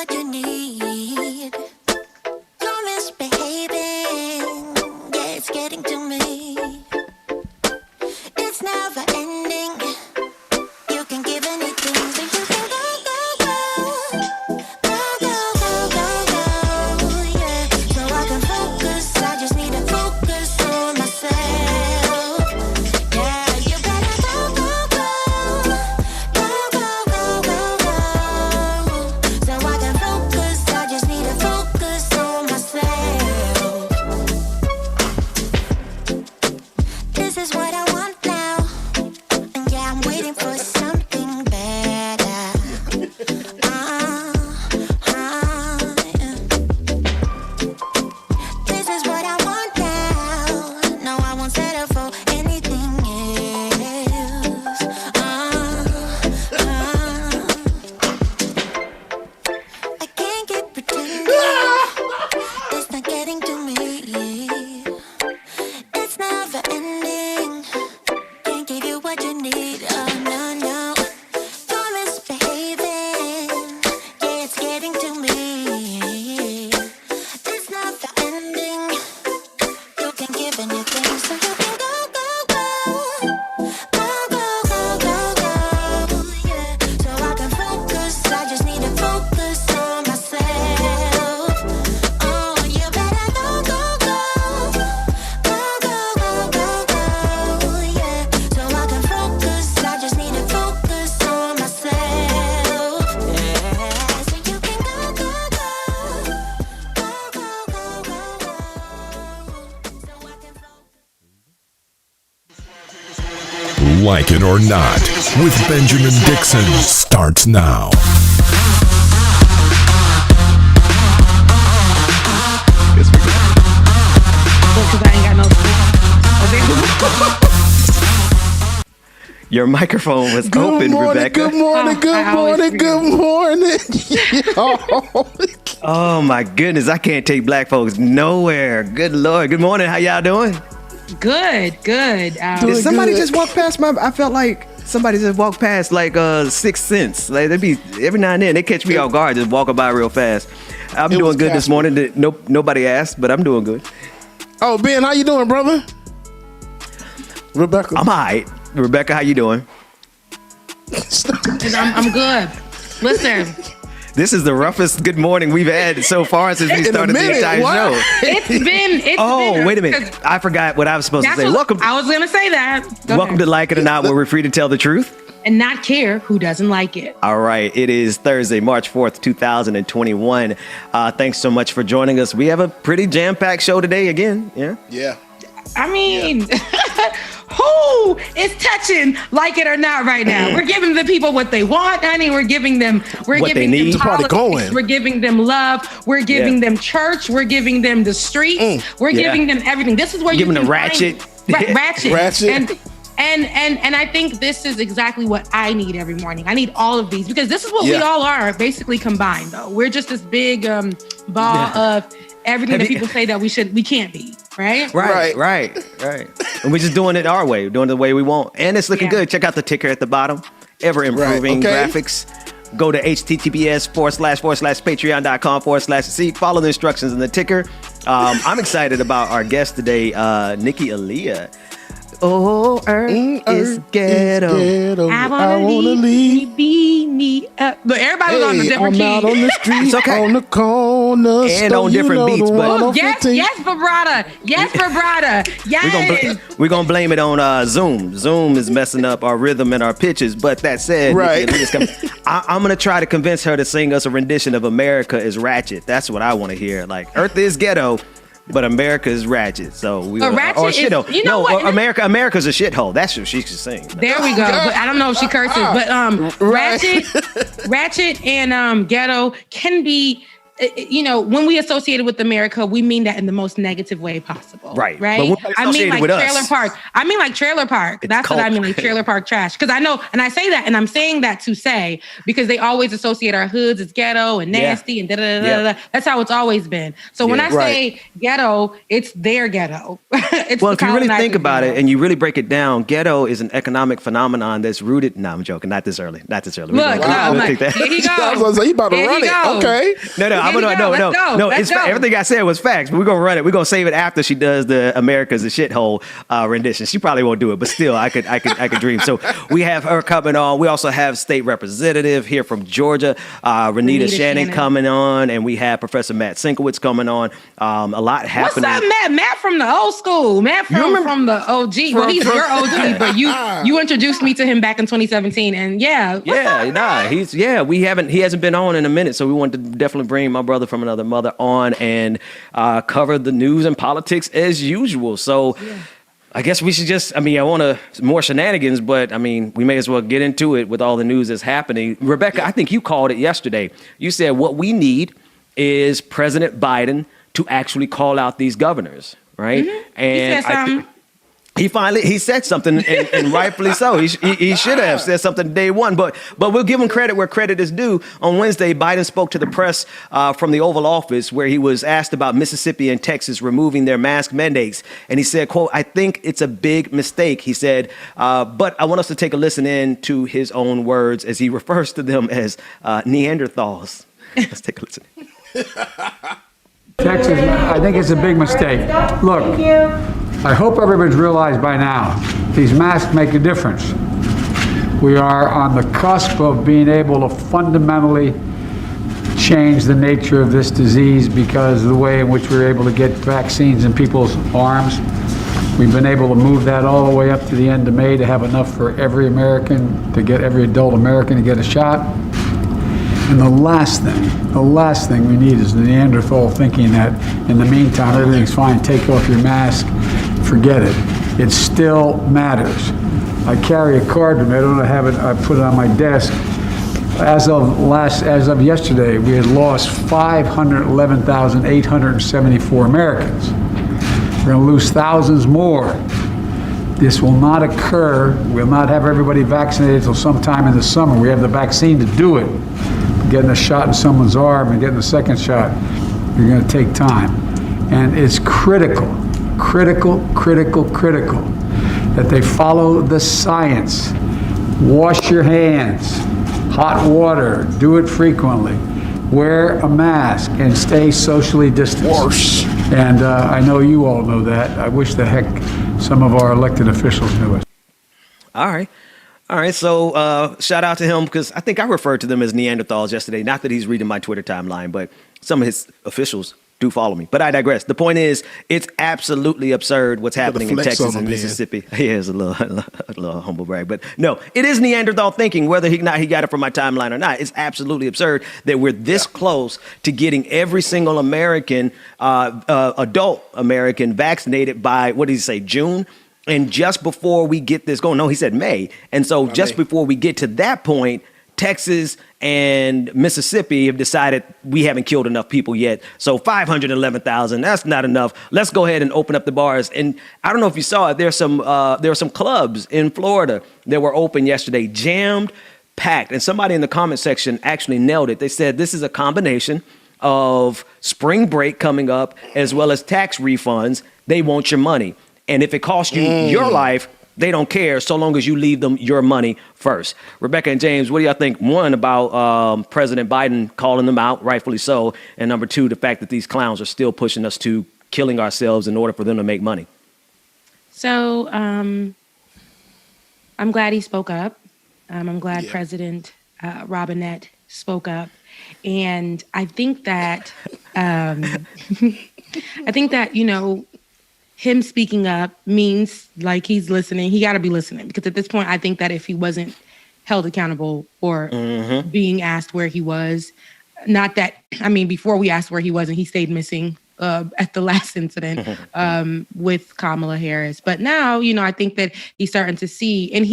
what you need. You're misbehaving, yeah, it's getting to me. It's never ending. You can give anything, so you can go, yeah. So I can focus, I just need to focus on myself. Yeah, you better go. So I can focus, I just need to focus on myself. This is what I want now. And yeah, I'm waiting for something better. This is what I want now. No, I won't settle for anything else. I can't keep pretending. It's not getting to me. It's never ending. Can't give you what you need. Oh, no. You're misbehaving. Yeah, it's getting to me. It's never ending. You can give anything, so you can go. Yeah. So I can focus. I just need to focus on myself. Oh, you better go. Yeah. So I can focus. I just need to focus on myself. Yeah. So you can go. So I can focus. Like It or Not with Benjamin Dixon starts now. Because I ain't got no Your microphone was open, Rebecca. Good morning. Oh my goodness, I can't take black folks nowhere. Good Lord. Good morning. How y'all doing? Good. Did somebody just walk past I felt like somebody just walked past like Sixth Sense. Like they be every now and then they catch me off guard just walking by real fast. I'm doing good this morning. Nobody asked, but I'm doing good. Oh, Ben, how you doing, brother? Rebecca. I'm all right. Rebecca, how you doing? I'm good. Listen, This is the roughest good morning we've had so far since we started the entire show. it's been. Wait a minute. I forgot what I was supposed to say. I was Welcome going to say that. Go to ahead. Like It or Not, where we're free to tell the truth. And not care who doesn't like it. All right. It is Thursday, March 4th, 2021. Thanks so much for joining us. We have a pretty jam-packed show today again. Yeah. I mean, who is touching Like It or Not right now? We're giving the people what they want, honey. We're giving them What they need. them Party politics. going. We're giving them love. We're giving them church. We're giving them the streets. We're giving them everything. This is where Giving you them can ratchet. Ratchet. And I think this is exactly what I need every morning. I need all of these because this is what we all are basically combined though. We're just this big ball of everything that people say that we can't be, right? Right. And we're just doing it our way, doing it the way we want. And it's looking good. Check out the ticker at the bottom. Ever improving graphics. Go to https://patreon.com/see. Follow the instructions in the ticker. I'm excited about our guest today, Nikki Aliah. Oh, Earth is ghetto. I wanna leave me up. But everybody was on a different key. I'm out on the streets, It's okay. on the corner, And on different beats, but Yes, vibrata. Yes. we're gonna blame it on Zoom. Zoom is messing up our rhythm and our pitches. But that said, Right. Nikki Aliah's coming. I'm gonna try to convince her to sing us a rendition of "America is Ratchet." That's what I want to hear. Like Earth is ghetto, but America is ratchet. So we ratchet is, you know what? America's a shithole. That's what she should sing. There we go. But I don't know if she curses, but ratchet and ghetto can be when we associate it with America, we mean that in the most negative way possible. Right. Right. But I mean, like with trailer us, park. I mean, like trailer park. That's what I mean, like trailer park trash. Because I know, and I say that, and I'm saying that to say, because they always associate our hoods as ghetto and nasty and da-da-da-da-da. That's how it's always been. So when I say ghetto, it's their ghetto. Well, if you really think about it and you really break it down, ghetto is an economic phenomenon that's rooted. No, I'm joking. Not this early. Look, here he goes. I was gonna say, you about to run it. Okay. No. It's everything I said was facts, but we're gonna run it. We're gonna save it after she does the America's a shithole rendition. She probably won't do it, but still, I could dream. So we have her coming on. We also have State Representative here from Georgia, Renitta Shannon coming on, and we have Professor Matt Sienkewicz coming on. A lot happening. What's up, Matt? Matt from the old school. Matt from the OG. Well, he's your OG, but you introduced me to him back in 2017, and he hasn't been on in a minute, so we wanted to definitely bring my brother from another mother on and cover the news and politics as usual. So I guess we should I want more shenanigans, but we may as well get into it with all the news that's happening. Rebecca, I think you called it yesterday. You said what we need is President Biden to actually call out these governors, right? Mm-hmm. And he said something, and rightfully so. He should have said something day one, but we'll give him credit where credit is due. On Wednesday, Biden spoke to the press from the Oval Office, where he was asked about Mississippi and Texas removing their mask mandates. And he said, quote, "I think it's a big mistake," he said, but I want us to take a listen in to his own words as he refers to them as Neanderthals. Let's take a listen. Texas, I think it's a big mistake. Look, I hope everybody's realized by now, these masks make a difference. We are on the cusp of being able to fundamentally change the nature of this disease because of the way in which we're able to get vaccines in people's arms. We've been able to move that all the way up to the end of May to have enough for every American, to get every adult American to get a shot. And the last thing we need is the Neanderthal thinking that in the meantime, everything's fine, take off your mask, forget it. It still matters. I carry a card with me, I don't have it, I put it on my desk. As of yesterday, we had lost 511,874 Americans. We're gonna lose thousands more. This will not occur, we'll not have everybody vaccinated until sometime in the summer. We have the vaccine to do it. Getting a shot in someone's arm and getting a second shot, you're going to take time. And it's critical that they follow the science. Wash your hands, hot water, do it frequently. Wear a mask and stay socially distanced. And I know you all know that. I wish the heck some of our elected officials knew it. All right, so shout out to him because I think I referred to them as Neanderthals yesterday. Not that he's reading my Twitter timeline, but some of his officials do follow me. But I digress. The point is, it's absolutely absurd what's happening in Texas and Mississippi. He is a little humble brag, but no, it is Neanderthal thinking, whether he got it from my timeline or not. It's absolutely absurd that we're this close to getting every single American, adult American vaccinated by, what did he say, June? And just before we get this going, no, he said May. And so before we get to that point, Texas and Mississippi have decided we haven't killed enough people yet. So 511,000, that's not enough. Let's go ahead and open up the bars. And I don't know if you saw it. There were some clubs in Florida that were open yesterday, jammed, packed. And somebody in the comment section actually nailed it. They said this is a combination of spring break coming up as well as tax refunds. They want your money. And if it costs you your life, they don't care so long as you leave them your money first. Rebecca and James, what do y'all think? One, about President Biden calling them out, rightfully so. And number two, the fact that these clowns are still pushing us to killing ourselves in order for them to make money. So I'm glad he spoke up. I'm glad President Robinette spoke up. And I think that, him speaking up means like he's listening. He got to be listening because at this point, I think that if he wasn't held accountable or being asked where he was, before we asked where he was and he stayed missing at the last incident with Kamala Harris. But now, I think that he's starting to see, and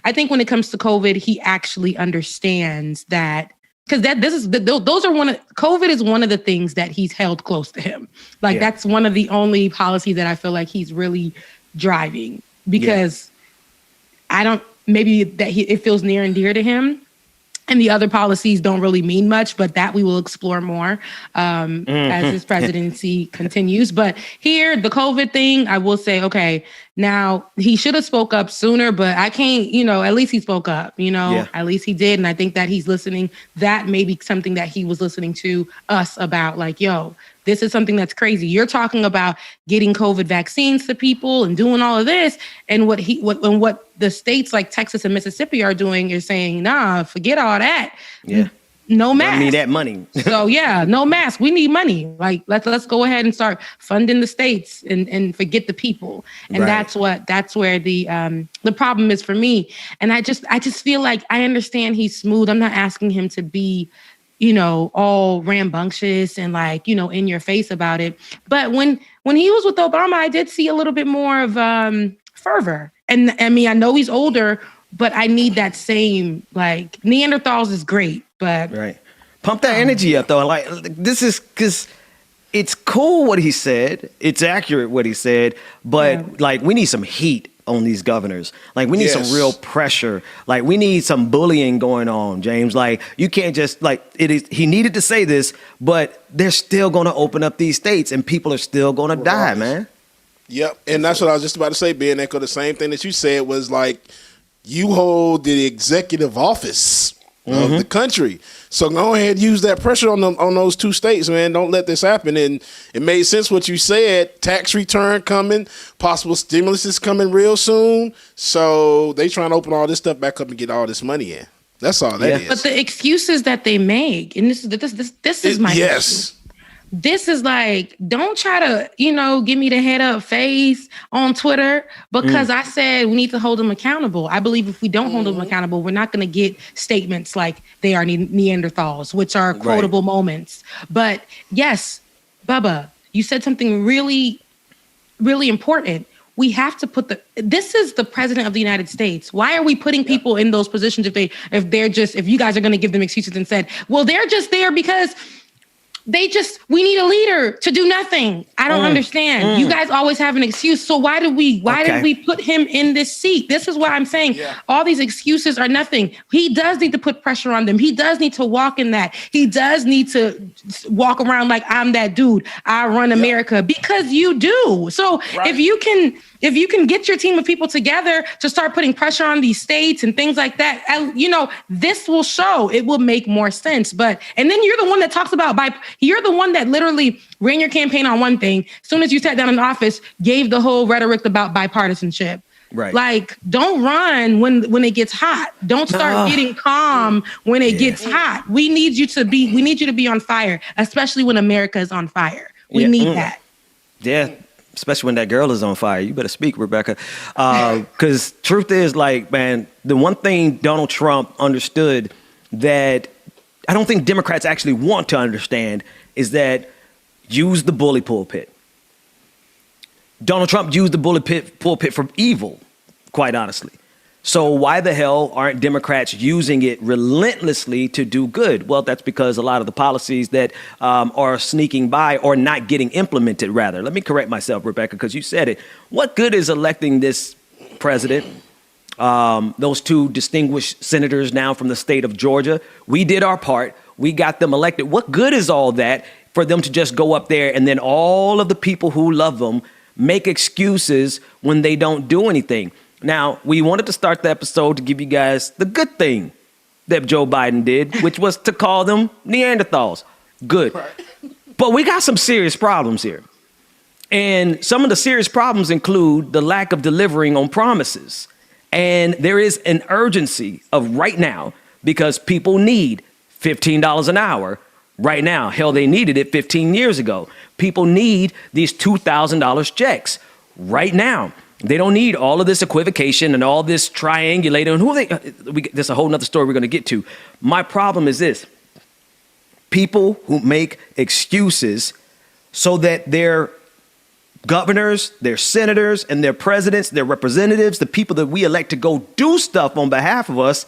I think when it comes to COVID, he actually understands that because those are COVID is one of the things that he's held close to him. Like that's one of the only policies that I feel like he's really driving, because it feels near and dear to him. And the other policies don't really mean much, but that we will explore more as his presidency continues. But here, the COVID thing, I will say, okay, now he should have spoke up sooner, but I can't, at least he spoke up, at least he did. And I think that he's listening. That may be something that he was listening to us about, like, yo, this is something that's crazy. You're talking about getting COVID vaccines to people and doing all of this. And what the states like Texas and Mississippi are doing is saying, nah, forget all that. Yeah. No mask. We need that money. So no mask. We need money. Like let's go ahead and start funding the states and forget the people. And that's where the problem is for me. And I just feel like I understand he's smooth. I'm not asking him to be all rambunctious and like, in your face about it. But when he was with Obama, I did see a little bit more of fervor. And I mean, I know he's older, but I need that same, like, Neanderthals is great, but. Right. Pump that energy up though. Like, this is because it's cool what he said. It's accurate what he said, but like, we need some heat on these governors. Like, we need some real pressure. Like, we need some bullying going on, James. Like, you can't just, like, he needed to say this, but they're still going to open up these states and people are still going to die, man. Yep. And that's what I was just about to say, Ben. Echo, the same thing that you said was like, you hold the executive office of the country. So go ahead and use that pressure on those two states, man. Don't let this happen. And it made sense what you said. Tax return coming, possible stimulus is coming real soon. So they trying to open all this stuff back up and get all this money in. That's all that is. But the excuses that they make, and this is my issue. This is like, don't try to, give me the head up face on Twitter because I said we need to hold them accountable. I believe if we don't hold them accountable, we're not going to get statements like they are Neanderthals, which are quotable moments. But yes, Bubba, you said something really, really important. We have to this is the president of the United States. Why are we putting people in those positions if you guys are going to give them excuses and said, well, they're just there because we need a leader to do nothing. I don't understand. You guys always have an excuse. So why did we put him in this seat? This is what I'm saying. All these excuses are nothing. He does need to put pressure on them. He does need to walk in that. He does need to walk around like, I'm that dude. I run America, because you do. So if you can get your team of people together to start putting pressure on these states and things like that, this will show. It will make more sense. And then you're the one that talks about you're the one that literally ran your campaign on one thing. As soon as you sat down in office, gave the whole rhetoric about bipartisanship. Right. Like, don't run when it gets hot. Don't start getting calm when it gets hot. We need you to be on fire, especially when America is on fire. We need that. Yeah. Especially when that girl is on fire. You better speak, Rebecca. Because truth is, like, man, the one thing Donald Trump understood that I don't think Democrats actually want to understand is that use the bully pulpit. Donald Trump used the bully pulpit for evil, quite honestly. So why the hell aren't Democrats using it relentlessly to do good? Well, that's because a lot of the policies that are sneaking by or not getting implemented, rather. Let me correct myself, Rebecca, because you said it. What good is electing this president? Those two distinguished senators now from the state of Georgia. We did our part. We got them elected. What good is all that for them to just go up there and then all of the people who love them make excuses when they don't do anything? Now, we wanted to start the episode to give you guys the good thing that Joe Biden did, which was to call them Neanderthals. Good. Right. But we got some serious problems here. And some of the serious problems include the lack of delivering on promises. And there is an urgency of right now because people need $15 an hour right now. Hell, they needed it 15 years ago. People need these $2,000 checks right now. They don't need all of this equivocation and all this triangulating. There's a whole nother story we're going to get to. My problem is this. People who make excuses so that their governors, their senators, and their presidents, their representatives, the people that we elect to go do stuff on behalf of us,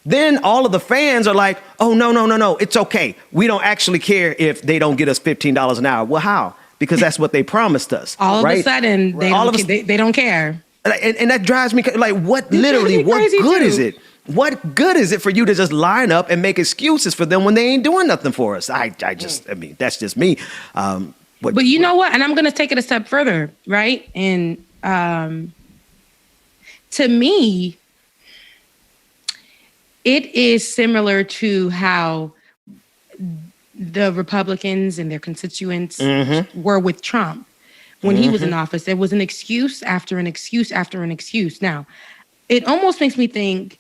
Then all of the fans are like, oh, no, it's okay. We don't actually care if they don't get us $15 an hour. Well, how? Because that's what they promised us. All right? of a sudden, they don't care. And that drives me like, what good is it? What good is it for you to just line up and make excuses for them when they ain't doing nothing for us? I mean, that's just me. But you know what? And I'm going to take it a step further, right? And to me, it is similar to how the Republicans and their constituents were with Trump when he was in office. There was an excuse after an excuse after an excuse. Now, it almost makes me think,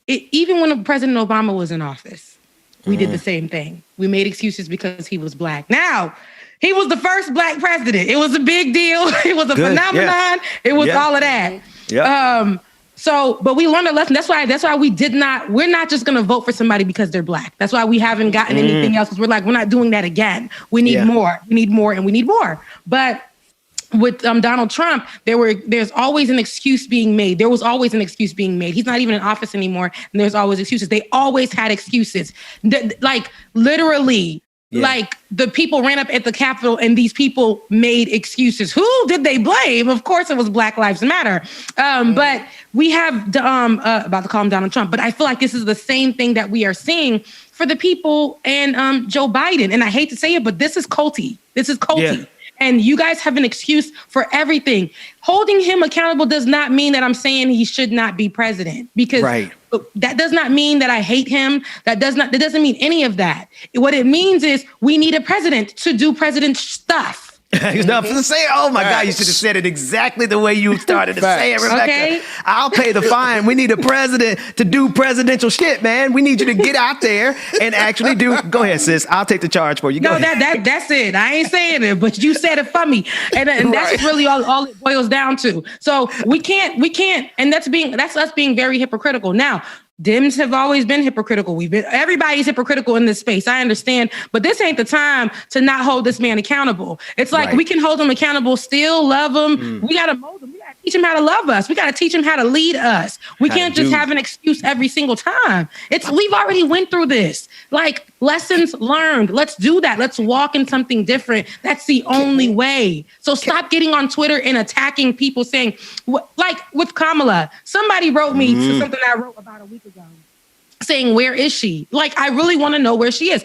even when President Obama was in office, we did the same thing. We made excuses because he was black. Now, he was the first black president. It was a big deal. It was a phenomenon. Yeah. It was all of that. Yeah. But we learned a lesson. That's why we're not just going to vote for somebody because they're black. That's why we haven't gotten anything else. Because we're not doing that again. We need more. We need more and we need more. But with Donald Trump, there's always an excuse being made. There was always an excuse being made. He's not even in office anymore, and there's always excuses. They always had excuses. Like literally, like the people ran up at the Capitol, and these people made excuses. Who did they blame? Of course, it was Black Lives Matter. But we have about to call him Donald Trump. But I feel like this is the same thing that we are seeing for the people and Joe Biden. And I hate to say it, but this is culty. This is culty. Yeah. And you guys have an excuse for everything. Holding him accountable does not mean that I'm saying he should not be president, because that does not mean that I hate him. That doesn't mean any of that. What it means is we need a president to do president stuff. He's not to say, oh my God, you should have said it exactly the way you started to say it, Rebecca. Okay. I'll pay the fine. We need a president to do presidential shit, man. We need you to get out there and actually do. Go ahead, sis. I'll take the charge for you. Go ahead. That's it. I ain't saying it, but you said it for me. And that's really all it boils down to. So we can't, and that's us being very hypocritical. Now, Dems have always been hypocritical. Everybody's hypocritical in this space. I understand, but this ain't the time to not hold this man accountable. It's like we can hold him accountable, still love him. We got to mold him. We got to teach him how to love us. We got to teach him how to lead us. We can't just have an excuse every single time. We've already went through this. Like, lessons learned. Let's do that. Let's walk in something different. That's the only way. So stop getting on Twitter and attacking people saying, like with Kamala, somebody wrote me to something I wrote about a week ago saying, where is she? Like, I really want to know where she is.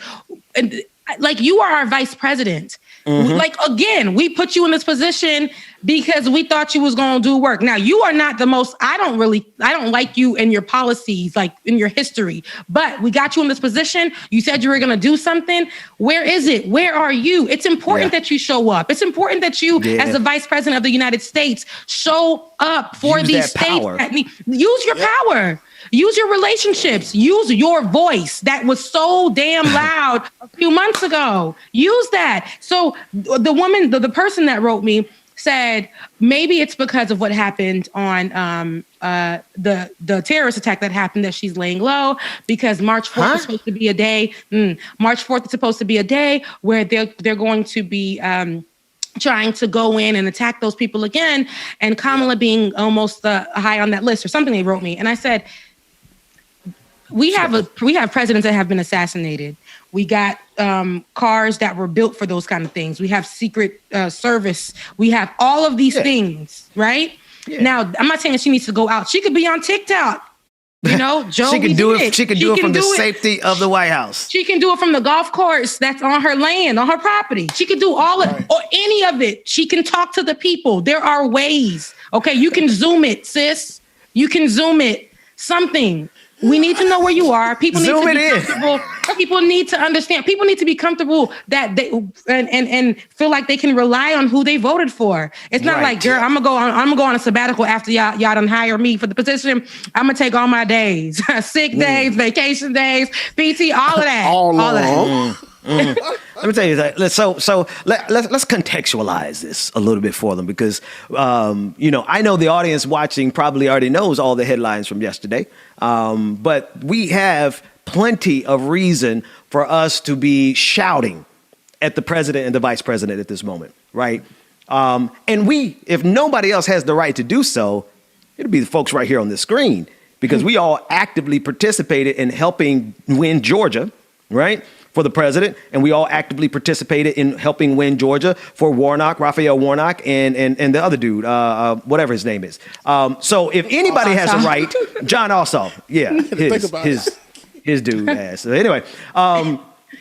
And, like, you are our vice president. Like, again, we put you in this position because we thought you was going to do work. Now, you are not the most, I don't like you and your policies, like in your history, but we got you in this position. You said you were going to do something. Where is it? Where are you? It's important that you show up. It's important that you, as the vice president of the United States, show up for these states. Use your power. Use your relationships. Use your voice that was so damn loud a few months ago. Use that. So the person that wrote me said, maybe it's because of what happened on the terrorist attack that happened that she's laying low, because March 4th is supposed to be a day. March 4th is supposed to be a day where they're going to be trying to go in and attack those people again, and Kamala being almost high on that list or something they wrote me. And I said, we have presidents that have been assassinated. We got cars that were built for those kind of things. We have Secret Service. We have all of these things, right? Yeah. Now, I'm not saying she needs to go out. She could be on TikTok. You know, Joe. She can do it. She can do it from the safety of the White House. She can do it from the golf course that's on her land, on her property. She can do all of or any of it. She can talk to the people. There are ways. Okay, you can Zoom it, sis. You can Zoom it. Something. We need to know where you are. People need to be comfortable. People need to understand. People need to be comfortable that they and feel like they can rely on who they voted for. It's not like, girl, I'm gonna go on a sabbatical after y'all done hire me for the position. I'm gonna take all my days, sick days, vacation days, PT, all of that, all of that. Let me tell you that. Let's contextualize this a little bit for them, because I know the audience watching probably already knows all the headlines from yesterday, but we have plenty of reason for us to be shouting at the president and the vice president at this moment, right? And if nobody else has the right to do so, it'll be the folks right here on the screen. because we all actively participated in helping win Georgia, right, for the president, and we all actively participated in helping win Georgia for Raphael Warnock, and the other dude, whatever his name is. So if anybody has a right, John Ossoff, his dude ass. So anyway,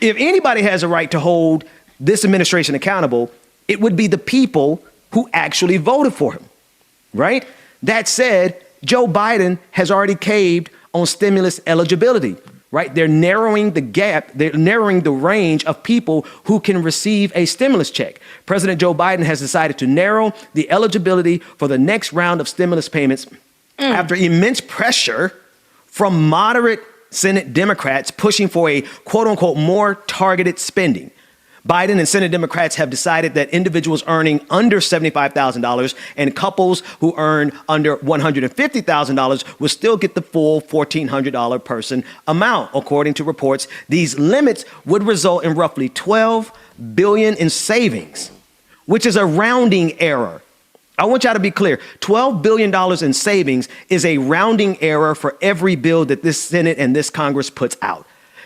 if anybody has a right to hold this administration accountable, it would be the people who actually voted for him, right? That said, Joe Biden has already caved on stimulus eligibility, right? They're narrowing the gap. They're narrowing the range of people who can receive a stimulus check. President Joe Biden has decided to narrow the eligibility for the next round of stimulus payments after immense pressure from moderate Senate Democrats pushing for a quote unquote more targeted spending. Biden and Senate Democrats have decided that individuals earning under $75,000 and couples who earn under $150,000 will still get the full $1,400 person amount. According to reports, these limits would result in roughly $12 billion in savings, which is a rounding error. I want y'all to be clear. $12 billion in savings is a rounding error for every bill that this Senate and this Congress puts out.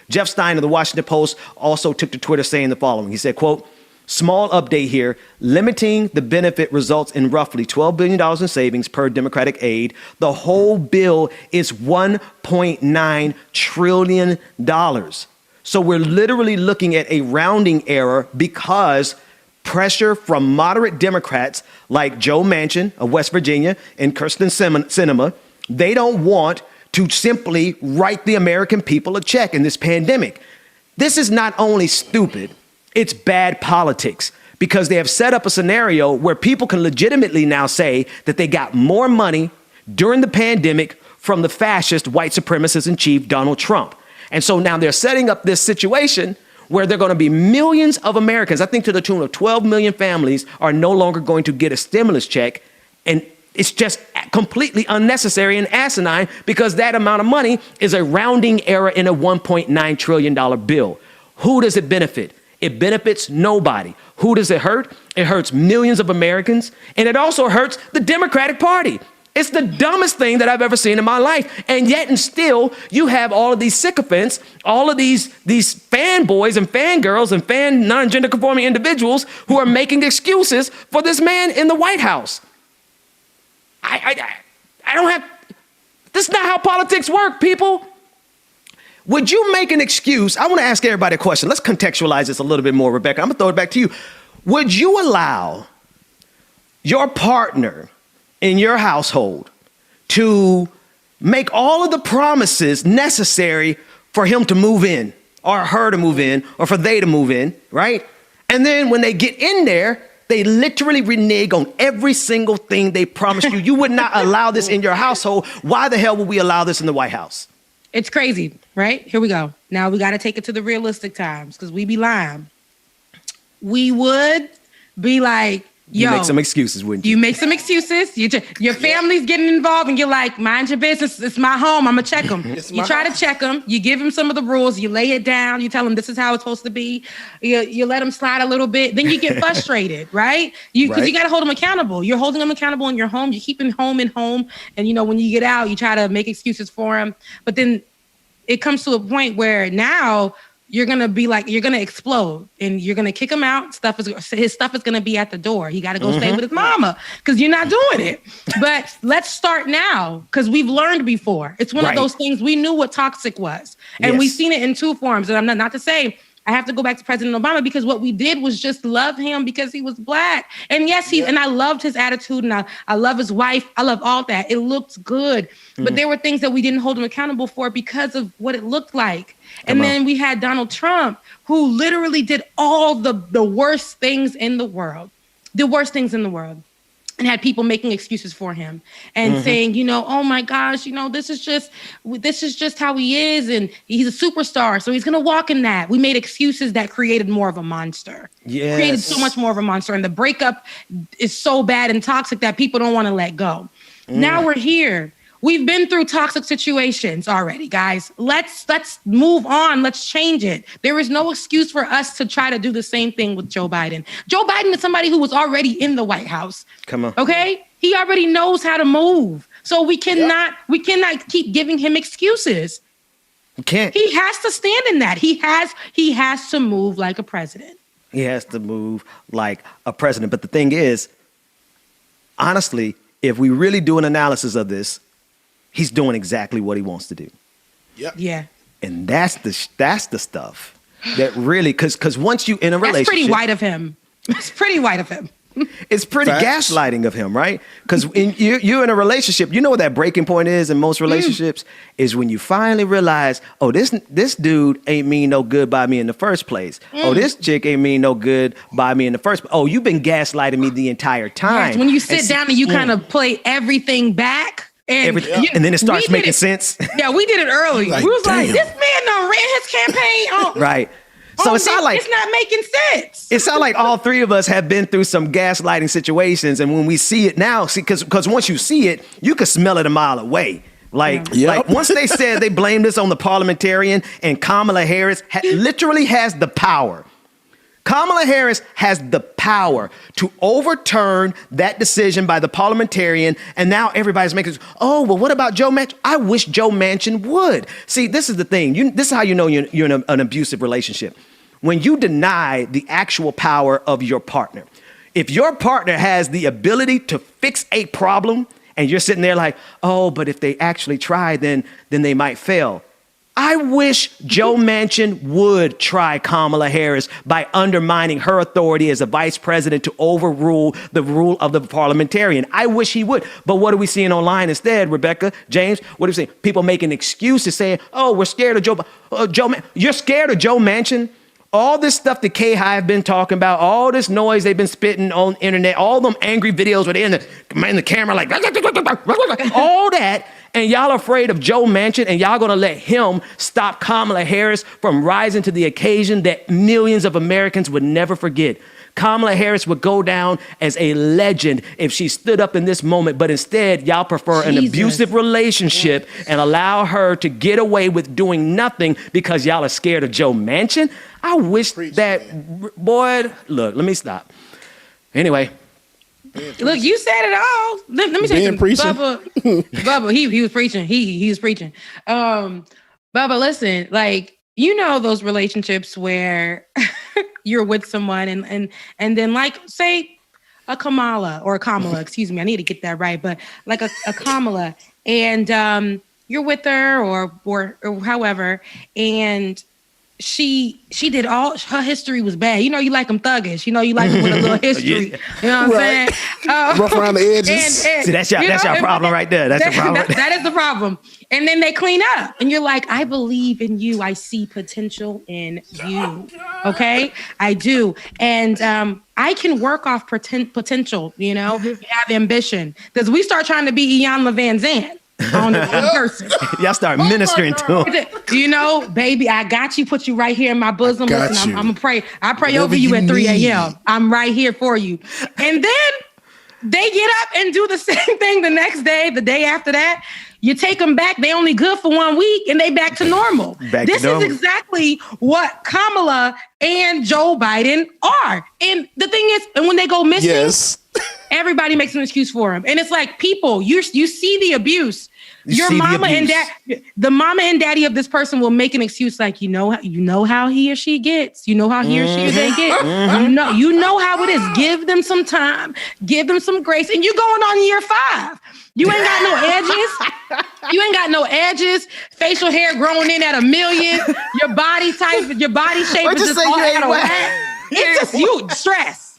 Jeff Stein of the Washington Post also took to Twitter saying the following. He said, quote, small update here, limiting the benefit results in roughly $12 billion in savings per Democratic aid. The whole bill is $1.9 trillion. So we're literally looking at a rounding error because pressure from moderate Democrats like Joe Manchin of West Virginia and Kirsten Sinema, they don't want to simply write the American people a check in this pandemic. This is not only stupid, it's bad politics because they have set up a scenario where people can legitimately now say that they got more money during the pandemic from the fascist white supremacist in chief, Donald Trump. And so now they're setting up this situation where there are going to be millions of Americans, I think to the tune of 12 million families, are no longer going to get a stimulus check. And it's just completely unnecessary and asinine because that amount of money is a rounding error in a $1.9 trillion bill. Who does it benefit? It benefits nobody. Who does it hurt? It hurts millions of Americans, and it also hurts the Democratic Party. It's the dumbest thing that I've ever seen in my life. And yet and still, you have all of these sycophants, all of these fanboys and fangirls and non-gender conforming individuals who are making excuses for this man in the White House. I don't have, this is not how politics work, people. Would you make an excuse? I want to ask everybody a question. Let's contextualize this a little bit more, Rebecca. I'm going to throw it back to you. Would you allow your partner in your household to make all of the promises necessary for him to move in or her to move in or for they to move in, right? And then when they get in there, they literally renege on every single thing they promised you. You would not allow this in your household. Why the hell would we allow this in the White House? It's crazy, right? Here we go. Now we got to take it to the realistic times because we be lying. We would be like, yo. You make some excuses, wouldn't you? You make some excuses. Your family's getting involved and you're like, mind your business. It's my home. I'm going to check them. You try to check them. You give them some of the rules. You lay it down. You tell them this is how it's supposed to be. You let them slide a little bit. Then you get frustrated, right? Because you got to hold them accountable. You're holding them accountable in your home. You're keeping home in home. And, when you get out, you try to make excuses for them. But then it comes to a point where now you're going to be like, you're going to explode and you're going to kick him out. His stuff is going to be at the door. He got to go stay with his mama because you're not doing it. But let's start now because we've learned before. It's one of those things. We knew what toxic was and we've seen it in two forms. And I'm not to say I have to go back to President Obama because what we did was just love him because he was Black. And yes, and I loved his attitude and I love his wife. I love all that. It looked good. But there were things that we didn't hold him accountable for because of what it looked like. And then we had Donald Trump, who literally did all the worst things in the world, and had people making excuses for him and saying, oh my gosh, this is just how he is. And he's a superstar. So he's going to walk in that. We made excuses that created more of a monster. Yes. Created so much more of a monster. And the breakup is so bad and toxic that people don't want to let go. Now we're here. We've been through toxic situations already, guys. Let's move on. Let's change it. There is no excuse for us to try to do the same thing with Joe Biden. Joe Biden is somebody who was already in the White House. Come on. Okay? He already knows how to move. So we cannot keep giving him excuses. We can't. He has to stand in that. He has to move like a president. He has to move like a president. But the thing is, honestly, if we really do an analysis of this, he's doing exactly what he wants to do. Yep. Yeah. And that's the stuff that really, because once you in a relationship. That's pretty white of him. It's pretty white of him. It's pretty gaslighting of him, right? Because you're in a relationship. You know what that breaking point is in most relationships is when you finally realize, oh, this dude ain't mean no good by me in the first place. Oh, this chick ain't mean no good by me in the first place. Oh, you've been gaslighting me the entire time. Yes, when you sit down and you kind of play everything back. And then it starts making sense. Yeah, we did it early. Like, we was damn. like, this man done ran his campaign. Right. So it sounds like it's not making sense. It sounds like all three of us have been through some gaslighting situations, and when we see it now, because once you see it, you can smell it a mile away. Like once they said they blamed this on the parliamentarian, and Kamala Harris literally has the power. Kamala Harris has the power to overturn that decision by the parliamentarian, and now everybody's making, oh, well, what about Joe Manchin? I wish Joe Manchin would. See, this is the thing. This is how you know you're in an abusive relationship. When you deny the actual power of your partner. If your partner has the ability to fix a problem, and you're sitting there like, oh, but if they actually try, then they might fail. I wish Joe Manchin would try Kamala Harris by undermining her authority as a vice president to overrule the rule of the parliamentarian. I wish he would. But what are we seeing online instead, Rebecca, James? What are we seeing? People making excuses saying, oh, we're scared of Joe. You're scared of Joe Manchin? All this stuff that K-High have been talking about, all this noise they've been spitting on the internet, all them angry videos where they're in the camera like, all that. And y'all are afraid of Joe Manchin, and y'all gonna let him stop Kamala Harris from rising to the occasion that millions of Americans would never forget. Kamala Harris would go down as a legend if she stood up in this moment, but instead y'all prefer an abusive relationship and allow her to get away with doing nothing because y'all are scared of Joe Manchin. I wish boy, look, let me stop. Anyway. Look, you said it all. Let me say something. Bubba, he was preaching. He was preaching. Bubba, listen, like, you know those relationships where you're with someone and then, like, say a Kamala, excuse me, I need to get that right, but like a Kamala, and you're with her or however, and she did all, her history was bad. You know, you like them thuggish. You know, you like them with a little history. You know what I'm saying? Rough around the edges. See, that's your problem right there. That's your problem. That is the problem. And then they clean up. And you're like, I believe in you. I see potential in you. Okay? I do. And I can work off potential, you know, you have ambition. Because we start trying to be Iyanla Vanzant. On the person. Y'all start ministering to him. You know, baby, I got you, put you right here in my bosom. Listen, I'm gonna pray. I pray Whatever over you at 3 need. a.m. I'm right here for you. And then they get up and do the same thing the next day, the day after that. You take them back, they only good for 1 week and they back to normal. This is exactly what Kamala and Joe Biden are. And the thing is, and when they go missing, everybody makes an excuse for him. And it's like, people, you see the abuse. Your mama and dad, the mama and daddy of this person will make an excuse like, you know how he or she gets. You know how he or she or they get. You know how it is. Give them some time. Give them some grace. And you're going on year 5. You ain't got no edges. You ain't got no edges. Facial hair growing in at 1 million. Your body type, your body shape is just all out of whack. It's just you. Stress.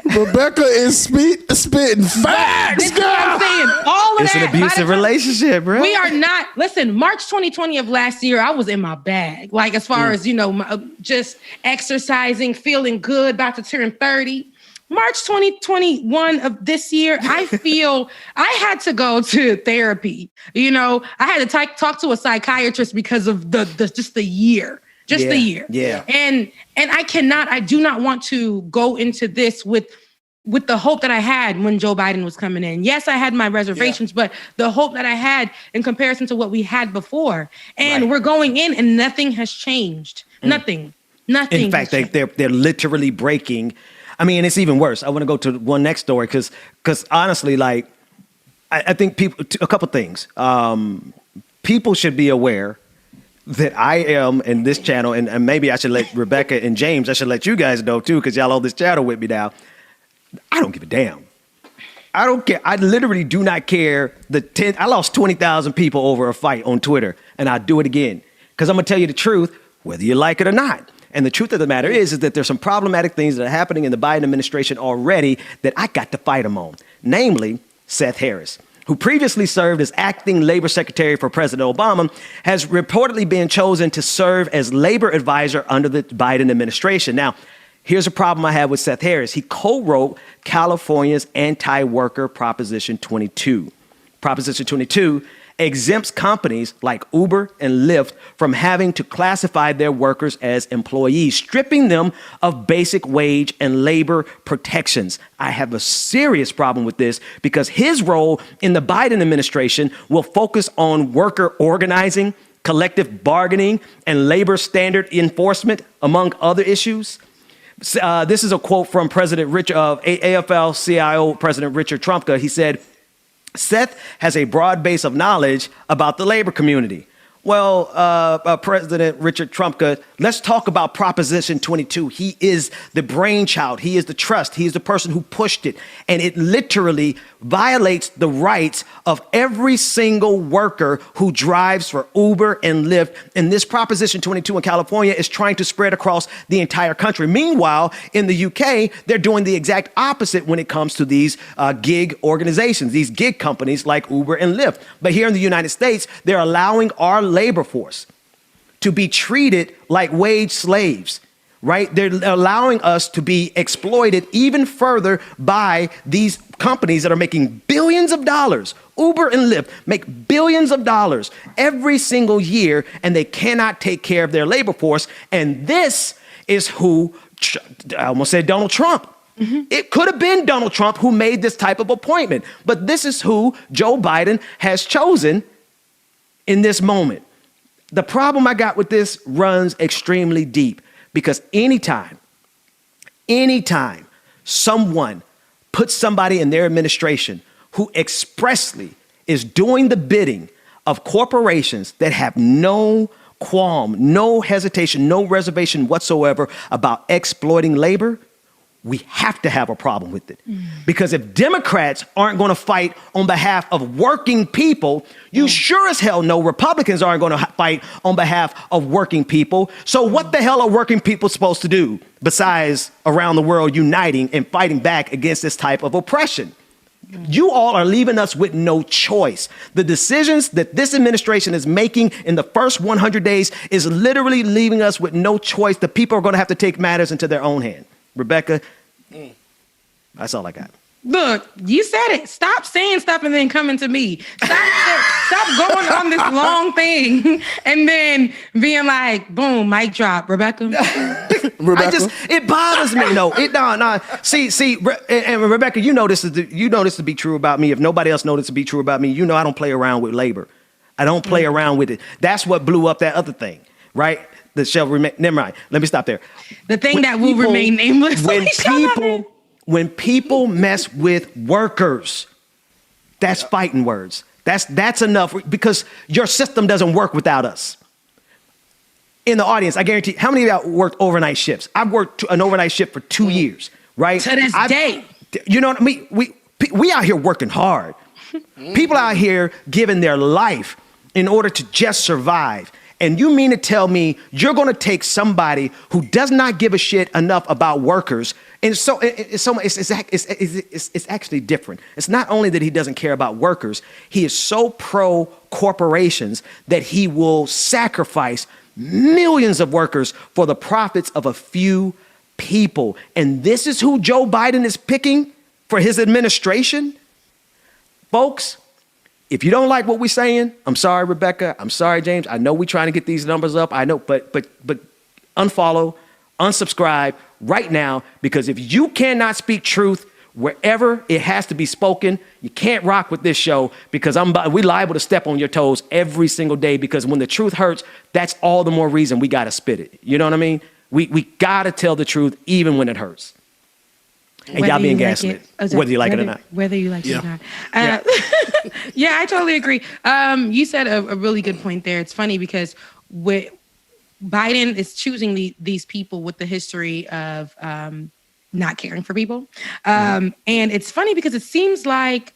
Rebecca is spitting facts. That's what I'm saying. All of it's that. An abusive relationship, bro. We are not. Listen, March 2020 of last year, I was in my bag. Like, as far as, you know, just exercising, feeling good, about to turn 30. March 2021 of this year, I feel I had to go to therapy. You know, I had to talk to a psychiatrist because of the year. Just the year. Yeah. And I do not want to go into this with the hope that I had when Joe Biden was coming in. Yes, I had my reservations, but the hope that I had in comparison to what we had before. And we're going in and nothing has changed. Nothing. In fact, they're literally breaking I mean, it's even worse. I want to go to one next story because honestly, like, I think a couple things. People should be aware that I am in this channel, and maybe I should let Rebecca and James, I should let you guys know too, because y'all on this channel with me now. I don't give a damn. I don't care. I literally do not care. I lost 20,000 people over a fight on Twitter, and I'll do it again. Because I'm going to tell you the truth, whether you like it or not. And the truth of the matter is that there's some problematic things that are happening in the Biden administration already that I got to fight them on. Namely, Seth Harris, who previously served as acting labor secretary for President Obama, has reportedly been chosen to serve as labor advisor under the Biden administration. Now, here's a problem I have with Seth Harris. He co-wrote California's anti-worker Proposition 22. Proposition 22 exempts companies like Uber and Lyft from having to classify their workers as employees, stripping them of basic wage and labor protections. I have a serious problem with this because his role in the Biden administration will focus on worker organizing, collective bargaining, and labor standard enforcement, among other issues. This is a quote from AFL-CIO President Richard Trumka. He said, Seth has a broad base of knowledge about the labor community. Well, President Richard Trumka, let's talk about Proposition 22. He is the brainchild. He is the trust. He is the person who pushed it. And it literally violates the rights of every single worker who drives for Uber and Lyft. And this Proposition 22 in California is trying to spread across the entire country. Meanwhile, in the UK, they're doing the exact opposite when it comes to these gig organizations, these gig companies like Uber and Lyft. But here in the United States, they're allowing our labor force to be treated like wage slaves, right? They're allowing us to be exploited even further by these companies that are making billions of dollars. Uber and Lyft make billions of dollars every single year, and they cannot take care of their labor force. And this is who, I almost said Donald Trump. Mm-hmm. It could have been Donald Trump who made this type of appointment, but this is who Joe Biden has chosen in this moment. The problem I got with this runs extremely deep because anytime someone puts somebody in their administration who expressly is doing the bidding of corporations that have no qualm, no hesitation, no reservation whatsoever about exploiting labor, we have to have a problem with it. Because if Democrats aren't going to fight on behalf of working people, you sure as hell know Republicans aren't going to fight on behalf of working people. So what the hell are working people supposed to do besides around the world uniting and fighting back against this type of oppression? You all are leaving us with no choice. The decisions that this administration is making in the first 100 days is literally leaving us with no choice. The people are going to have to take matters into their own hand. Rebecca, that's all I got. Look, you said it. Stop saying stuff and then coming to me. Stop going on this long thing and then being like, boom, mic drop, Rebecca. It bothers me. No. See, and Rebecca, you know this to be true about me. If nobody else knows it to be true about me, you know I don't play around with labor. I don't play around with it. That's what blew up that other thing, right? That shall remain. Never mind. Let me stop there. The thing that will remain nameless. When people mess with workers, that's fighting words. That's enough because your system doesn't work without us. In the audience, I guarantee, how many of y'all worked overnight shifts? I've worked an overnight shift for 2 years, right? To this day. You know what I mean? We out here working hard. People out here giving their life in order to just survive. And you mean to tell me you're going to take somebody who does not give a shit enough about workers? And so it's actually different. It's not only that he doesn't care about workers, he is so pro corporations that he will sacrifice millions of workers for the profits of a few people. And this is who Joe Biden is picking for his administration? Folks, if you don't like what we're saying, I'm sorry, Rebecca. I'm sorry, James. I know we're trying to get these numbers up. I know, but unfollow, unsubscribe right now, because if you cannot speak truth wherever it has to be spoken, you can't rock with this show, because we liable to step on your toes every single day, because when the truth hurts, that's all the more reason we got to spit it. You know what I mean? We got to tell the truth even when it hurts. And y'all being gaslit, whether you like it or not. Whether you like it or not. Yeah, I totally agree. You said a really good point there. It's funny because Biden is choosing these people with the history of not caring for people. And it's funny because it seems like,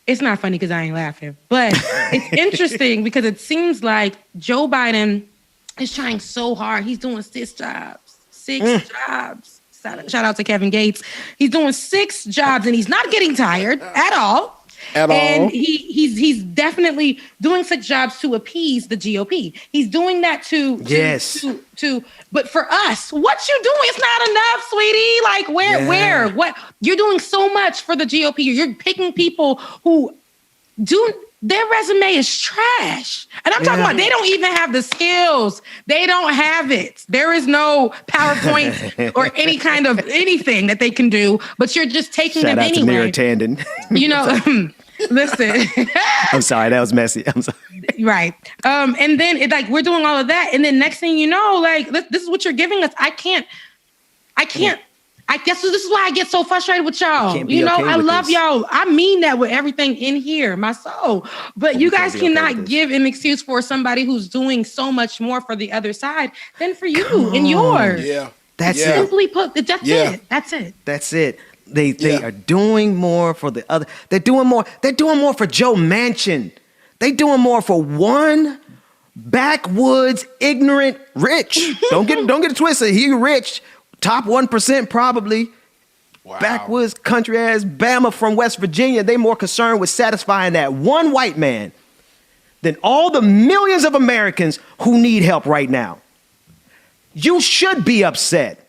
it's not funny because I ain't laughing, but it's interesting because it seems like Joe Biden is trying so hard. He's doing 6 jobs. Shout out to Kevin Gates. He's doing 6 jobs and he's not getting tired at all. And he's definitely doing 6 jobs to appease the GOP. He's doing that to but for us, what you doing? It's not enough, sweetie. Like where, what? You're doing so much for the GOP. You're picking people who their resume is trash. And I'm talking about they don't even have the skills. They don't have it. There is no PowerPoint or any kind of anything that they can do, but you're just taking them anyway. Shout out to Tandon. You know, listen. I'm sorry, that was messy. I'm sorry. Right. And then we're doing all of that. And then next thing you know, this is what you're giving us. I guess this is why I get so frustrated with y'all. You know, I love y'all. I mean that with everything in here, my soul. But you guys cannot give an excuse for somebody who's doing so much more for the other side than for you and yours. Yeah. That's it. Simply put, that's it. That's it. That's it. They are doing more for the other. They're doing more for Joe Manchin. They're doing more for one backwoods, ignorant, rich. Don't get it twisted. He rich. Top 1% probably. Wow. Backwoods country ass Bama from West Virginia. They more concerned with satisfying that one white man than all the millions of Americans who need help right now. You should be upset.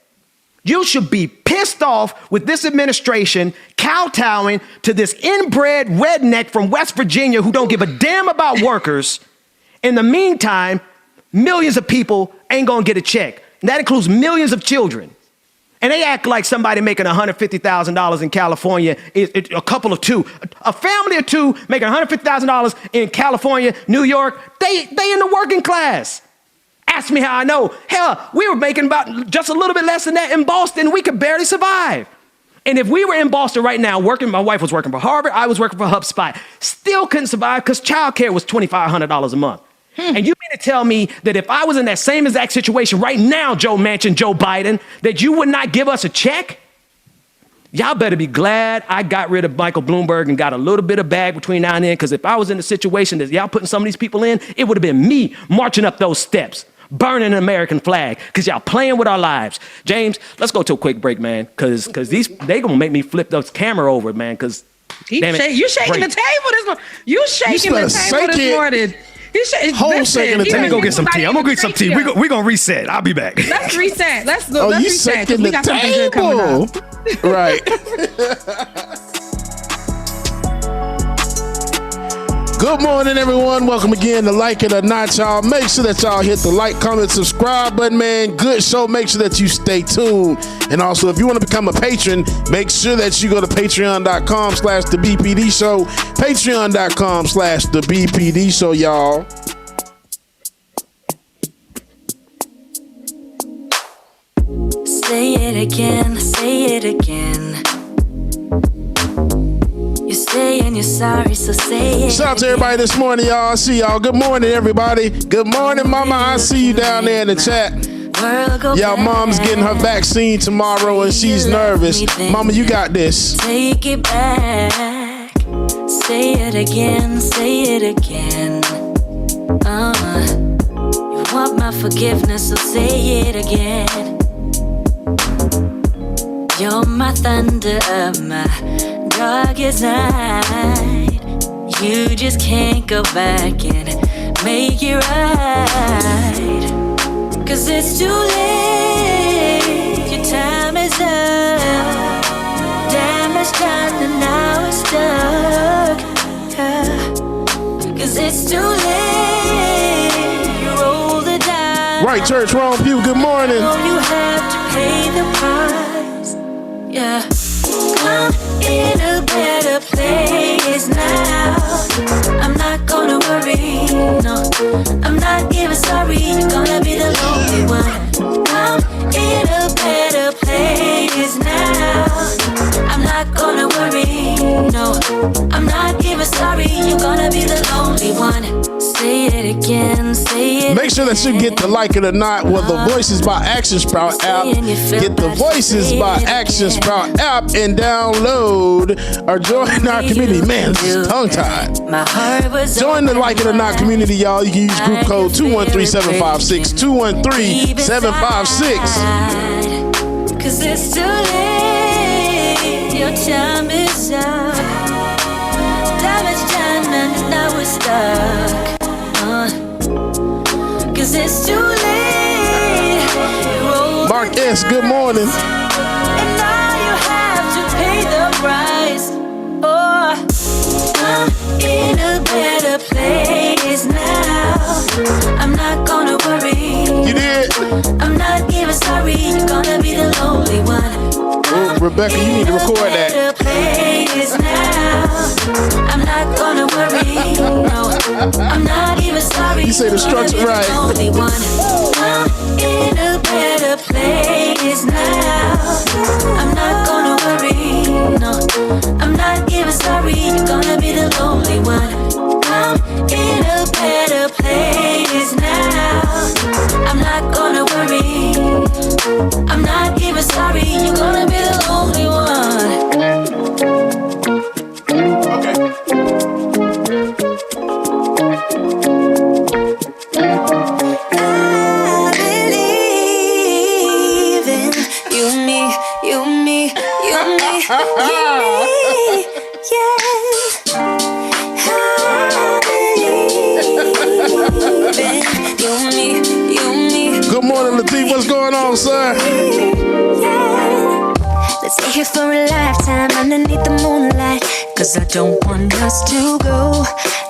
You should be pissed off with this administration kowtowing to this inbred redneck from West Virginia who don't give a damn about workers. In the meantime, millions of people ain't gonna get a check. And that includes millions of children. And they act like somebody making $150,000 in California is a couple of two. A family of two making $150,000 in California, New York, they in the working class. Ask me how I know. Hell, we were making about just a little bit less than that in Boston. We could barely survive. And if we were in Boston right now working, my wife was working for Harvard, I was working for HubSpot, still couldn't survive because childcare was $2,500 a month. And you mean to tell me that if I was in that same exact situation right now, Joe Manchin, Joe Biden, that you would not give us a check? Y'all better be glad I got rid of Michael Bloomberg and got a little bit of bag between now and then, because if I was in the situation that y'all putting some of these people in, it would have been me marching up those steps, burning an American flag, because y'all playing with our lives. James, let's go to a quick break, man, because they going to make me flip those camera over, man, because you shaking the table this morning. You shaking the table this morning. Let me go get some tea. I'm gonna get some tea. We're gonna reset. I'll be back. Let's reset. Let's reset. We got something good coming up. Right. Good morning, everyone. Welcome again to Like It or Not, y'all. Make sure that y'all hit the like, comment, subscribe button, man. Good show. Make sure that you stay tuned. And also, if you want to become a patron, make sure that you go to patreon.com/The BPD Show. Patreon.com/The BPD Show, y'all. Say it again, say it again. You're saying you're sorry, so say it. Shout out to everybody this morning, y'all. I see y'all. Good morning, everybody. Good morning, Mama. I see you down there in the chat. Y'all, Mom's getting her vaccine tomorrow and she's nervous. Mama, you got this. Take it back. Say it again, say it again. You want my forgiveness, so say it again. You're my thunder, my darkest night. You just can't go back and make it right. 'Cause it's too late, your time is up. Damage done and now it's stuck. 'Cause it's too late, you roll the dice. Right, church, wrong pew, good morning. You have to pay the price. Yeah, I'm in a better place now. I'm not gonna worry, no. I'm not even sorry, you're gonna be the lonely one. I'm in a better place now. sure that you get the Like It or Not with the Voices by Action Sprout app. Get the Voices by Action Sprout app and download or join our community. Man, this is tongue-tied. Join the Like It or Not community, y'all. You can use group code 213-756. 213-756. Cause it's too late. Your time is up. Damage done and now we're stuck. Cause it's too late. Mark S., good morning. And now you have to pay the price. Oh, I'm in a better place now. I'm not gonna worry. You did? I'm not even sorry. You're gonna be the lonely one. Oh, Rebecca, you need to record that. I'm not gonna worry. No, I'm not even sorry. You say the structure right. I'm in a better place now. I'm not gonna worry. No, I'm not even sorry. You're gonna be the lonely one. I'm in a better place now. I'm not gonna worry. I'm not even sorry. You're gonna be the only one. Okay. I believe in you, me, you, me, you, me, you, me, yeah. I believe in you, me, you, me. Good morning, Latif. What's going on, sir? Let's stay here for a lifetime underneath the moonlight. Cause I don't want us to go.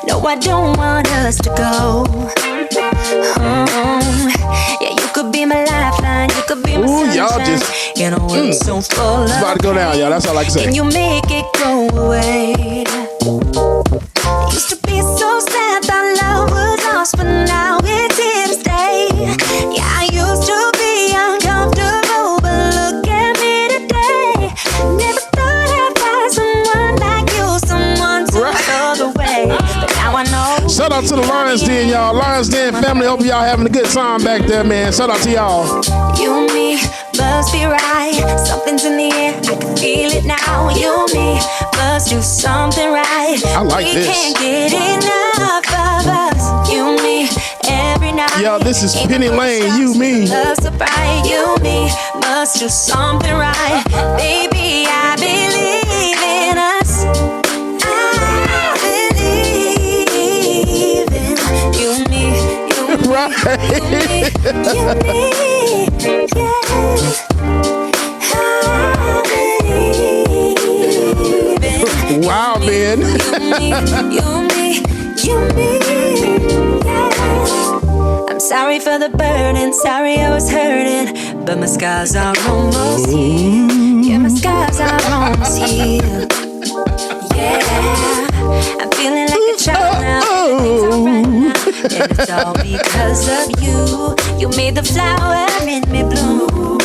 No, I don't want us to go. Yeah, you could be my lifeline. You could be my sunshine. Y'all just in a world so full of it's about to go down, y'all. That's all I can say. Can you make it go away? It used to be so sad that love was lost, but now it's here to stay. Yeah, I used to be uncomfortable, but look at me today. Never thought I'd find someone like you, someone to go the way. But now I know. Shout out to the Lions Den, y'all. Lions Den family. Hope y'all having a good time back there, man. Shout out to y'all. You and me must be right. Something's in the air, I can feel it now. You and me must do something right. I like this. We can't get enough of us. You and me every night. Yo, this is Penny Lane. You, me. Love so bright. You and me must do something right. Baby, I believe in us. I believe in you and me. You and me. Right. You and me. Yeah. Wow, man. I'm sorry for the burden, sorry I was hurting, but my scars are almost healed. Yeah, my scars are almost healed. Yeah, I'm feeling like a child now. Things are right now, and it's all because of you. You made the flower in me bloom.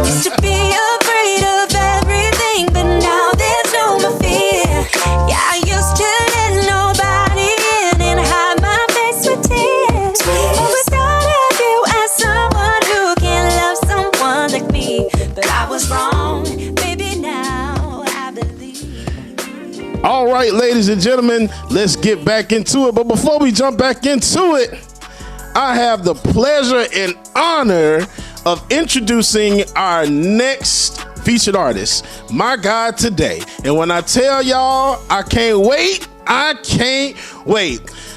Used to be afraid of everything, but now there's no more fear. Yeah, I used to let nobody in and hide my face with tears. Always thought of you as someone who can love someone like me, but I was wrong. Baby, now I believe. All right, ladies and gentlemen, let's get back into it. But before we jump back into it, I have the pleasure and honor of introducing our next featured artist, my God, today. And when I tell y'all, I can't wait.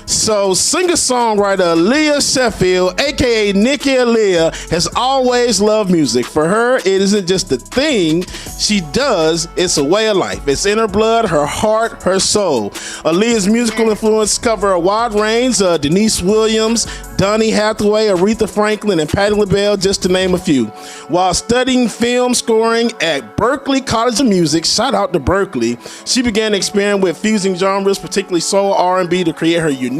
So singer-songwriter Aliah Sheffield, aka Nikki Aliah, has always loved music. For her, it isn't just a thing she does, it's a way of life. It's in her blood, her heart, her soul. Aliah's musical influence cover a wide range of Denise Williams, Donny Hathaway, Aretha Franklin, and Patti LaBelle, just to name a few. While studying film scoring at Berklee College of Music, shout out to Berklee, she began experimenting with fusing genres, particularly soul, R&B, to create her unique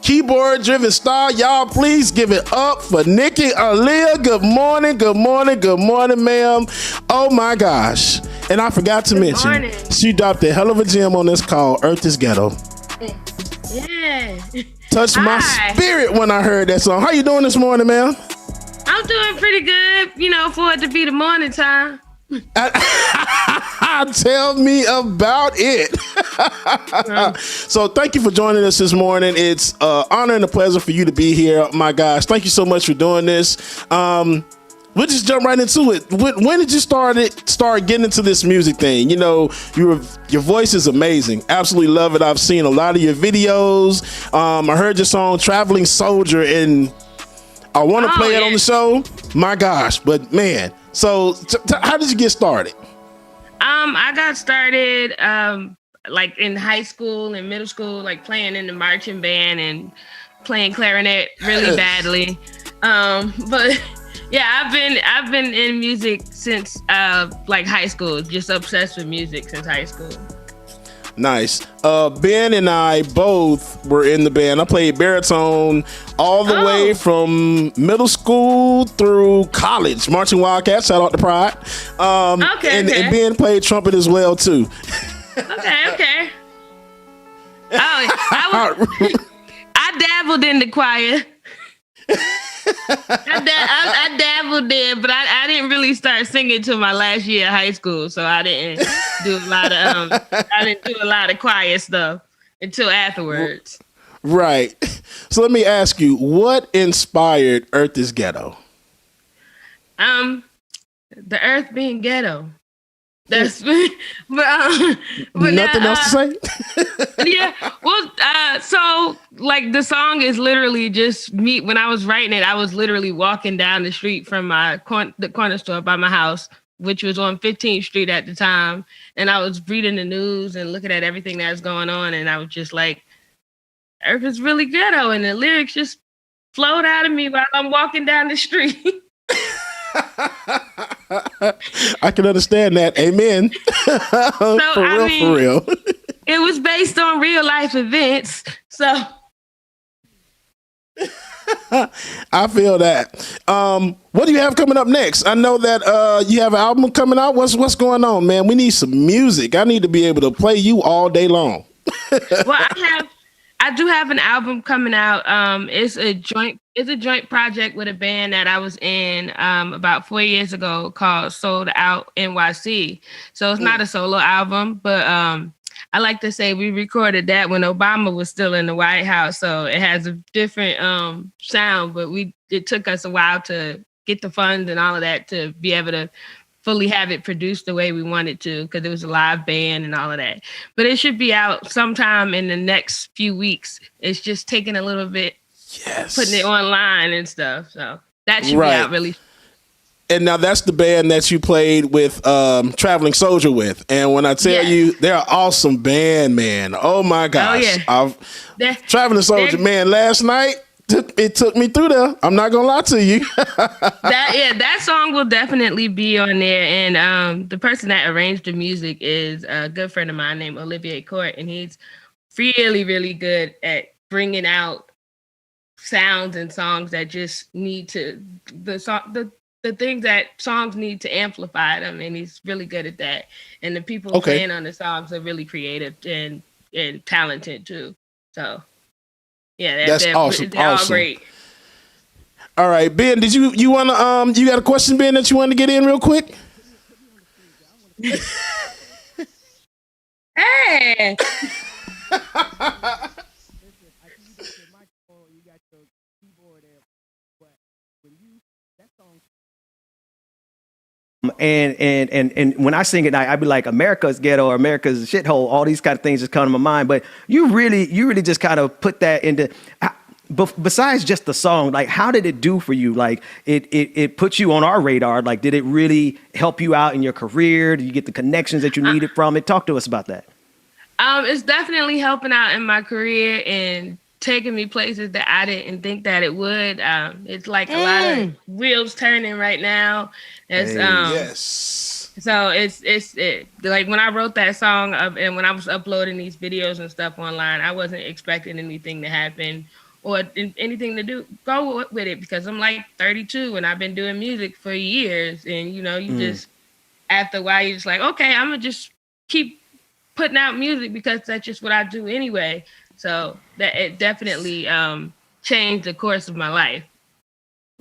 keyboard-driven style. Y'all, please give it up for Nikki Aliah. Good morning, ma'am. Oh my gosh. And I forgot to mention, she dropped a hell of a gem on this called Earth is Ghetto. Yeah. touched my spirit when I heard that song. How you doing this morning, man? I'm doing pretty good, for it to be the morning time. Tell me about it. So thank you for joining us this morning. It's an honor and a pleasure for you to be here. My gosh, thank you so much for doing this. We'll just jump right into it. When did you start getting into this music thing? Your voice is amazing. Absolutely love it. I've seen a lot of your videos. I heard your song Traveling Soldier, and I want to play it on the show. My gosh, but man. So how did you get started? I got started like in high school and middle school, like playing in the marching band and playing clarinet really badly. But yeah, I've been in music since like high school, just obsessed with music since high school. Nice. Ben and I both were in the band. I played baritone all the way from middle school through college. Marching Wildcats, shout out to Pride. And Ben played trumpet as well too. Okay. I dabbled in the choir. I dabbled in, but I didn't really start singing till my last year of high school, so I didn't do a lot of choir stuff until afterwards. Right. So let me ask you, what inspired Earth is Ghetto? The Earth being ghetto. That's but nothing else to say. Yeah, well, so like the song is literally just me. When I was writing it, I was literally walking down the street from the corner store by my house, which was on 15th Street at the time, and I was reading the news and looking at everything that was going on, and I was just like, "Earth is really ghetto," and the lyrics just flowed out of me while I'm walking down the street. I can understand that. Amen. For real. It was based on real life events, so I feel that. What do you have coming up next? I know that you have an album coming out. What's going on, man? We need some music. I need to be able to play you all day long. Well, I do have an album coming out. It's a joint project with a band that I was in about 4 years ago called Sold Out NYC. So it's not a solo album, but I like to say we recorded that when Obama was still in the White House. So it has a different sound, but it took us a while to get the funds and all of that to be able to fully have it produced the way we wanted to, because it was a live band and all of that. But it should be out sometime in the next few weeks. It's just taking a little bit, putting it online and stuff. So that should be out really. And now that's the band that you played with Traveling Soldier with. And when I tell you, they're an awesome band, man. Oh my gosh. Oh, yeah. Traveling Soldier, man, last night, it took me through there. I'm not gonna lie to you. that song will definitely be on there. And the person that arranged the music is a good friend of mine named Olivier Court, and he's really, really good at bringing out sounds and songs that just need to the things that songs need to amplify them, and he's really good at that. And the people playing on the songs are really creative and talented too. So. Yeah, that's awesome. They're all great. All right, Ben, did you want to you got a question, Ben, that you want to get in real quick? Hey. And when I sing it, I'd be like, America's ghetto or America's shithole. All these kind of things just come to my mind. But you really just kind of put that into. Besides just the song, like, how did it do for you? Like, it put you on our radar. Like, did it really help you out in your career? Did you get the connections that you needed from it? Talk to us about that. It's definitely helping out in my career and taking me places that I didn't think that it would. It's like a lot of wheels turning right now. It's yes. So it's like when I wrote that song and when I was uploading these videos and stuff online, I wasn't expecting anything to happen or anything to go with it, because I'm like 32 and I've been doing music for years, and you just after a while you're just like, okay, I'm gonna just keep putting out music because that's just what I do anyway. So that it definitely changed the course of my life.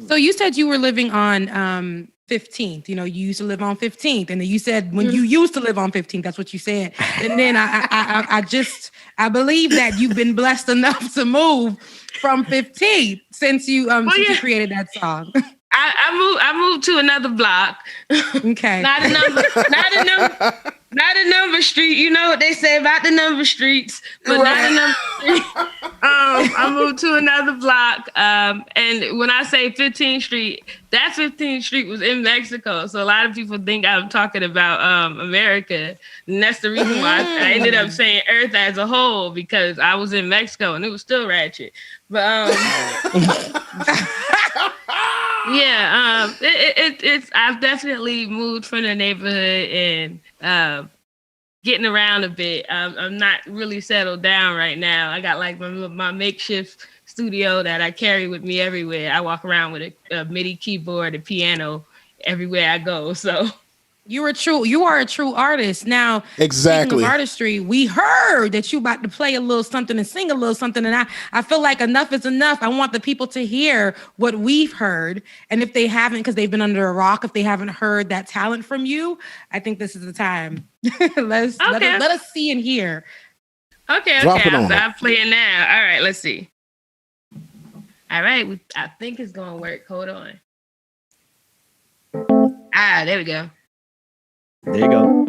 So you said you were living on 15th. You know, you used to live on 15th, and then you said when you used to live on 15th, that's what you said. And then I believe that you've been blessed enough to move from 15th since you since you created that song. I moved to another block. Okay. Not a number street. You know what they say about the number streets, but not a number street. I moved to another block. And when I say 15th Street, that 15th Street was in Mexico. So a lot of people think I'm talking about America. And that's the reason why I ended up saying Earth as a whole, because I was in Mexico and it was still ratchet. But yeah, it's I've definitely moved from the neighborhood and getting around a bit. I'm not really settled down right now. I got like my makeshift studio that I carry with me everywhere. I walk around with a MIDI keyboard, a piano everywhere I go. So you are a true artist. Now, exactly. Speaking of artistry, we heard that you about to play a little something and sing a little something. And I feel like enough is enough. I want the people to hear what we've heard. And if they haven't, because they've been under a rock, if they haven't heard that talent from you, I think this is the time. let us see and hear. Okay. I'm playing now. All right, let's see. All right, I think it's going to work. Hold on. There we go. There you go.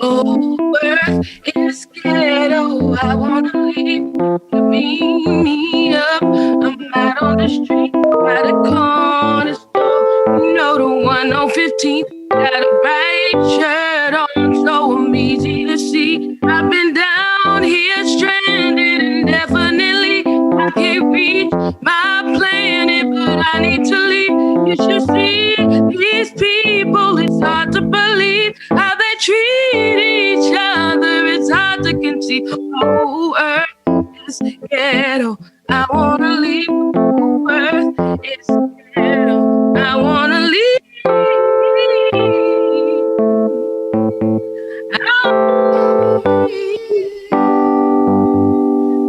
Oh, Earth is ghetto. I wanna leave. Me up. I'm out on the street by the corner store. You know the one on 15th. Got a bright shirt on, so I'm easy to see. I've been down here stranded indefinitely. I can't reach my planet, but I need to leave. You should see these people. It's hard to believe how they treat each other. It's hard to conceive. Oh, Earth is ghetto. I wanna leave. Oh, Earth is ghetto. I wanna leave.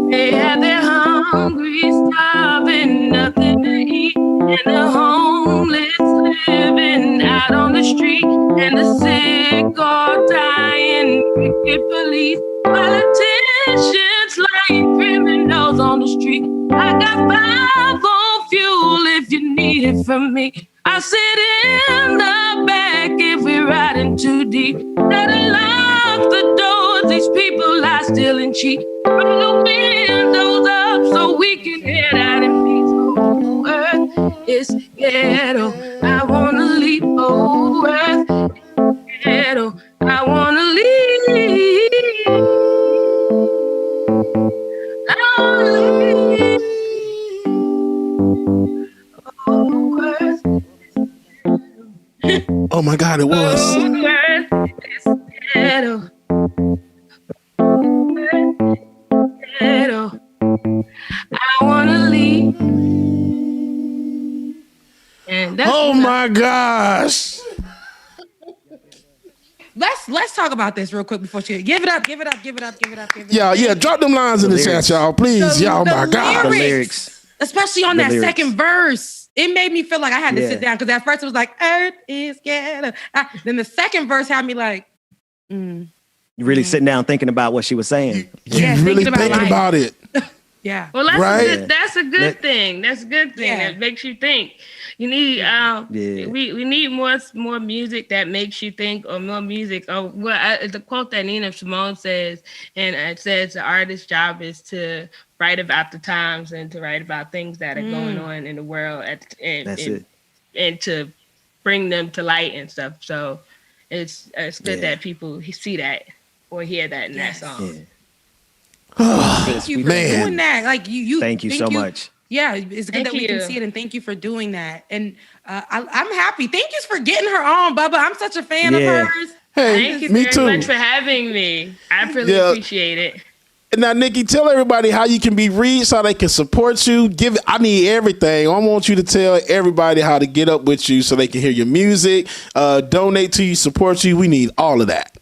They have their hungry, starving, nothing to eat, and the homeless living out on the street, and the sick or dying, wicked police, politicians lying criminals on the street. I got 5 on fuel if you need it from me. I'll sit in the back if we're riding too deep. Better lock the doors, these people lie still and cheat. Bring the windows up so we can head out in peace. Oh, Earth is ghetto. I wanna leave. Oh, Earth is ghetto. I wanna leave. I wanna leave. Oh, Earth. Oh my God, it was. Oh, Earth is ghetto. Ghetto. I wanna leave. And that's my gosh. Let's talk about this real quick before she give it up. Yeah, drop them lines in the chat, y'all. Please, y'all. My God. The lyrics. Especially on that second verse. It made me feel like I had to sit down because at first it was like, Earth is ghetto. Then the second verse had me like, You really sitting down thinking about what she was saying. You really thinking about it. Yeah. Well, that's right? That's a good thing. That's a good thing. That makes you think. You need we need more music that makes you think, or more music. Or the quote that Nina Simone says, and it says the artist's job is to write about the times and to write about things that are going on in the world, and to bring them to light and stuff. So it's good that people see that or hear that in that song. Thank you for doing that. Like you. Thank you so much. Yeah, it's good that we can see it, and thank you for doing that. And I'm happy. Thank you for getting her on, Bubba. I'm such a fan of hers. Hey, thank you me very too. much for having me. I really appreciate it. Now, Nikki, tell everybody how you can be reached, how they can support you. I need everything. I want you to tell everybody how to get up with you so they can hear your music, donate to you, support you. We need all of that.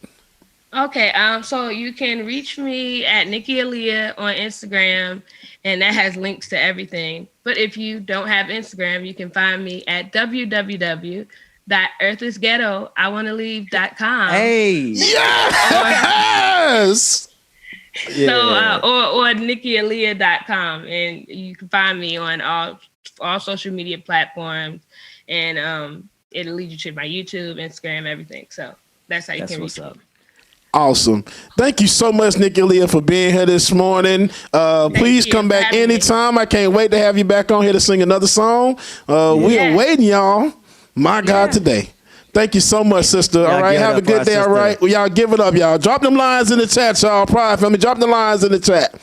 Okay, so you can reach me at Nikki Aliah on Instagram, and that has links to everything. But if you don't have Instagram, you can find me at www.earthisghettoiwannaleave.com. Hey. Yes! So, or NikkiAliah.com, and you can find me on all social media platforms, and it'll lead you to my YouTube, Instagram, everything. So that's how you can reach me. Awesome. Thank you so much, Nikki Aliah, for being here this morning. Please come back anytime. I can't wait to have you back on here to sing another song. We are waiting, y'all. My God, today. Thank you so much, sister. All right, have a good day. All right, well, y'all give it up, y'all. Drop them lines in the chat, y'all. Pride family, drop the lines in the chat.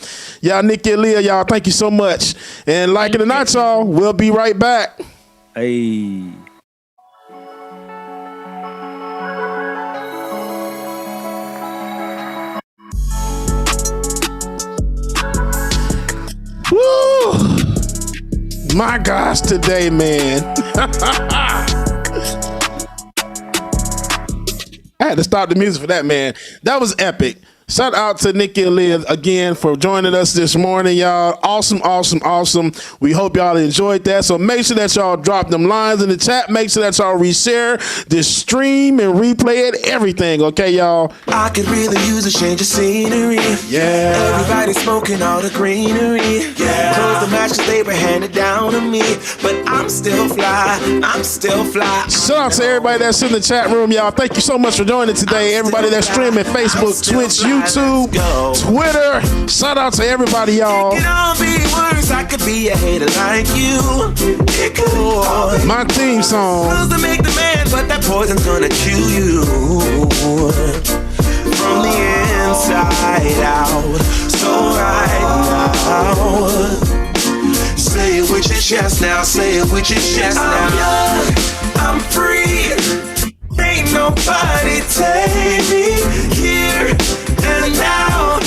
Y'all, Nikki Aliah, y'all. Thank you so much. And like it or not, y'all, we'll be right back. Hey. Woo! My gosh, today, man. I had to stop the music for that, man. That was epic. Shout out to Nikki Aliah again for joining us this morning, y'all. Awesome, awesome, awesome. We hope y'all enjoyed that. So make sure that y'all drop them lines in the chat. Make sure that y'all reshare this stream and replay it, everything. Okay, y'all? I could really use a change of scenery. Yeah. Everybody smoking all the greenery. Yeah. Close the match 'cause they were handed down to me. But I'm still fly. I'm still fly. Shout out to everybody that's in the chat room, y'all. Thank you so much for joining today. Everybody that's streaming Facebook, Twitch, YouTube, Twitter. Shout out to everybody, y'all. It could all be worse. I could be a hater like you. It could all be my theme song. Pills to make the man, but that poison's gonna chew you from the inside out. So right now, say it with your chest now. Say it with your chest now. I'm young, I'm free. Ain't nobody take me here and now.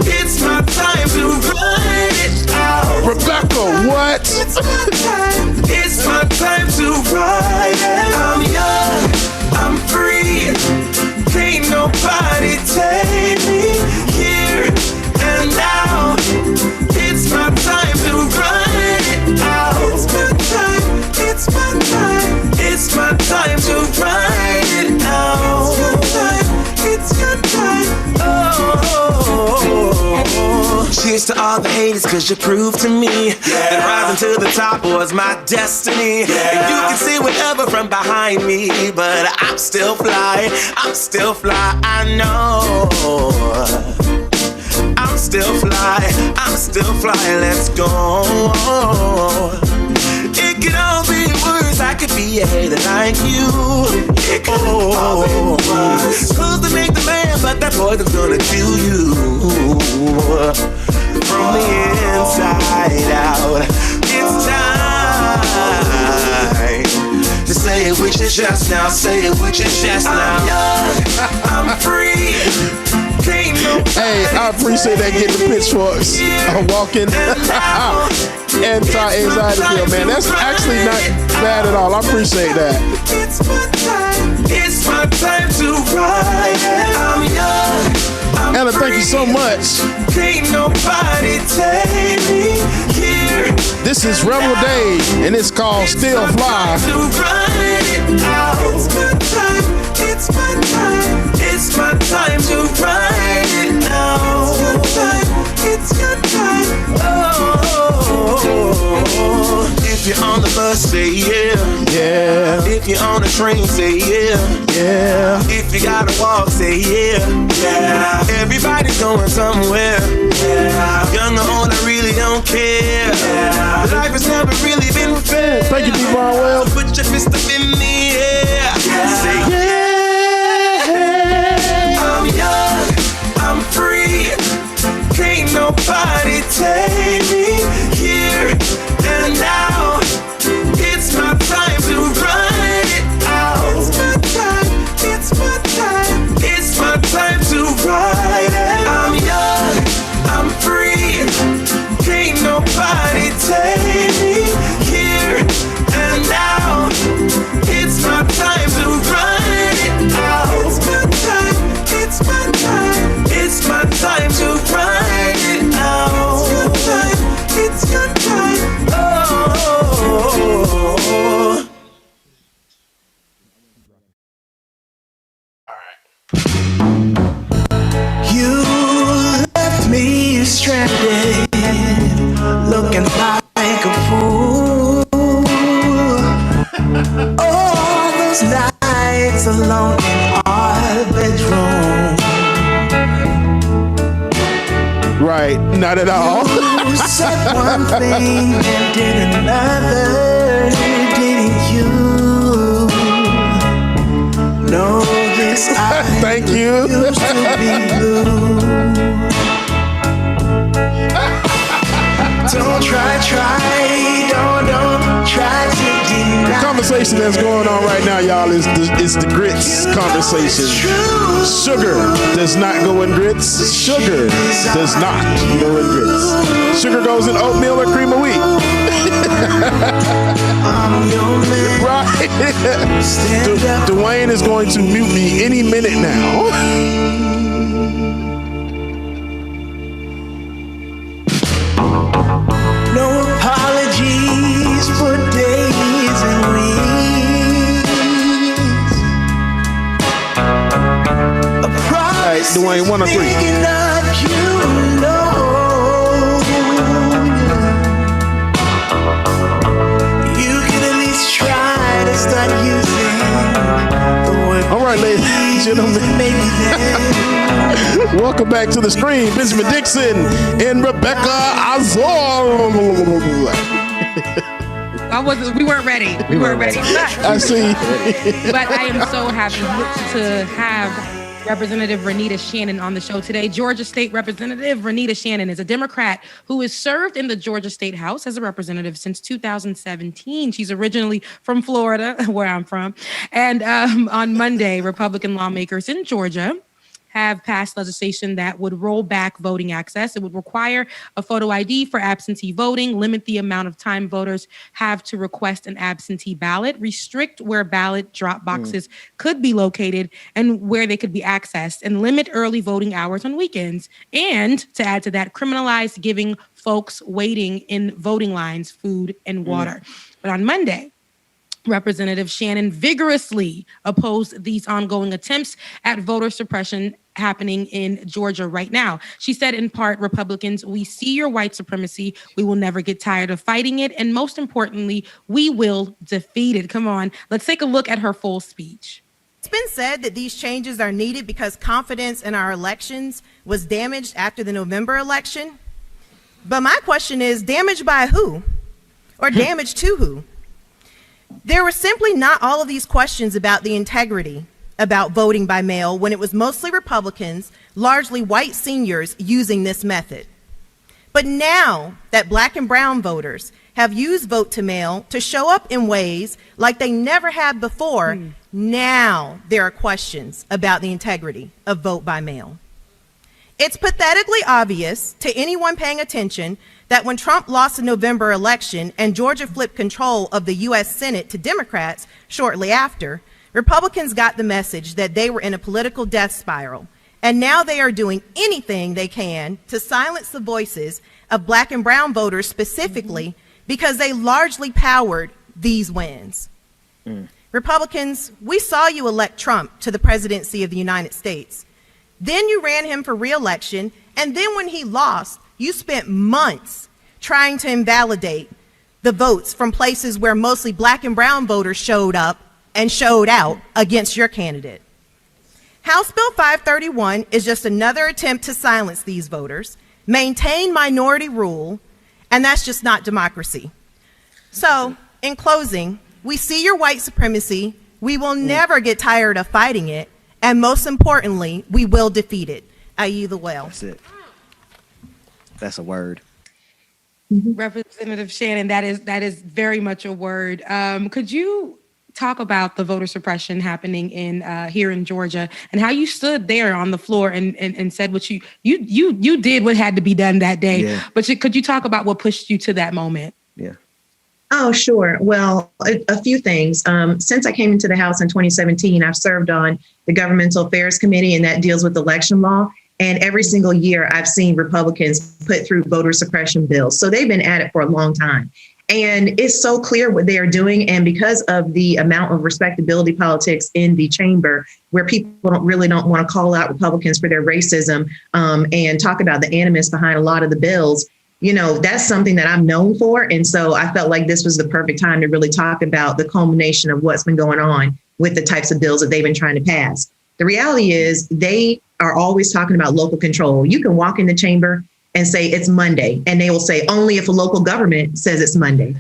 It's my time to run it out. Rebecca, what? It's my time. It's my time to ride it. I'm young, I'm free. Ain't nobody take me here and now. It's my time to run it out. It's my time. It's my time. It's my time to ride it out. It's your time. Oh. Cheers to all the haters, 'cause you proved to me that rising to the top was my destiny. And you can see whatever from behind me, but I'm still fly. I'm still fly. I know. I'm still fly. I'm still fly. Let's go. It could all be worse. I could be a hater like you. It could all be worse. Clothes to make the man, but that poison's gonna kill you from the inside out. It's time to say it with your chest now. Say it with your chest now. I'm young, I'm free. Hey, I appreciate that getting the pitchforks. I'm walking anti-anxiety pill, man. That's actually not bad at all. I appreciate that. It's my time. It's my time to ride. I'm young. Ella, thank you so much. Ain't nobody take me here. This is Rebel Day, and it's called Still Fly. To ride it out. It's my time. It's my time. It's my time to ride it now. It's your time. Oh. If you're on the bus, say yeah. Yeah. If you're on the train, say yeah. Yeah. If you gotta walk, say yeah. Yeah. Everybody's going somewhere. Yeah. Young or old, I really don't care. Yeah. Life has never really been fair. Thank you, D. Barnwell. So put your fist up in the air. Yeah. Say yeah. I'm young, I'm free. Can't nobody take me here and now. It's my time to run it out. It's my time. It's my time. It's my time to ride it. I'm young, stranded, looking like a fool. All those nights alone in our bedroom. Right, not at all. You said one thing and did another, didn't you? Know this I Thank you. used to be blue. Don't try, don't try to deny. The conversation that's going on right now, y'all, is the grits conversation. Sugar does not go in grits. Sugar does not go in grits. Sugar goes in oatmeal or cream of wheat. Right. Dwayne is going to mute me any minute now. No apologies for days and weeks. A promise Dwayne, 1 or 3. big enough, you know. You can at least try to start using the word. All right, ladies and gentlemen. Maybe then. Welcome back to the screen, Benjamin Dixon and Rebecca Azor. We weren't ready. We weren't ready. I see. But I am so happy to have Representative Renitta Shannon on the show today. Georgia State Representative Renitta Shannon is a Democrat who has served in the Georgia State House as a representative since 2017. She's originally from Florida, where I'm from. And on Monday, Republican lawmakers in Georgia have passed legislation that would roll back voting access. It would require a photo ID for absentee voting, limit the amount of time voters have to request an absentee ballot, restrict where ballot drop boxes could be located and where they could be accessed, and limit early voting hours on weekends. And to add to that, criminalize giving folks waiting in voting lines food and water. But on Monday, Representative Shannon vigorously opposed these ongoing attempts at voter suppression happening in Georgia right now. She said, in part, Republicans, we see your white supremacy. We will never get tired of fighting it. And most importantly, we will defeat it. Come on, let's take a look at her full speech. It's been said that these changes are needed because confidence in our elections was damaged after the November election. But my question is, damaged by who? Or damaged to who? There were simply not all of these questions about the integrity about voting by mail when it was mostly Republicans, largely white seniors, using this method. But now that black and brown voters have used vote to mail to show up in ways like they never had before, now there are questions about the integrity of vote by mail. It's pathetically obvious to anyone paying attention that when Trump lost the November election and Georgia flipped control of the U.S. Senate to Democrats shortly after, Republicans got the message that they were in a political death spiral, and now they are doing anything they can to silence the voices of black and brown voters specifically because they largely powered these wins. Republicans, we saw you elect Trump to the presidency of the United States. Then you ran him for re-election, and then when he lost, you spent months trying to invalidate the votes from places where mostly black and brown voters showed up and showed out against your candidate. House Bill 531 is just another attempt to silence these voters, maintain minority rule, and that's just not democracy. So, in closing, we see your white supremacy, we will never get tired of fighting it, and most importantly, we will defeat it. I yield the well. That's it. That's a word. Representative Shannon, that is very much a word. Could you talk about the voter suppression happening in here in Georgia and how you stood there on the floor and said what you did what had to be done that day? Yeah. But could you talk about what pushed you to that moment? Yeah. Oh, sure. Well, a few things. Since I came into the House in 2017, I've served on the Governmental Affairs Committee, and that deals with election law. And every single year, I've seen Republicans put through voter suppression bills. So they've been at it for a long time. And it's so clear what they are doing. And because of the amount of respectability politics in the chamber, where people don't want to call out Republicans for their racism and talk about the animus behind a lot of the bills, that's something that I'm known for. And so I felt like this was the perfect time to really talk about the culmination of what's been going on with the types of bills that they've been trying to pass. The reality is they are always talking about local control. You can walk in the chamber and say it's Monday, and they will say only if a local government says it's Monday.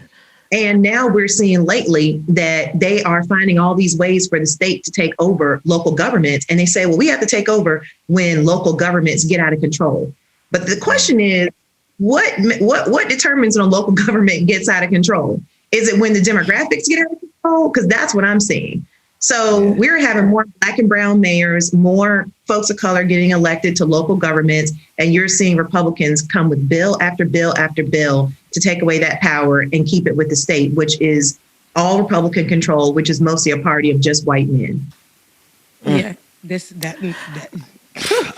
And now we're seeing lately that they are finding all these ways for the state to take over local governments. And they say, well, we have to take over when local governments get out of control. But the question is, what determines when a local government gets out of control? Is it when the demographics get out of control? Because that's what I'm seeing. So we're having more Black and brown mayors, more folks of color getting elected to local governments, and you're seeing Republicans come with bill after bill after bill to take away that power and keep it with the state, which is all Republican control, which is mostly a party of just white men. Yeah,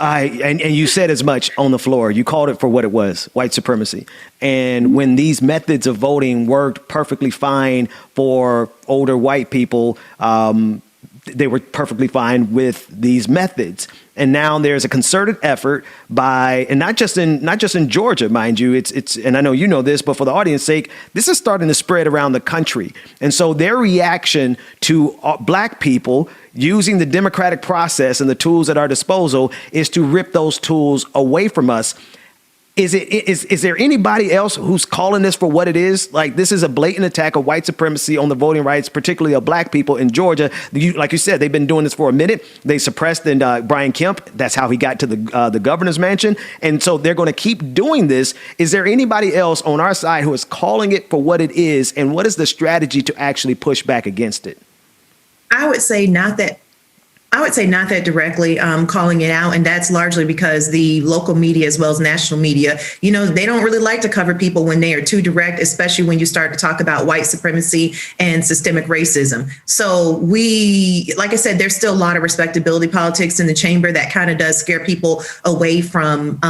And you said as much on the floor. You called it for what it was, white supremacy. And when these methods of voting worked perfectly fine for older white people, they were perfectly fine with these methods. And now there's a concerted effort by, and not just in Georgia, mind you, it's and I know you know this, but for the audience's sake, this is starting to spread around the country. And so their reaction to Black people using the democratic process and the tools at our disposal is to rip those tools away from us. Is there anybody else who's calling this for what it is? Like, this is a blatant attack of white supremacy on the voting rights, particularly of Black people in Georgia. Like you said, they've been doing this for a minute. They suppressed Brian Kemp. That's how he got to the governor's mansion. And so they're going to keep doing this. Is there anybody else on our side who is calling it for what it is? And what is the strategy to actually push back against it? I would say not that directly calling it out. And that's largely because the local media as well as national media, they don't really like to cover people when they are too direct, especially when you start to talk about white supremacy and systemic racism. So like I said, there's still a lot of respectability politics in the chamber that kind of does scare people away from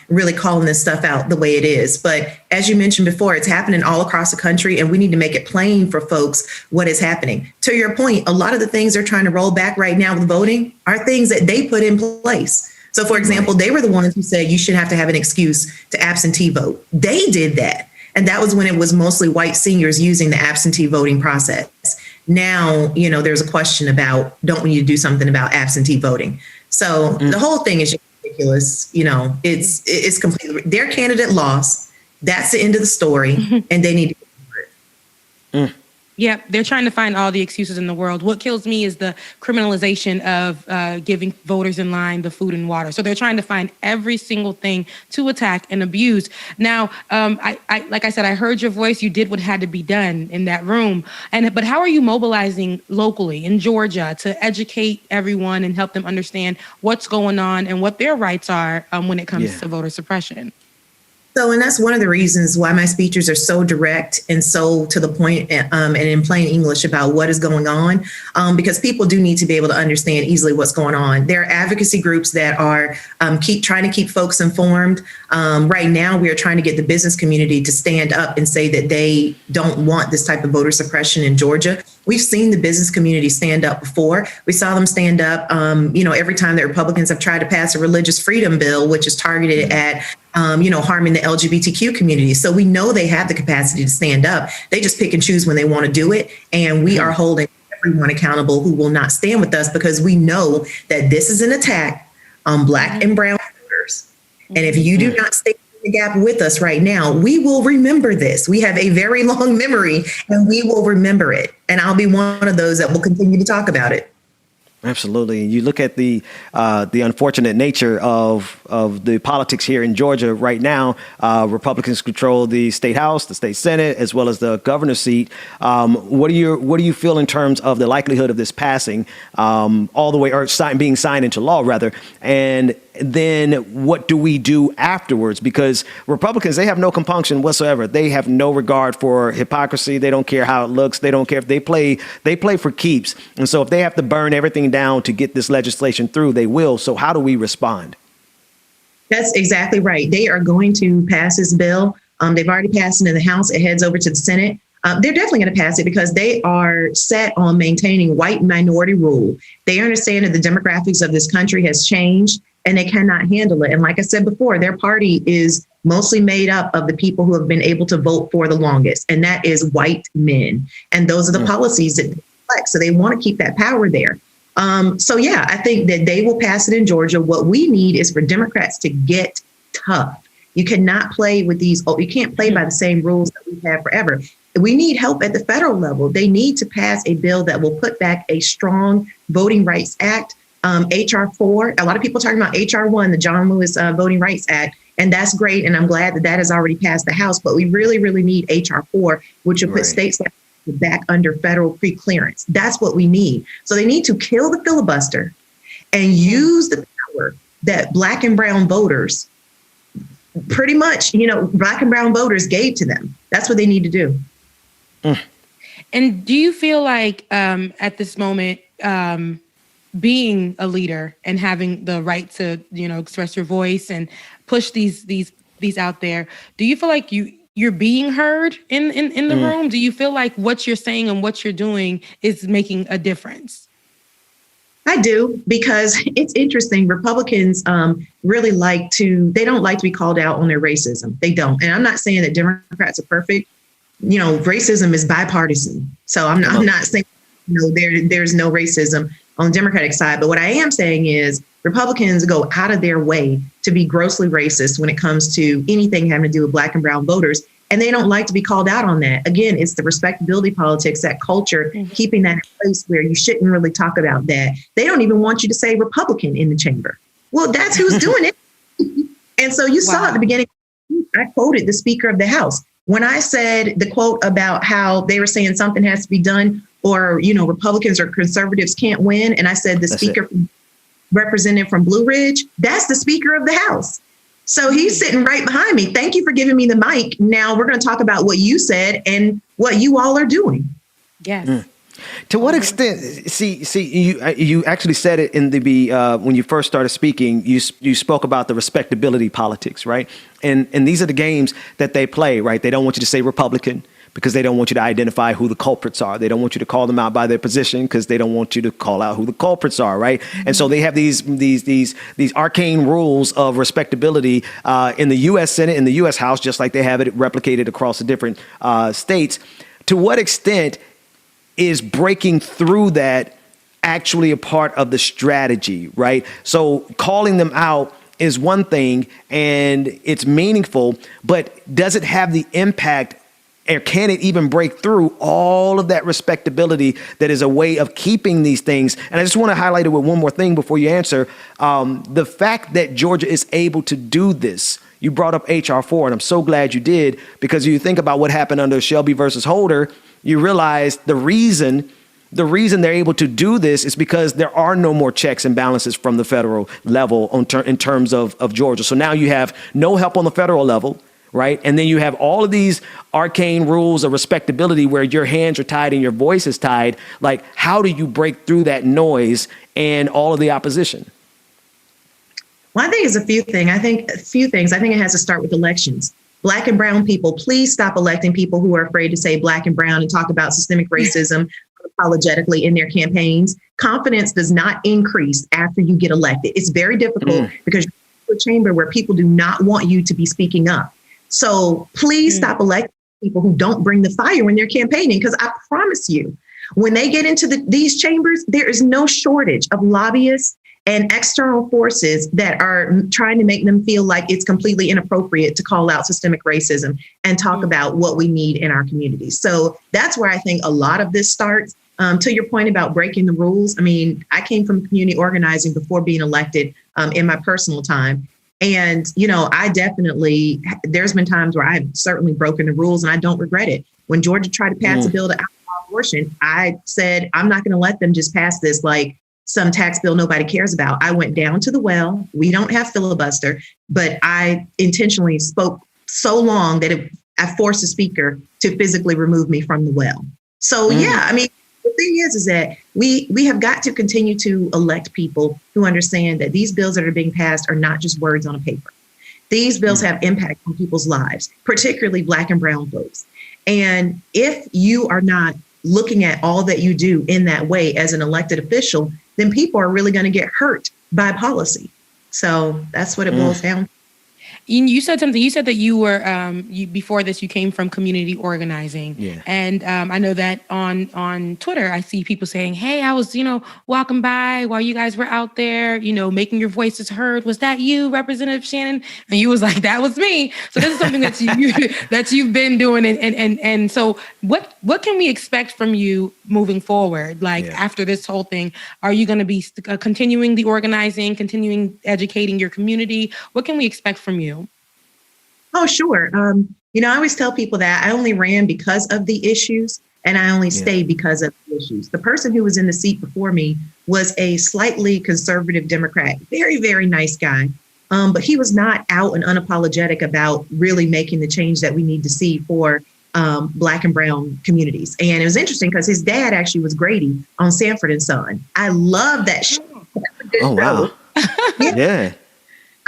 really calling this stuff out the way it is. But as you mentioned before, it's happening all across the country, and we need to make it plain for folks what is happening. To your point, a lot of the things they're trying to roll back right now with voting are things that they put in place. So, for example, they were the ones who said you should have to have an excuse to absentee vote. They did that. And that was when it was mostly white seniors using the absentee voting process. Now, there's a question about, don't we need to do something about absentee voting? So the whole thing is ridiculous. It's completely, their candidate lost. That's the end of the story. And they need to get over it. Yeah, they're trying to find all the excuses in the world. What kills me is the criminalization of giving voters in line the food and water. So they're trying to find every single thing to attack and abuse. Now, I like I said, I heard your voice. You did what had to be done in that room. But how are you mobilizing locally in Georgia to educate everyone and help them understand what's going on and what their rights are when it comes to voter suppression? So, and that's one of the reasons why my speeches are so direct and so to the point and in plain English about what is going on, because people do need to be able to understand easily what's going on. There are advocacy groups that are trying to keep folks informed. Right now, we are trying to get the business community to stand up and say that they don't want this type of voter suppression in Georgia. We've seen the business community stand up before. We saw them stand up, every time that Republicans have tried to pass a religious freedom bill, which is targeted at harming the LGBTQ community. So we know they have the capacity to stand up. They just pick and choose when they want to do it. And we are holding everyone accountable who will not stand with us, because we know that this is an attack on Black and brown voters. And if you do not stay in the gap with us right now, we will remember this. We have a very long memory, and we will remember it. And I'll be one of those that will continue to talk about it. Absolutely. You look at the unfortunate nature of the politics here in Georgia right now. Republicans control the state house, the state senate, as well as the governor's seat. What do you feel in terms of the likelihood of this passing all the way, or being signed into law rather? And then what do we do afterwards? Because Republicans, they have no compunction whatsoever. They have no regard for hypocrisy. They don't care how it looks. They don't care if they play for keeps. And so if they have to burn everything down to get this legislation through, they will. So how do we respond? That's exactly right. They are going to pass this bill They've already passed it in the House. It heads over to the Senate. They're definitely going to pass it because they are set on maintaining white minority rule. They understand that the demographics of this country has changed and they cannot handle it. And like I said before, their party is mostly made up of the people who have been able to vote for the longest, and that is white men. And those are the policies that they reflect. So they want to keep that power there. So yeah, I think that they will pass it in Georgia. What we need is for Democrats to get tough. You cannot play with these. You can't play by the same rules that we've had forever. We need help at the federal level. They need to pass a bill that will put back a strong Voting Rights Act, HR 4. A lot of people talking about HR 1, the John Lewis Voting Rights Act, and that's great. And I'm glad that that has already passed the House. But we really, really need HR 4, which will put states like back under federal pre-clearance. That's what we need. So they need to kill the filibuster and use the power that Black and brown voters, pretty much, Black and brown voters gave to them. That's what they need to do. And do you feel like at this moment, being a leader and having the right to, express your voice and push these out there, do you feel like you're being heard in the room? Do you feel like what you're saying and what you're doing is making a difference? I do, because it's interesting. Republicans really they don't like to be called out on their racism. They don't. And I'm not saying that Democrats are perfect. Racism is bipartisan. So I'm not saying, there's no racism on the Democratic side. But what I am saying is Republicans go out of their way to be grossly racist when it comes to anything having to do with Black and brown voters. And they don't like to be called out on that. Again, it's the respectability politics, that culture, keeping that in place where you shouldn't really talk about that. They don't even want you to say Republican in the chamber. Well, that's who's doing it. And so you saw at the beginning, I quoted the Speaker of the House. When I said the quote about how they were saying something has to be done, or, Republicans or conservatives can't win. And I said the Speaker, representative from Blue Ridge, that's the Speaker of the House. So he's sitting right behind me. Thank you for giving me the mic. Now we're going to talk about what you said and what you all are doing. Yes. To what extent? See, you actually said it in the when you first started speaking. You spoke about the respectability politics, right? And these are the games that they play, right? They don't want you to say Republican because they don't want you to identify who the culprits are. They don't want you to call them out by their position because they don't want you to call out who the culprits are, right? And so they have these arcane rules of respectability in the U.S. Senate, in the U.S. House, just like they have it replicated across the different states. To what extent is breaking through that actually a part of the strategy, right? So calling them out is one thing and it's meaningful, but does it have the impact, or can it even break through all of that respectability that is a way of keeping these things? And I just want to highlight it with one more thing before you answer. The fact that Georgia is able to do this, you brought up HR 4, and I'm so glad you did, because you think about what happened under Shelby versus Holder, you realize the reason they're able to do this is because there are no more checks and balances from the federal level in terms of Georgia. So now you have no help on the federal level, right? And then you have all of these arcane rules of respectability where your hands are tied and your voice is tied. Like, how do you break through that noise and all of the opposition? Well, I think it's a few things. I think it has to start with elections. Black and brown people, please stop electing people who are afraid to say Black and brown and talk about systemic racism apologetically in their campaigns. Confidence does not increase after you get elected. It's very difficult because you're in a chamber where people do not want you to be speaking up. So please stop electing people who don't bring the fire when they're campaigning, because I promise you, when they get into these chambers, there is no shortage of lobbyists and external forces that are trying to make them feel like it's completely inappropriate to call out systemic racism and talk about what we need in our communities. So that's where I think a lot of this starts. To your point about breaking the rules, I mean, I came from community organizing before being elected in my personal time. And, I definitely, there's been times where I've certainly broken the rules and I don't regret it. When Georgia tried to pass a bill to outlaw abortion, I said, I'm not going to let them just pass this like some tax bill nobody cares about. I went down to the well. We don't have filibuster, but I intentionally spoke so long that I forced the speaker to physically remove me from the well. So, yeah, I mean, the thing is that we have got to continue to elect people who understand that these bills that are being passed are not just words on a paper. These bills have impact on people's lives, particularly Black and brown folks. And if you are not looking at all that you do in that way as an elected official, then people are really going to get hurt by policy. So that's what it boils down to. You said something. You said that you were before this. You came from community organizing, and I know that on Twitter, I see people saying, "Hey, I was walking by while you guys were out there, making your voices heard. Was that you, Representative Shannon?" And you was like, "That was me." So this is something that you've been doing, and so what can we expect from you moving forward? After this whole thing, are you going to be continuing the organizing, continuing educating your community? What can we expect from you? Oh, sure. I always tell people that I only ran because of the issues and I only stayed because of the issues. The person who was in the seat before me was a slightly conservative Democrat, very, very nice guy. But he was not out and unapologetic about really making the change that we need to see for Black and brown communities. And it was interesting because his dad actually was Grady on Sanford and Son. I love that show. Oh, wow. Yeah.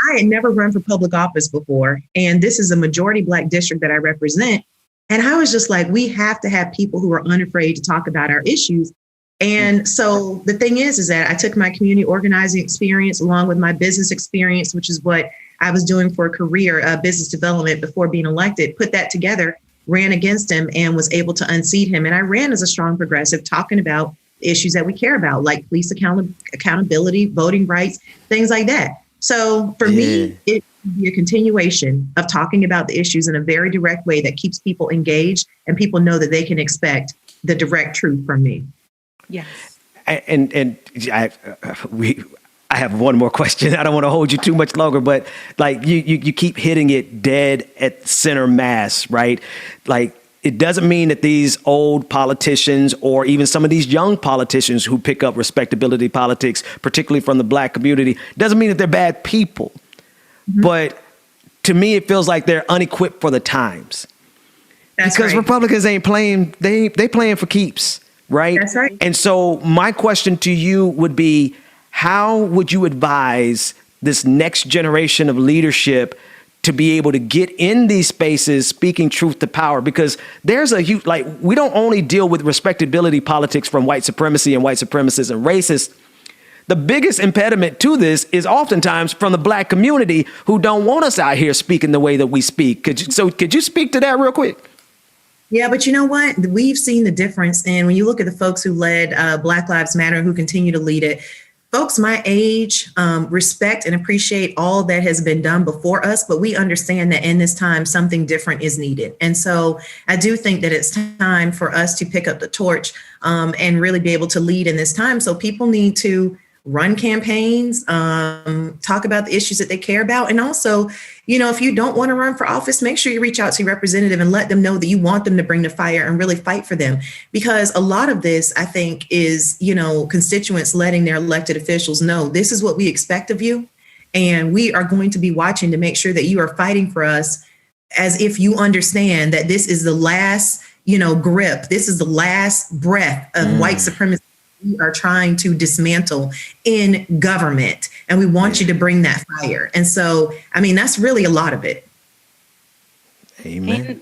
I had never run for public office before, and this is a majority Black district that I represent. And I was just like, we have to have people who are unafraid to talk about our issues. And so the thing is that I took my community organizing experience along with my business experience, which is what I was doing for a career, business development before being elected, put that together, ran against him and was able to unseat him. And I ran as a strong progressive talking about issues that we care about, like police accountability, voting rights, things like that. So for me, it would be a continuation of talking about the issues in a very direct way that keeps people engaged and people know that they can expect the direct truth from me. Yes. And I have one more question. I don't want to hold you too much longer, but you keep hitting it dead at center mass, right? It doesn't mean that these old politicians or even some of these young politicians who pick up respectability politics, particularly from the Black community, doesn't mean that they're bad people. Mm-hmm. But to me, it feels like they're unequipped for the times. That's because right. Republicans ain't playing, they playing for keeps, right? That's right. And so my question to you would be, how would you advise this next generation of leadership to be able to get in these spaces speaking truth to power? Because there's a huge, we don't only deal with respectability politics from white supremacy and white supremacists and racists. The biggest impediment to this is oftentimes from the Black community who don't want us out here speaking the way that we speak. Could you speak to that real quick? Yeah, but you know what? We've seen the difference. And when you look at the folks who led Black Lives Matter, who continue to lead it, folks my age respect and appreciate all that has been done before us, but we understand that in this time, something different is needed. And so I do think that it's time for us to pick up the torch and really be able to lead in this time. So people need to run campaigns, talk about the issues that they care about. And also, if you don't want to run for office, make sure you reach out to your representative and let them know that you want them to bring the fire and really fight for them. Because a lot of this, I think, is, constituents letting their elected officials know this is what we expect of you. And we are going to be watching to make sure that you are fighting for us as if you understand that this is the last, grip. This is the last breath of white supremacy we are trying to dismantle in government. And we want you to bring that fire. And so, that's really a lot of it. Amen.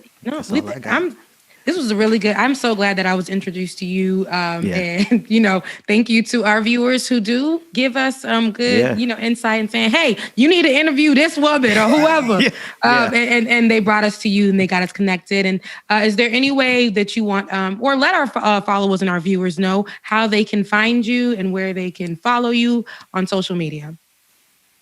This was a really good. I'm so glad that I was introduced to you. And, thank you to our viewers who do give us good, insight and saying, hey, you need to interview this woman or whoever. And they brought us to you and they got us connected. And is there any way that you want or let our followers and our viewers know how they can find you and where they can follow you on social media?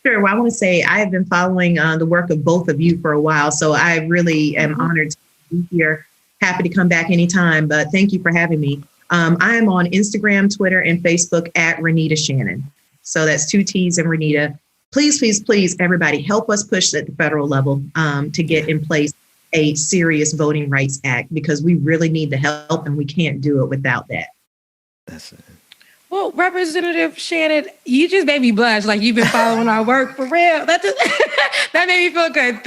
Sure. Well, I want to say I have been following the work of both of you for a while. So I really am honored to be here. Happy to come back anytime, but thank you for having me. I am on Instagram, Twitter, and Facebook at Renitta Shannon. So that's 2 T's and Renitta. Please, please, please, everybody, help us push at the federal level to get in place a serious Voting Rights Act, because we really need the help and we can't do it without that. That's it. Well, Representative Shannon, you just made me blush. Like you've been following our work for real. That made me feel good.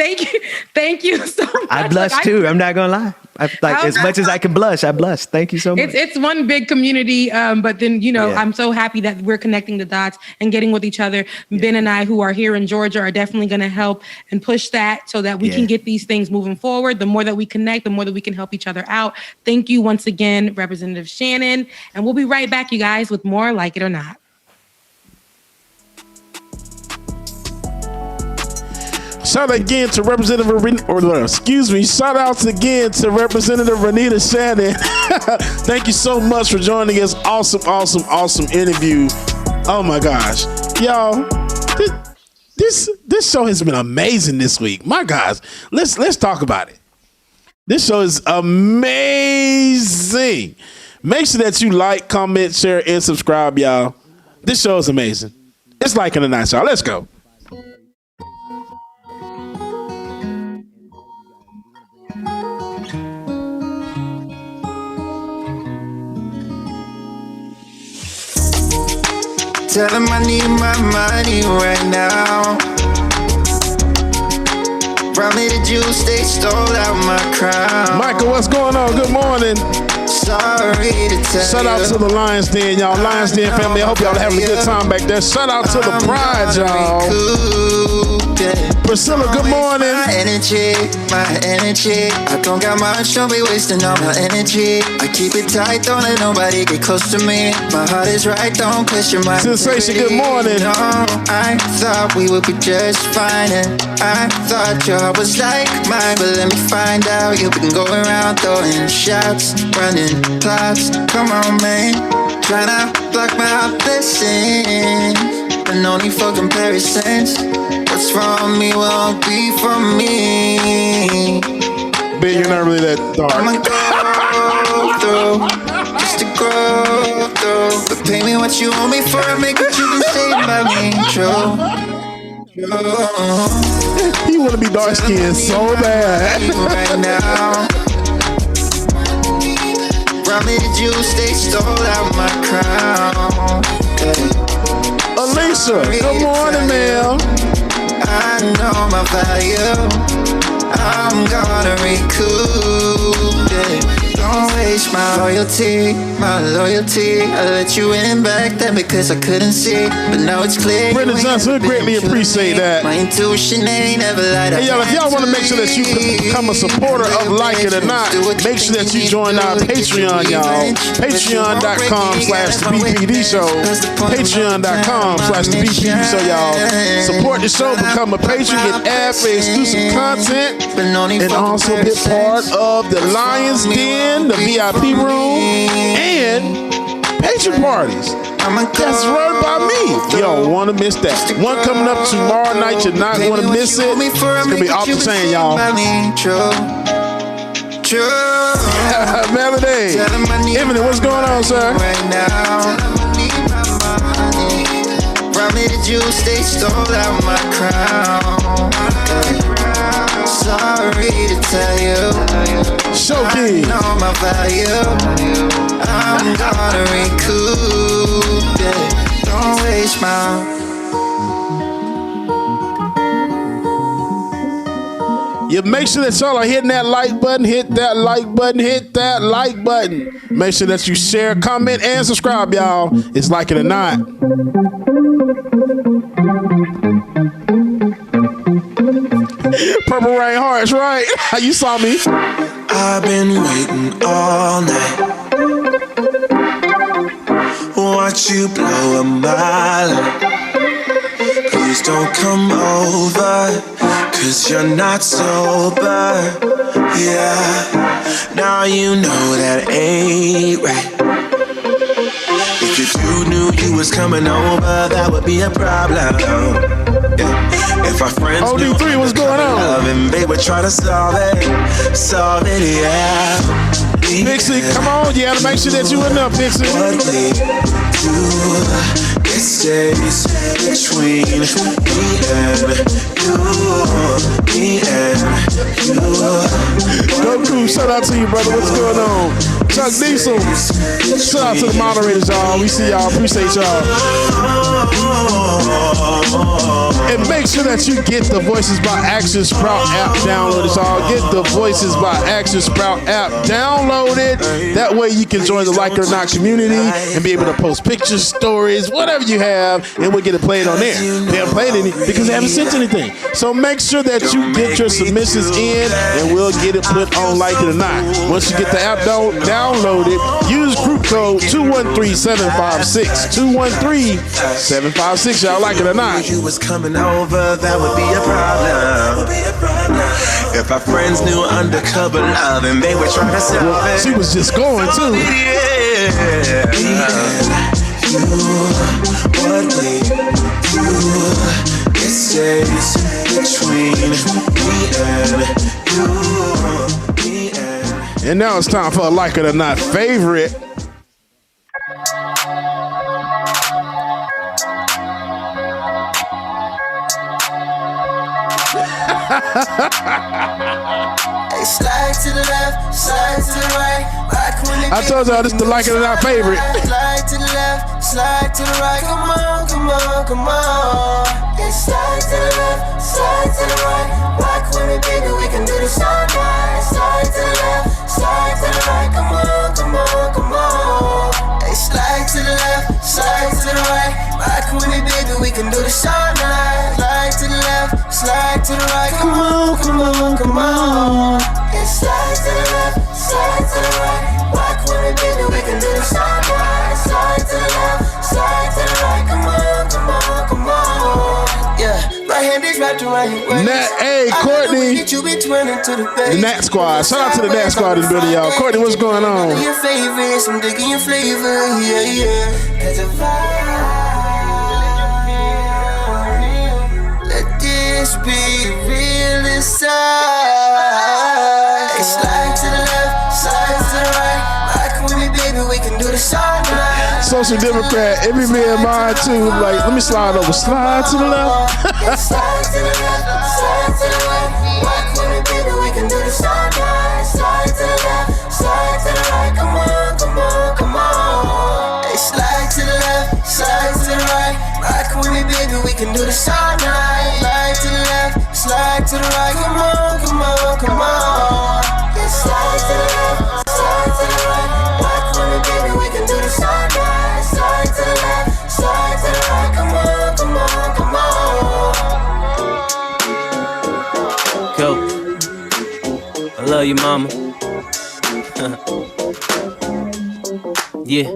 Thank you so much. I blushed too. I'm not gonna lie. As much as I can blush, I blush. Thank you so much. It's one big community, but then, I'm so happy that we're connecting the dots and getting with each other. Yeah. Ben and I, who are here in Georgia, are definitely going to help and push that so that we can get these things moving forward. The more that we connect, the more that we can help each other out. Thank you once again, Representative Shannon. And we'll be right back, you guys, with more Like It or Not. Shout out again to Representative shout outs again to Representative Renitta Shannon. Thank you so much for joining us. Awesome interview. Oh my gosh. Y'all, this show has been amazing this week. My gosh. Let's talk about it. This show is amazing. Make sure that you like, comment, share, and subscribe, y'all. This show is amazing. It's Like It or Not, y'all. Let's go. Tell him I need my money right now. Brought me the juice, they stole out my crown. Michael, what's going on? Good morning. Sorry to tell Shout out to the Lions Den, y'all. Lions Den family. I hope y'all having a good time back there. Shout out to the Pride, y'all. Priscilla, good morning. My energy. I don't got much, don't be wasting all my energy. I keep it tight, don't let nobody get close to me. My heart is right, don't question my Sensation, good morning. No, I thought we would be just fine, and I thought your heart was like mine, but let me find out you've been going around throwing shots, running plots. Come on, man, tryna block my blessings, but no need for comparisons. What's from me won't be from me. But you're not really that dark. I'ma go through just to grow through. But pay me what you owe me for it, make what you can say about me true. You wanna be dark skinned so bad. Right now. Brought me the juice, they stole out my crown. Alicia, good morning, ma'am. I know my value. I'm gonna recoup it. Don't waste my loyalty. I let you in back then because I couldn't see, but now it's clear. Brendan Johnson, we greatly appreciate that. My intuition ain't ever lied. Hey, y'all, if y'all want to make sure that you become a supporter of Like It or Not, make sure that you join our Patreon, y'all. Patreon.com/the BPD show. Patreon.com/the BPD show, y'all. Support the show, become a patron, get ad-free exclusive content, and also be part of the Lions Den, the VIP room, and patron parties. That's run by me. You don't want to miss that. One coming up tomorrow night. You're not going to miss it. It's going to be off the chain, y'all. Melody. Emily, what's going on, sir? Right now. Brought me the juice, they stole out my crown. Sorry to tell you, Shoki. I know my value. I'm gonna recoup it. Don't waste my. You make sure that y'all are hitting that like button, hit that like button, hit that like button. Make sure that you share, comment, and subscribe, y'all. It's Like It or Not. Purple Rain Hearts, right? You saw me. I've been waiting all night. Watch you blow a mile. Please don't come over, 'cause you're not sober. Yeah, now you know that ain't right. If you knew you was coming over, that would be a problem. Yeah. If our friends OD3, what's going on? And they would try to solve it, yeah. Dixie, come on, you gotta make sure that you enough, Dixie. What we do, it stays between me and you. Goku, shout out to you, brother. What's going on? Chuck Diesel. Shout out to the moderators, y'all. We see y'all. Appreciate y'all. And make sure that you get the Voices by Action Sprout app downloaded, y'all. Get the Voices by Action Sprout app downloaded. That way you can join the Like It or Not community and be able to post pictures, stories, whatever you have, and we'll get it played on there. They haven't played any because they haven't sent anything. So make sure that you get your submissions in, and we'll get it put on Like It or Not. Once you get the app downloaded, use group code 213-756. 213-756. Y'all like it or not? You was coming over, that would be a problem. If our friends knew undercover love and they were trying to sell it. She was just going too. What we do, it stays between me and you. And now it's time for a Like It or Not favorite. Hey, slide to the left, slide to the right. I told y'all this is the Like It or Not favorite. Slide to the left, slide to the right. Come on, come on, come on. Yeah, slide to the left, slide to the right. Rock with me, baby, we can do this all night. Slide to the left, slide to the right. Come on, come on, come on. Hey, slide to the left, slide to the right. Rock with me, baby, we can do this all night. Slide to the left, slide to the right. Come on, come on, come on. Yeah, slide to the left, slide to the right. Rock with me, baby, we can do this all night. Slide to the left, slide to the right. Come on, come on, come on. Yeah, right hand is wrapped around your waist. Hey, Courtney. The Nat Squad. Shout out to the Nat Squad in the building, y'all. Courtney, what's going on? Your favorites, I'm digging your flavor, yeah, yeah. Cause if let this be real inside. Hey, slide to the left, slide to the right. Rock with me, baby, we can do this all night. Social Democrat, every man mine too. Like, let me slide over. Slide to the left. Slide to the left, slide to the right. Rock with me, baby, we can do this all night. Slide to the left, slide to the right. Come on, come on, come on. Hey, slide to the left, slide to the right. Rock with me, baby, we can do this all night. Slide to the left, slide to the right. Come on, come on, come on. Yeah, slide to the left, slide to the right. Rock with me, baby, we can do this all night. Slide to the left, slide to the right. Come on, come on, come on. Go. I love you, mama. Yeah.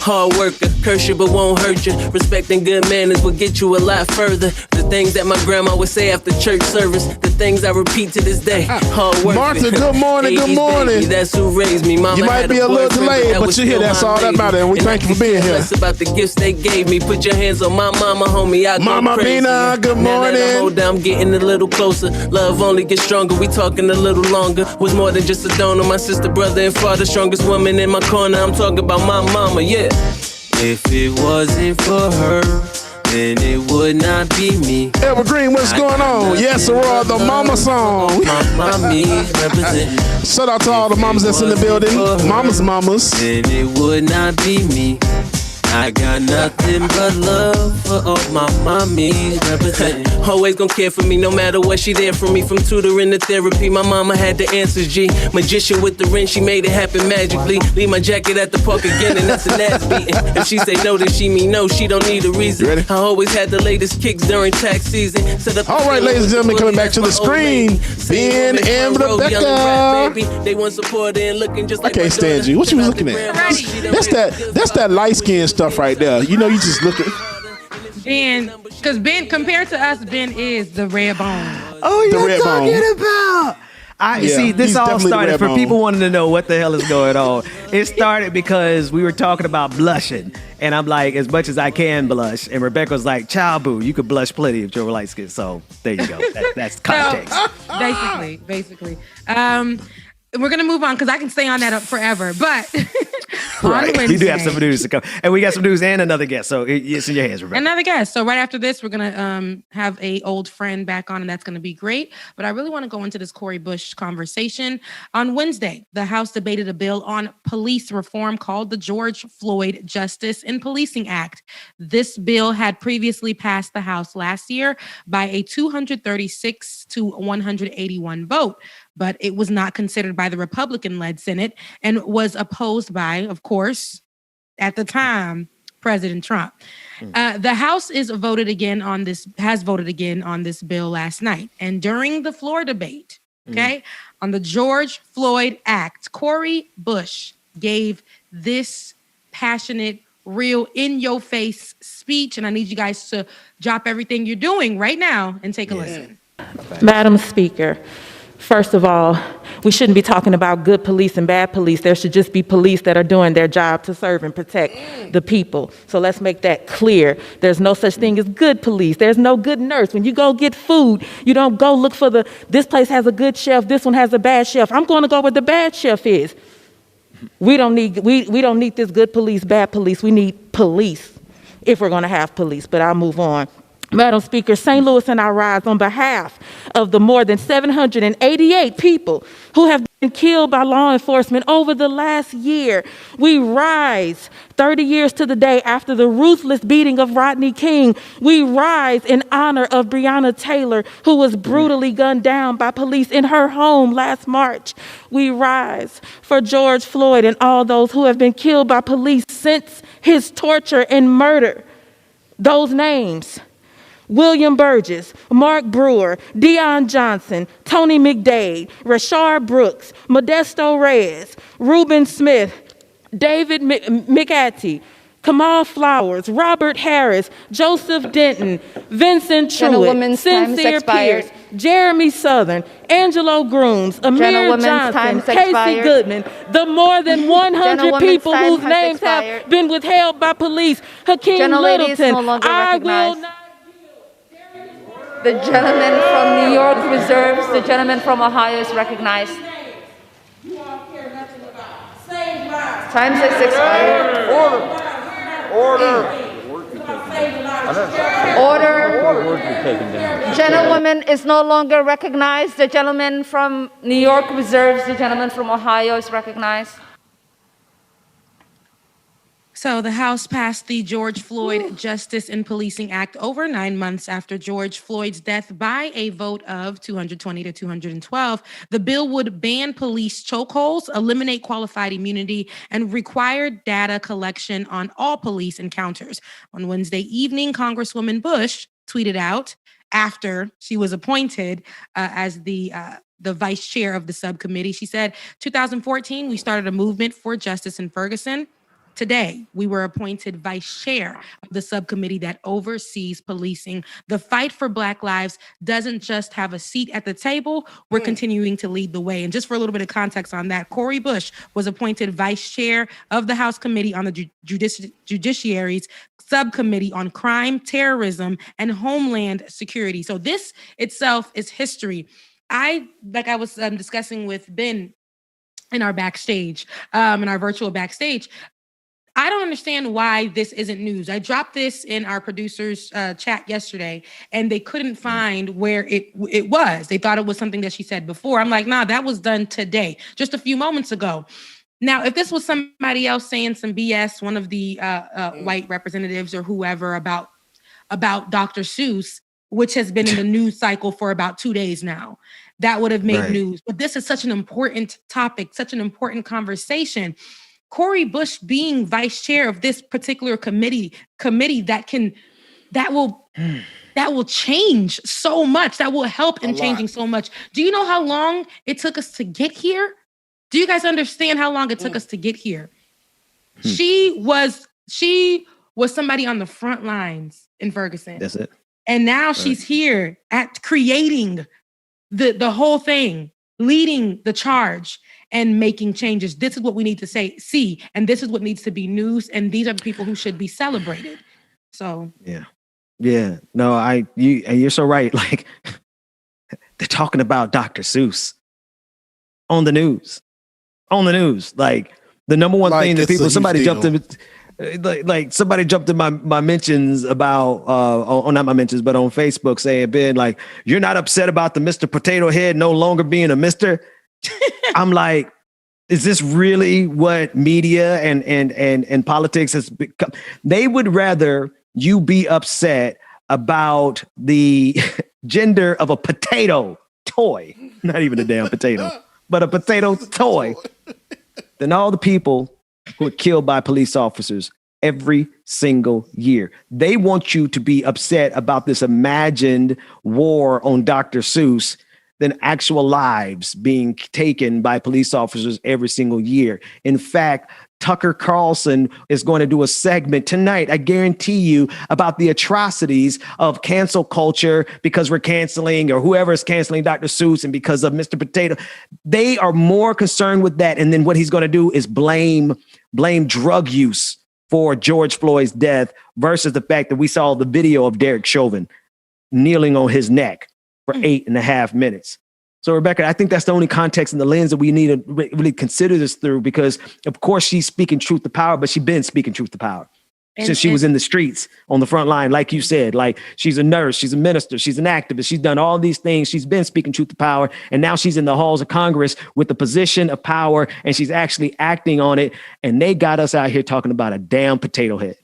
Hard worker, curse you but won't hurt you. Respecting good manners will get you a lot further. The things that my grandma would say after church service, the things I repeat to this day. Hard work. Martha, good morning, good morning. Baby, that's who raised me. Mama, you might be a little delayed, but you're here. That's all that matters. And we thank you for being here. That's about the gifts they gave me. Put your hands on my mama, homie. I Mama go crazy. Bina, good morning. I'm getting a little closer. Love only gets stronger. We talking a little longer. Was more than just a donor. My sister, brother, and father. Strongest woman in my corner. I'm talking about my mama, yeah. If it wasn't for her, then it would not be me. Evergreen, what's going on? Yes, Aurora, the mama song. My mommies represent. Shout out to all the mamas that's in the building. Mamas. Then it would not be me. I got nothing but love for all my mommies representing. Always gonna care for me no matter what, she there for me. From tutoring to therapy, my mama had the answers, G. Magician with the ring, she made it happen magically. Leave my jacket at the park again and that's an ass beating. If she say no, then she mean no, she don't need a reason. You ready? I always had the latest kicks during tax season. All right, ladies and gentlemen, coming back to the screen, Ben and Rebecca. They want support and looking just like I can't stand you. What you was looking at? That's that light skin stuff right there. You know, you just look at Ben, because Ben, compared to us, Ben is the red bone. Oh, you're talking about. See, this all started for people wanting to know what the hell is going on. It started because we were talking about blushing. And I'm like, as much as I can blush. And Rebecca was like, child boo, you could blush plenty if you're light skin. So there you go. That's context. So, basically. We're going to move on because I can stay on that up forever. But Right. On We do have Wednesday. some news to come. And we got some news and another guest. So it's in your hands, Rebecca. Another guest. So right after this, we're going to have a old friend back on, and that's going to be great. But I really want to go into this Cori Bush conversation. On Wednesday, the House debated a bill on police reform called the George Floyd Justice in Policing Act. This bill had previously passed the House last year by a 236 to 181 vote, but it was not considered by the Republican-led Senate and was opposed by, of course, at the time, President Trump. The House has voted again on this bill last night. And during the floor debate, on the George Floyd Act, Cori Bush gave this passionate, real, in-your-face speech. And I need you guys to drop everything you're doing right now and take a listen. Madam Speaker, first of all, we shouldn't be talking about good police and bad police. There should just be police that are doing their job to serve and protect the people. So let's make that clear. There's no such thing as good police. There's no good nurse. When you go get food, you don't go look for this place has a good chef, this one has a bad chef. I'm going to go where the bad chef is. We don't need this good police, bad police. We need police if we're going to have police. But I'll move on. Madam Speaker, St. Louis and I rise on behalf of the more than 788 people who have been killed by law enforcement over the last year. We rise 30 years to the day after the ruthless beating of Rodney King. We rise in honor of Breonna Taylor, who was brutally gunned down by police in her home last March. We rise for George Floyd and all those who have been killed by police since his torture and murder. Those names: William Burgess, Mark Brewer, Deion Johnson, Tony McDade, Rashard Brooks, Modesto Reyes, Reuben Smith, David McAtee, Kamal Flowers, Robert Harris, Joseph Denton, Vincent Truitt, Sincere Pierce, Jeremy Southern, Angelo Grooms, Amir Johnson, Casey Goodman, the more than 100 people whose names have been withheld by police, Hakeem Littleton, I will not. The gentleman from New York reserves. The gentleman from Ohio is recognized. Time has expired. Order. Gentlewoman is no longer recognized. The gentleman from New York reserves. The gentleman from Ohio is recognized. So the House passed the George Floyd Justice in Policing Act over 9 months after George Floyd's death by a vote of 220 to 212. The bill would ban police chokeholds, eliminate qualified immunity, and require data collection on all police encounters. On Wednesday evening, Congresswoman Bush tweeted out after she was appointed as the vice chair of the subcommittee. She said, 2014, we started a movement for justice in Ferguson. Today, we were appointed vice chair of the subcommittee that oversees policing. The fight for Black lives doesn't just have a seat at the table. We're continuing to lead the way. And just for a little bit of context on that, Cori Bush was appointed vice chair of the House Committee on the Judiciary's subcommittee on crime, terrorism, and homeland security. So this itself is history. I was discussing with Ben in our backstage, in our virtual backstage, I don't understand why this isn't news. I dropped this in our producers' chat yesterday, and they couldn't find where it was. They thought it was something that she said before. I'm like, nah, that was done today, just a few moments ago. Now, if this was somebody else saying some BS, one of the white representatives or whoever about Dr. Seuss, which has been in the news cycle for about 2 days now, that would have made news. But this is such an important topic, such an important conversation. Cori Bush being vice chair of this particular committee that will change so much, that will help in changing so much. Do you know how long it took us to get here? Do you guys understand how long it took us to get here? She was somebody on the front lines in Ferguson. That's it. And now she's here at creating the whole thing, leading the charge and making changes. This is what we need to see, and this is what needs to be news, and these are the people who should be celebrated. So yeah. No, you're so right. Like, they're talking about Dr. Seuss on the news. Like, The number one thing that people, somebody deal. jumped in, like somebody jumped in my mentions about, not my mentions, but on Facebook saying, Ben, like, you're not upset about the Mr. Potato Head no longer being a Mr. I'm like, is this really what media and politics has become? They would rather you be upset about the gender of a potato toy, not even a damn potato, but a potato toy, than all the people who are killed by police officers every single year. They want you to be upset about this imagined war on Dr. Seuss than actual lives being taken by police officers every single year. In fact, Tucker Carlson is going to do a segment tonight, I guarantee you, about the atrocities of cancel culture because we're canceling, or whoever is canceling Dr. Seuss, and because of Mr. Potato. They are more concerned with that. And then what he's going to do is blame drug use for George Floyd's death versus the fact that we saw the video of Derek Chauvin kneeling on his neck for 8.5 minutes. So, Rebecca, I think that's the only context and the lens that we need to really consider this through, because, of course, she's speaking truth to power, but she's been speaking truth to power since she was in the streets on the front line. Like you said, like, she's a nurse, she's a minister, she's an activist, she's done all these things. She's been speaking truth to power, and now she's in the halls of Congress with the position of power, and she's actually acting on it. And they got us out here talking about a damn potato head.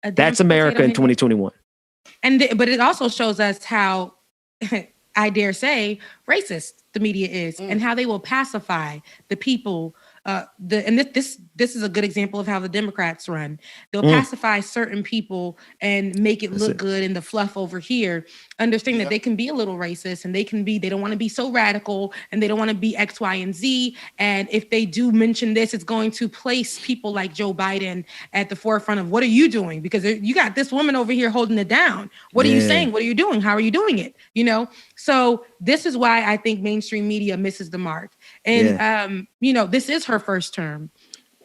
That's America in 2021. But it also shows us how, I dare say, racist the media is, and how they will pacify the people. This is a good example of how the Democrats run. They'll pacify certain people and make it look good in the fluff over here, understanding that they can be a little racist, and they don't want to be so radical, and they don't want to be X, Y, and Z. And if they do mention this, it's going to place people like Joe Biden at the forefront of, what are you doing? Because you got this woman over here holding it down. What are you saying? What are you doing? How are you doing it? You know? So this is why I think mainstream media misses the mark. And, this is her first term.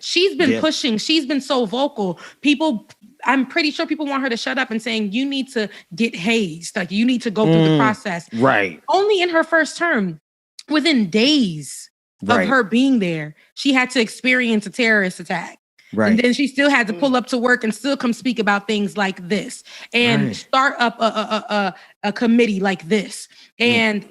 She's been pushing. She's been so vocal. I'm pretty sure people want her to shut up and saying, you need to get hazed. Like, you need to go through the process. Right. Only in her first term, within days of her being there, she had to experience a terrorist attack. Right. And then she still had to pull up to work and still come speak about things like this, and start up a committee like this, and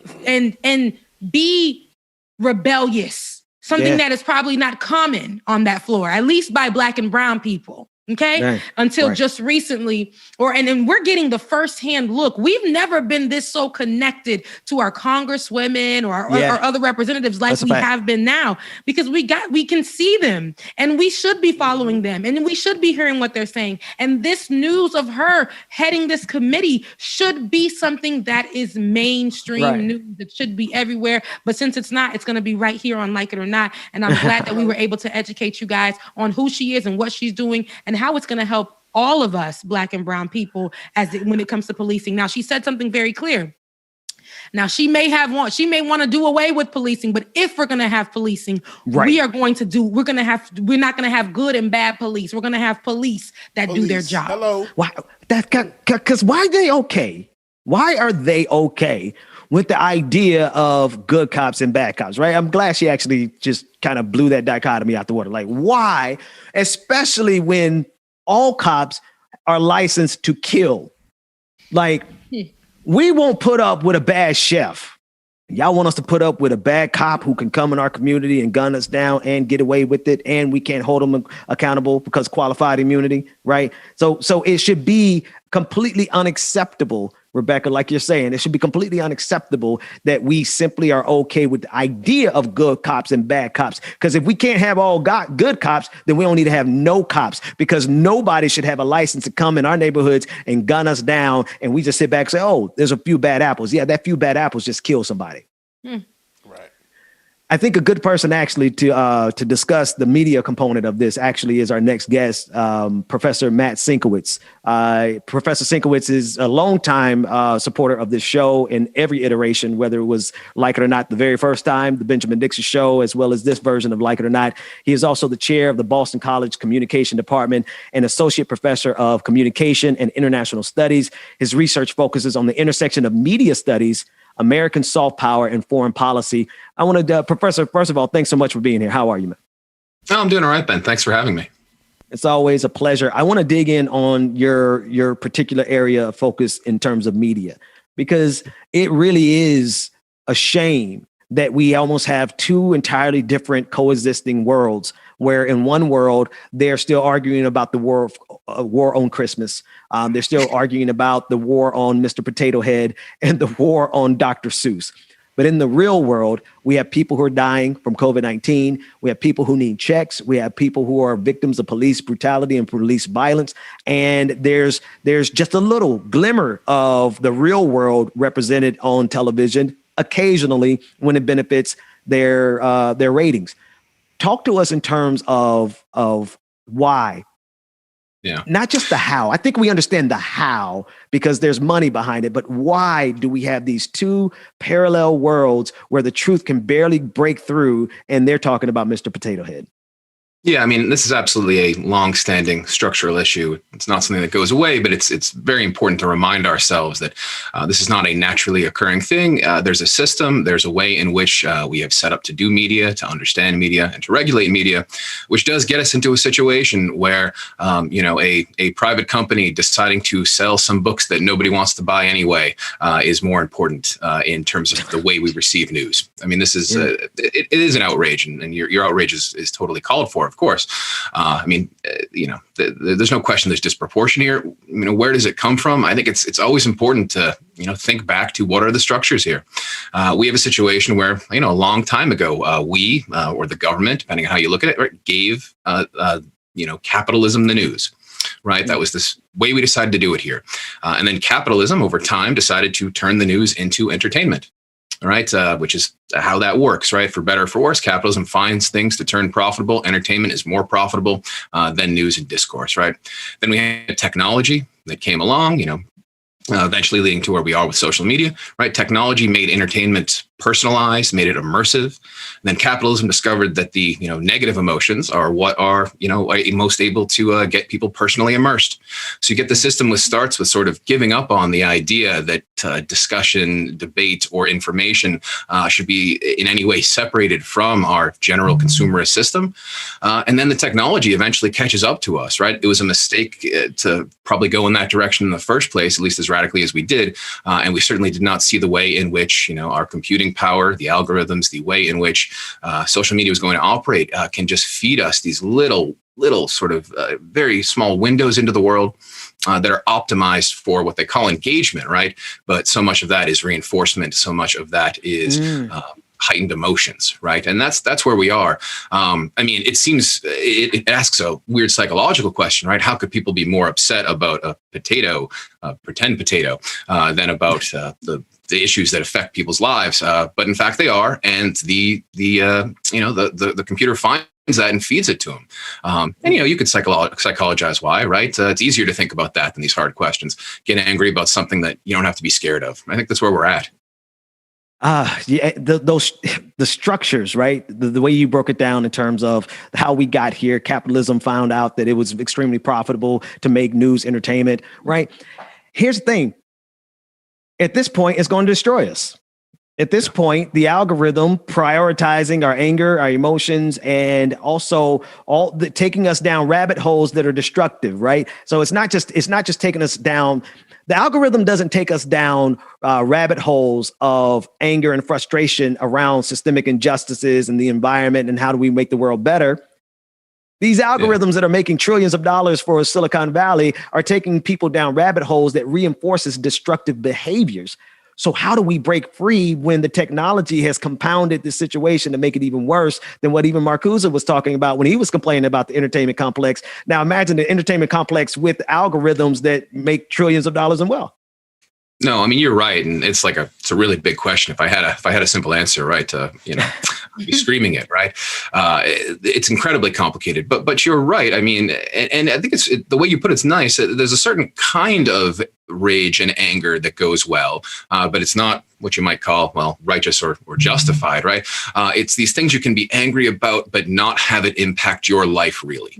be rebellious, something that is probably not common on that floor, at least by Black and brown people. Okay. Until just recently, and we're getting the firsthand look. We've never been this so connected to our congresswomen or other representatives like we have been now, because we can see them, and we should be following them, and we should be hearing what they're saying. And this news of her heading this committee should be something that is mainstream news. It should be everywhere. But since it's not, it's going to be right here on Like It or Not. And I'm glad that we were able to educate you guys on who she is and what she's doing, and how it's going to help all of us, Black and brown people, when it comes to policing. Now, she said something very clear. Now, she may want to do away with policing, but if we're going to have policing, we're not going to have good and bad police. We're going to have police that do their job. Hello. Why? Because why are they okay? Why are they okay with the idea of good cops and bad cops, right? I'm glad she actually just kind of blew that dichotomy out the water. Like, why? Especially when all cops are licensed to kill. Like, we won't put up with a bad chef. Y'all want us to put up with a bad cop who can come in our community and gun us down and get away with it, and we can't hold them accountable because qualified immunity, right? So it should be completely unacceptable, Rebecca, like you're saying. It should be completely unacceptable that we simply are okay with the idea of good cops and bad cops. Because if we can't have all good cops, then we don't need to have no cops, because nobody should have a license to come in our neighborhoods and gun us down, and we just sit back and say, oh, there's a few bad apples. Yeah, that few bad apples just kill somebody. Right. I think a good person actually to discuss the media component of this actually is our next guest, Professor Matt Sienkewicz. Professor Sienkewicz is a longtime supporter of this show in every iteration, whether it was Like It or Not the very first time, the Benjamin Dixon Show, as well as this version of Like It or Not. He is also the chair of the Boston College Communication Department and associate professor of communication and international studies. His research focuses on the intersection of media studies, American soft power, and foreign policy. I want to, Professor, first of all, thanks so much for being here. How are you, man? Oh, I'm doing all right, Ben. Thanks for having me. It's always a pleasure. I want to dig in on your particular area of focus in terms of media, because it really is a shame that we almost have two entirely different coexisting worlds, where in one world, they're still arguing about the war on Christmas. They're still arguing about the war on Mr. Potato Head and the war on Dr. Seuss. But in the real world, we have people who are dying from COVID-19. We have people who need checks. We have people who are victims of police brutality and police violence. And there's just a little glimmer of the real world represented on television occasionally when it benefits their ratings. Talk to us in terms of why. Yeah. Not just the how. I think we understand the how because there's money behind it, but why do we have these two parallel worlds where the truth can barely break through and they're talking about Mr. Potato Head? Yeah, I mean, this is absolutely a long-standing structural issue. It's not something that goes away, but it's very important to remind ourselves that this is not a naturally occurring thing. There's a system, there's a way in which we have set up to do media, to understand media, and to regulate media, which does get us into a situation where, a private company deciding to sell some books that nobody wants to buy anyway is more important in terms of the way we receive news. I mean, this is it is an outrage, and your outrage is totally called for. Of course. There's no question there's disproportion here. Where does it come from? I think it's always important to, think back to what are the structures here. We have a situation where, a long time ago, we or the government, depending on how you look at it, right, gave, capitalism the news. Right. That was this way we decided to do it here. And then capitalism over time decided to turn the news into entertainment. All right, which is how that works, right? For better or for worse, capitalism finds things to turn profitable. Entertainment is more profitable than news and discourse, right? Then we had technology that came along, eventually leading to where we are with social media, right? Technology made entertainment personalized, made it immersive. And then capitalism discovered that the negative emotions are what are most able to get people personally immersed. So you get the system which starts with sort of giving up on the idea that discussion, debate, or information should be in any way separated from our general consumerist system. And then the technology eventually catches up to us, right? It was a mistake to probably go in that direction in the first place, at least as radically as we did. And we certainly did not see the way in which our computing power, the algorithms, the way in which social media was going to operate can just feed us these little sort of very small windows into the world that are optimized for what they call engagement, right? But so much of that is reinforcement. So much of that is heightened emotions, right? And that's where we are. It seems it asks a weird psychological question, right? How could people be more upset about a potato, pretend potato, than about the issues that affect people's lives? But in fact, they are, and the computer finds that and feeds it to them. And you could psychologize why, right? It's easier to think about that than these hard questions. Get angry about something that you don't have to be scared of. I think that's where we're at. The structures, right? The way you broke it down in terms of how we got here, capitalism found out that it was extremely profitable to make news entertainment, right? Here's the thing. At this point, it's going to destroy us. At this point, the algorithm prioritizing our anger, our emotions, and also taking us down rabbit holes that are destructive, right? So it's not just taking us down. The algorithm doesn't take us down rabbit holes of anger and frustration around systemic injustices and the environment and how do we make the world better. These algorithms that are making trillions of dollars for Silicon Valley are taking people down rabbit holes that reinforces destructive behaviors. So how do we break free when the technology has compounded the situation to make it even worse than what even Marcuse was talking about when he was complaining about the entertainment complex? Now imagine the entertainment complex with algorithms that make trillions of dollars in wealth. No, I mean, you're right. And it's a really big question. If I had a simple answer, right, I'd be screaming it, right? It's incredibly complicated, but you're right. I mean, and I think the way you put it's nice. There's a certain kind of rage and anger that goes well, but it's not what you might call, righteous or justified, right? It's these things you can be angry about, but not have it impact your life really,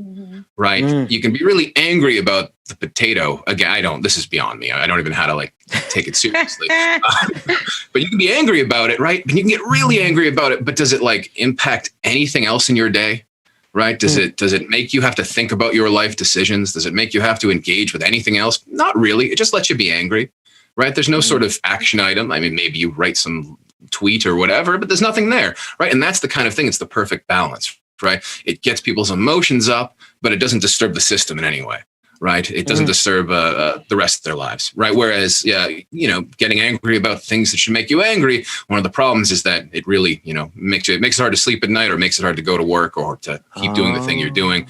right? You can be really angry about the potato. Again, this is beyond me. I don't even know how to take it seriously. But you can be angry about it, right? And you can get really angry about it, but does it impact anything else in your day? right? Does it make you have to think about your life decisions? Does it make you have to engage with anything else? Not really. It just lets you be angry, right? There's no sort of action item. I mean, maybe you write some tweet or whatever, but there's nothing there, right? And that's the kind of thing. It's the perfect balance, right? It gets people's emotions up, but it doesn't disturb the system in any way, right? It doesn't disturb the rest of their lives, right? Whereas, getting angry about things that should make you angry, one of the problems is that it really, makes it hard to sleep at night, or makes it hard to go to work, or to keep doing the thing you're doing.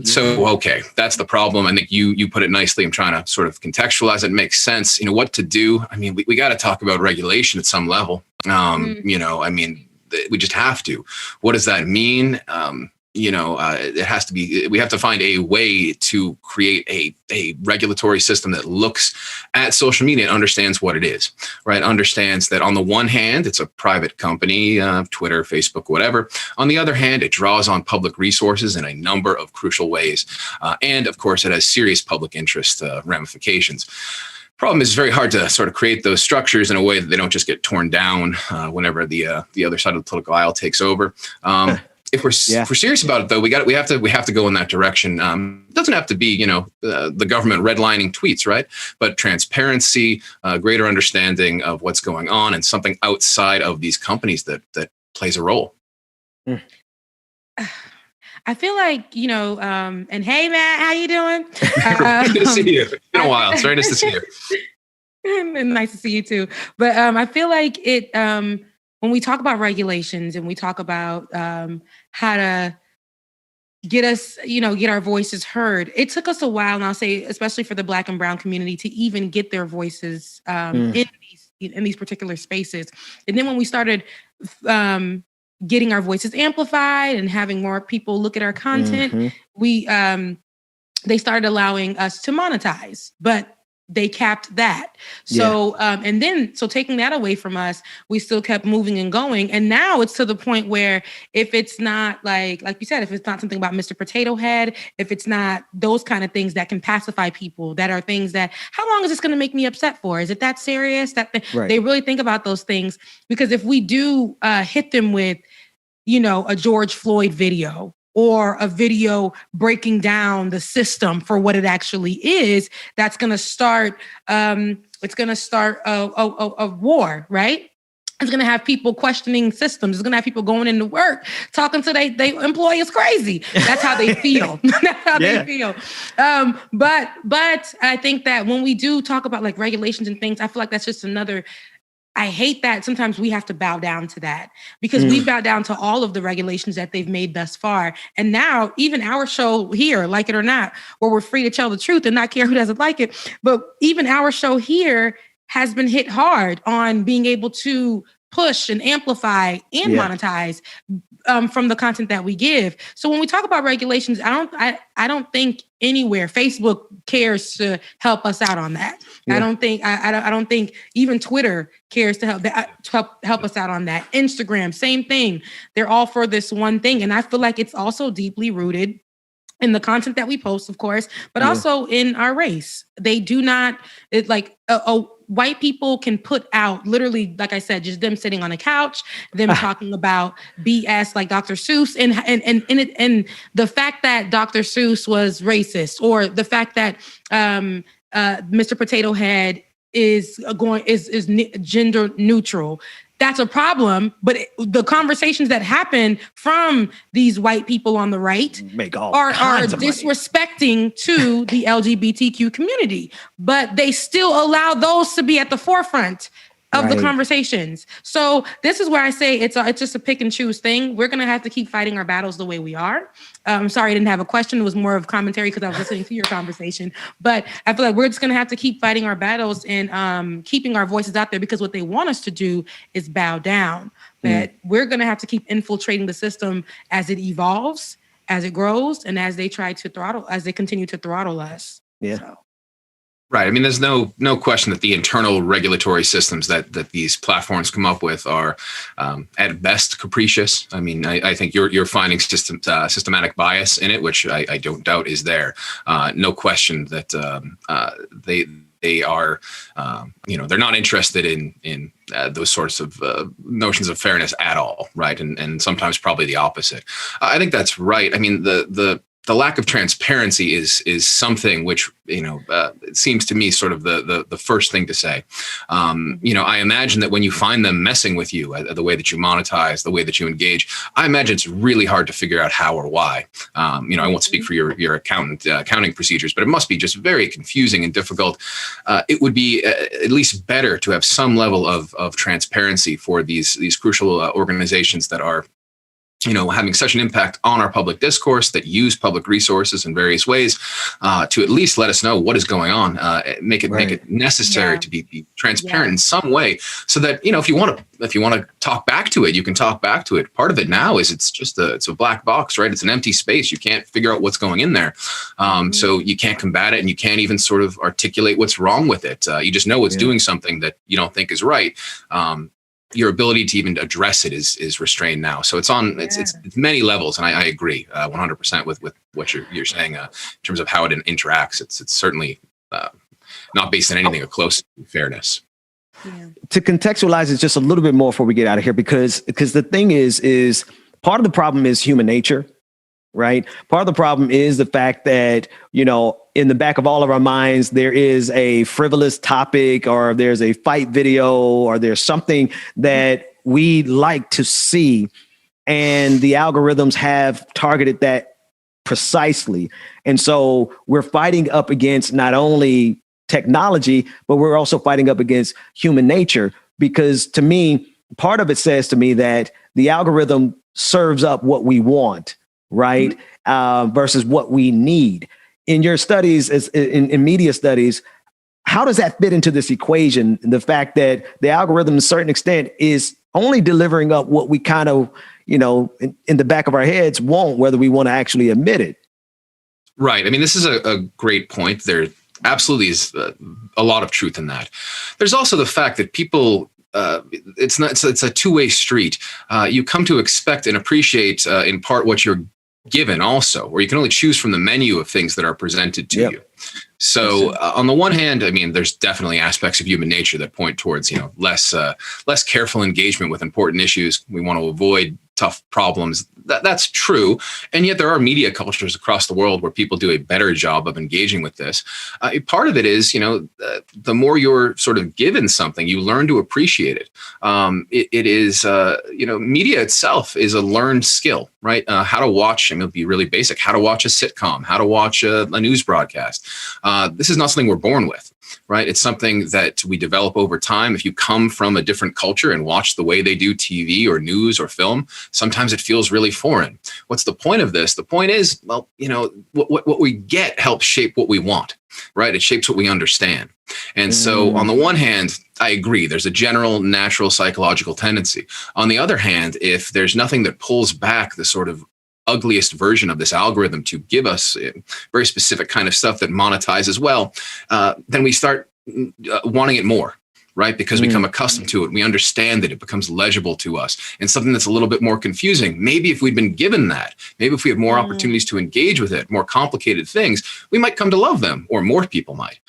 So, okay, that's the problem. I think you put it nicely. I'm trying to sort of contextualize it. It makes sense. We got to talk about regulation at some level. We just have to. What does that mean? It has to be, we have to find a way to create a regulatory system that looks at social media and understands what it is, right? Understands that on the one hand, it's a private company, Twitter, Facebook, whatever. On the other hand, it draws on public resources in a number of crucial ways. And of course, it has serious public interest ramifications. Problem is, it's very hard to sort of create those structures in a way that they don't just get torn down whenever the other side of the political aisle takes over. If we're serious about it, though, we have to go in that direction. It doesn't have to be, the government redlining tweets, right? But transparency, greater understanding of what's going on, and something outside of these companies that plays a role. I feel like, and hey, Matt, how you doing? Good to see you. It's been a while. It's very nice to see you. And nice to see you too. But I feel like it. When we talk about regulations and we talk about how to get us, get our voices heard, it took us a while, and I'll say, especially for the Black and Brown community, to even get their voices in these particular spaces. And then when we started getting our voices amplified and having more people look at our content, they started allowing us to monetize, but they capped that. So, so taking that away from us, we still kept moving and going. And now it's to the point where if it's not like you said, if it's not something about Mr. Potato Head, if it's not those kind of things that can pacify people, that are things that, how long is this going to make me upset for? Is it that serious? They really think about those things, because if we do hit them with, a George Floyd video, or a video breaking down the system for what it actually is, that's going to start, it's going to start a war, right? It's going to have people questioning systems. It's going to have people going into work, talking to they employers crazy. That's how they feel. That's how they feel. But I think that when we do talk about like regulations and things, I feel like that's just another, I hate that sometimes we have to bow down to that, because we bow down to all of the regulations that they've made thus far. And now even our show here, like it or not, where we're free to tell the truth and not care who doesn't like it, but even our show here has been hit hard on being able to push and amplify and monetize from the content that we give. So when we talk about regulations, I don't think anywhere Facebook cares to help us out on that. I don't think even Twitter cares to help us out on that. Instagram, same thing. They're all for this one thing, and I feel like it's also deeply rooted in the content that we post, of course, but also in our race. They do not, white people can put out literally, like I said, just them sitting on a couch, them talking about BS like Dr. Seuss, and the fact that Dr. Seuss was racist, or the fact that Mr. Potato Head is gender neutral. That's a problem, but the conversations that happen from these white people on the right are disrespecting to the LGBTQ community, but they still allow those to be at the forefront of the conversations. So this is where I say it's just a pick and choose thing. We're going to have to keep fighting our battles the way we are. I'm sorry I didn't have a question. It was more of commentary because I was listening to your conversation. But I feel like we're just going to have to keep fighting our battles and keeping our voices out there, because what they want us to do is bow down. But we're going to have to keep infiltrating the system as it evolves, as it grows, and as they continue to throttle us. Yeah. So. Right. I mean, there's no question that the internal regulatory systems that these platforms come up with are at best capricious. I mean, I think you're finding systematic bias in it, which I don't doubt is there. No question that they they are, they're not interested in those sorts of notions of fairness at all, right? And sometimes probably the opposite. I think that's right. I mean, the lack of transparency is something which, it seems to me sort of the first thing to say. I imagine that when you find them messing with you, the way that you monetize, the way that you engage, I imagine it's really hard to figure out how or why. I won't speak for your accounting procedures, but it must be just very confusing and difficult. It would be at least better to have some level of transparency for these crucial organizations that are having such an impact on our public discourse, that use public resources in various ways, to at least let us know what is going on, make it necessary to be transparent in some way, so that if you want to talk back to it, you can talk back to it. Part of it now is it's a black box, right? It's an empty space. You can't figure out what's going in there, so you can't combat it, and you can't even sort of articulate what's wrong with it. You just know it's doing something that you don't think is right. Your ability to even address it is restrained now. So it's many levels, and I agree 100% with what you're saying in terms of how it interacts. It's certainly not based on anything close to fairness. Yeah. To contextualize it just a little bit more before we get out of here, because the thing is part of the problem is human nature, right? Part of the problem is the fact that, in the back of all of our minds, there is a frivolous topic, or there's a fight video, or there's something that we like to see. And the algorithms have targeted that precisely. And so we're fighting up against not only technology, but we're also fighting up against human nature, because to me, part of it says to me that the algorithm serves up what we want, right? Versus what we need. In your studies, in media studies, how does that fit into this equation? The fact that the algorithm, to a certain extent, is only delivering up what we kind of, in the back of our heads want, whether we want to actually admit it. Right. I mean, this is a great point. There absolutely is a lot of truth in that. There's also the fact that people, it's a two-way street. You come to expect and appreciate in part what you're given also, or you can only choose from the menu of things that are presented to you. So on the one hand, I mean, there's definitely aspects of human nature that point towards, less careful engagement with important issues. We want to avoid tough problems. That's true. And yet there are media cultures across the world where people do a better job of engaging with this. Part of it is, the more you're sort of given something, you learn to appreciate it. It is, media itself is a learned skill, right? How to watch, it'll be really basic, how to watch a sitcom, how to watch a news broadcast. This is not something we're born with. Right. It's something that we develop over time. If you come from a different culture and watch the way they do TV or news or film, sometimes it feels really foreign. What's the point of this? The point is, well, what we get helps shape what we want. Right. It shapes what we understand. And so on the one hand, I agree, there's a general natural psychological tendency. On the other hand, if there's nothing that pulls back the sort of ugliest version of this algorithm to give us very specific kind of stuff that monetizes well, then we start wanting it more, right? Because we become accustomed to it. We understand that it becomes legible to us, and something that's a little bit more confusing. Maybe if we'd been given that, maybe if we have more opportunities to engage with it, more complicated things, we might come to love them, or more people might,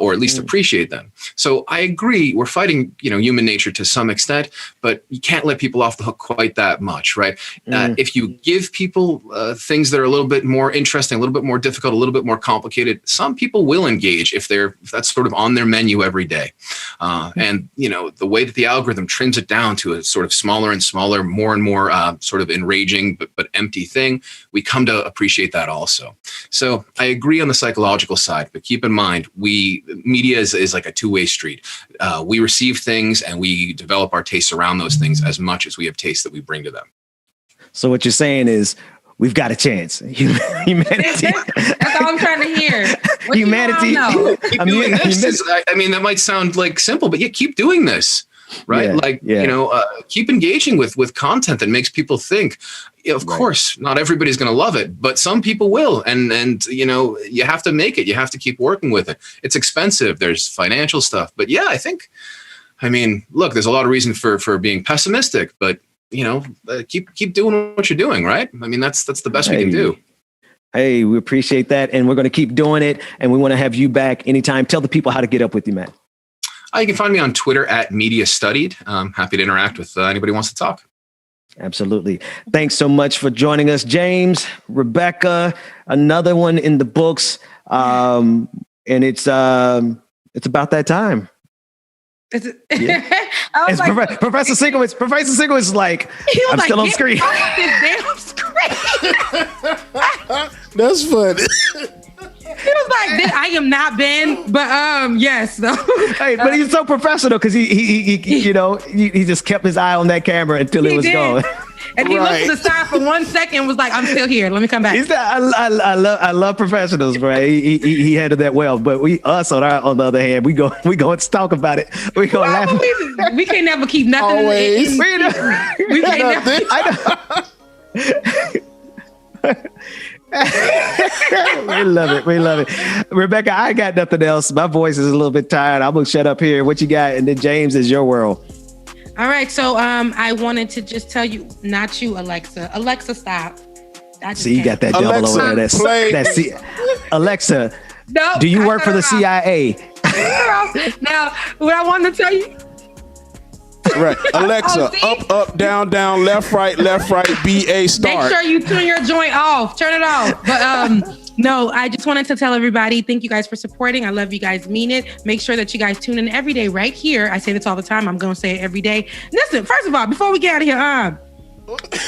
or at least appreciate them. So I agree, we're fighting, human nature to some extent, but you can't let people off the hook quite that much, right? If you give people things that are a little bit more interesting, a little bit more difficult, a little bit more complicated, some people will engage if that's sort of on their menu every day. And, the way that the algorithm trims it down to a sort of smaller and smaller, more and more sort of enraging but empty thing, we come to appreciate that also. So I agree on the psychological side, but keep in mind, media is like a two-way street. We receive things and we develop our tastes around those things as much as we have tastes that we bring to them. So what you're saying is, we've got a chance. Humanity. That's all I'm trying to hear. Humanity. Keep doing this. I mean, that might sound like simple, but keep doing this, right? Keep engaging with content that makes people think. Of course, not everybody's going to love it, but some people will. And you have to make it. You have to keep working with it. It's expensive. There's financial stuff. But yeah, look, there's a lot of reason for being pessimistic, but keep doing what you're doing, right? I mean, that's the best we can do. Hey, we appreciate that. And we're going to keep doing it. And we want to have you back anytime. Tell the people how to get up with you, Matt. You can find me on Twitter at Media Studied. I'm happy to interact with anybody who wants to talk. Absolutely. Thanks so much for joining us, James, Rebecca, another one in the books. And it's about that time. Yeah. Professor Sienkewicz. Professor Sienkewicz is like, I'm still on screen. That's funny. He was like, I am not Ben, but yes. So. Hey, but he's so professional because he he just kept his eye on that camera until it was gone. And he looked to the side for 1 second and was like, I'm still here. Let me come back. I love professionals, bro. He handled that well. But us on the other hand, we go and talk about it. We go laugh. We can't never keep nothing. Always. We can't never. We love it. Rebecca, I got nothing else. My voice is a little bit tired. I'm gonna shut up here. What you got? And then James, is your world. All right. So I wanted to just tell you, not you, Alexa. Alexa, stop. See, you got that double over there. Alexa, no, do you work for the CIA? Now, what I wanted to tell you. Right. Alexa, up, down, left, right, BA, start. Make sure you turn your joint off. Turn it off. But no, I just wanted to tell everybody, thank you guys for supporting. I love you guys, mean it. Make sure that you guys tune in every day right here. I say this all the time. I'm going to say it every day. Listen, first of all, before we get out of here,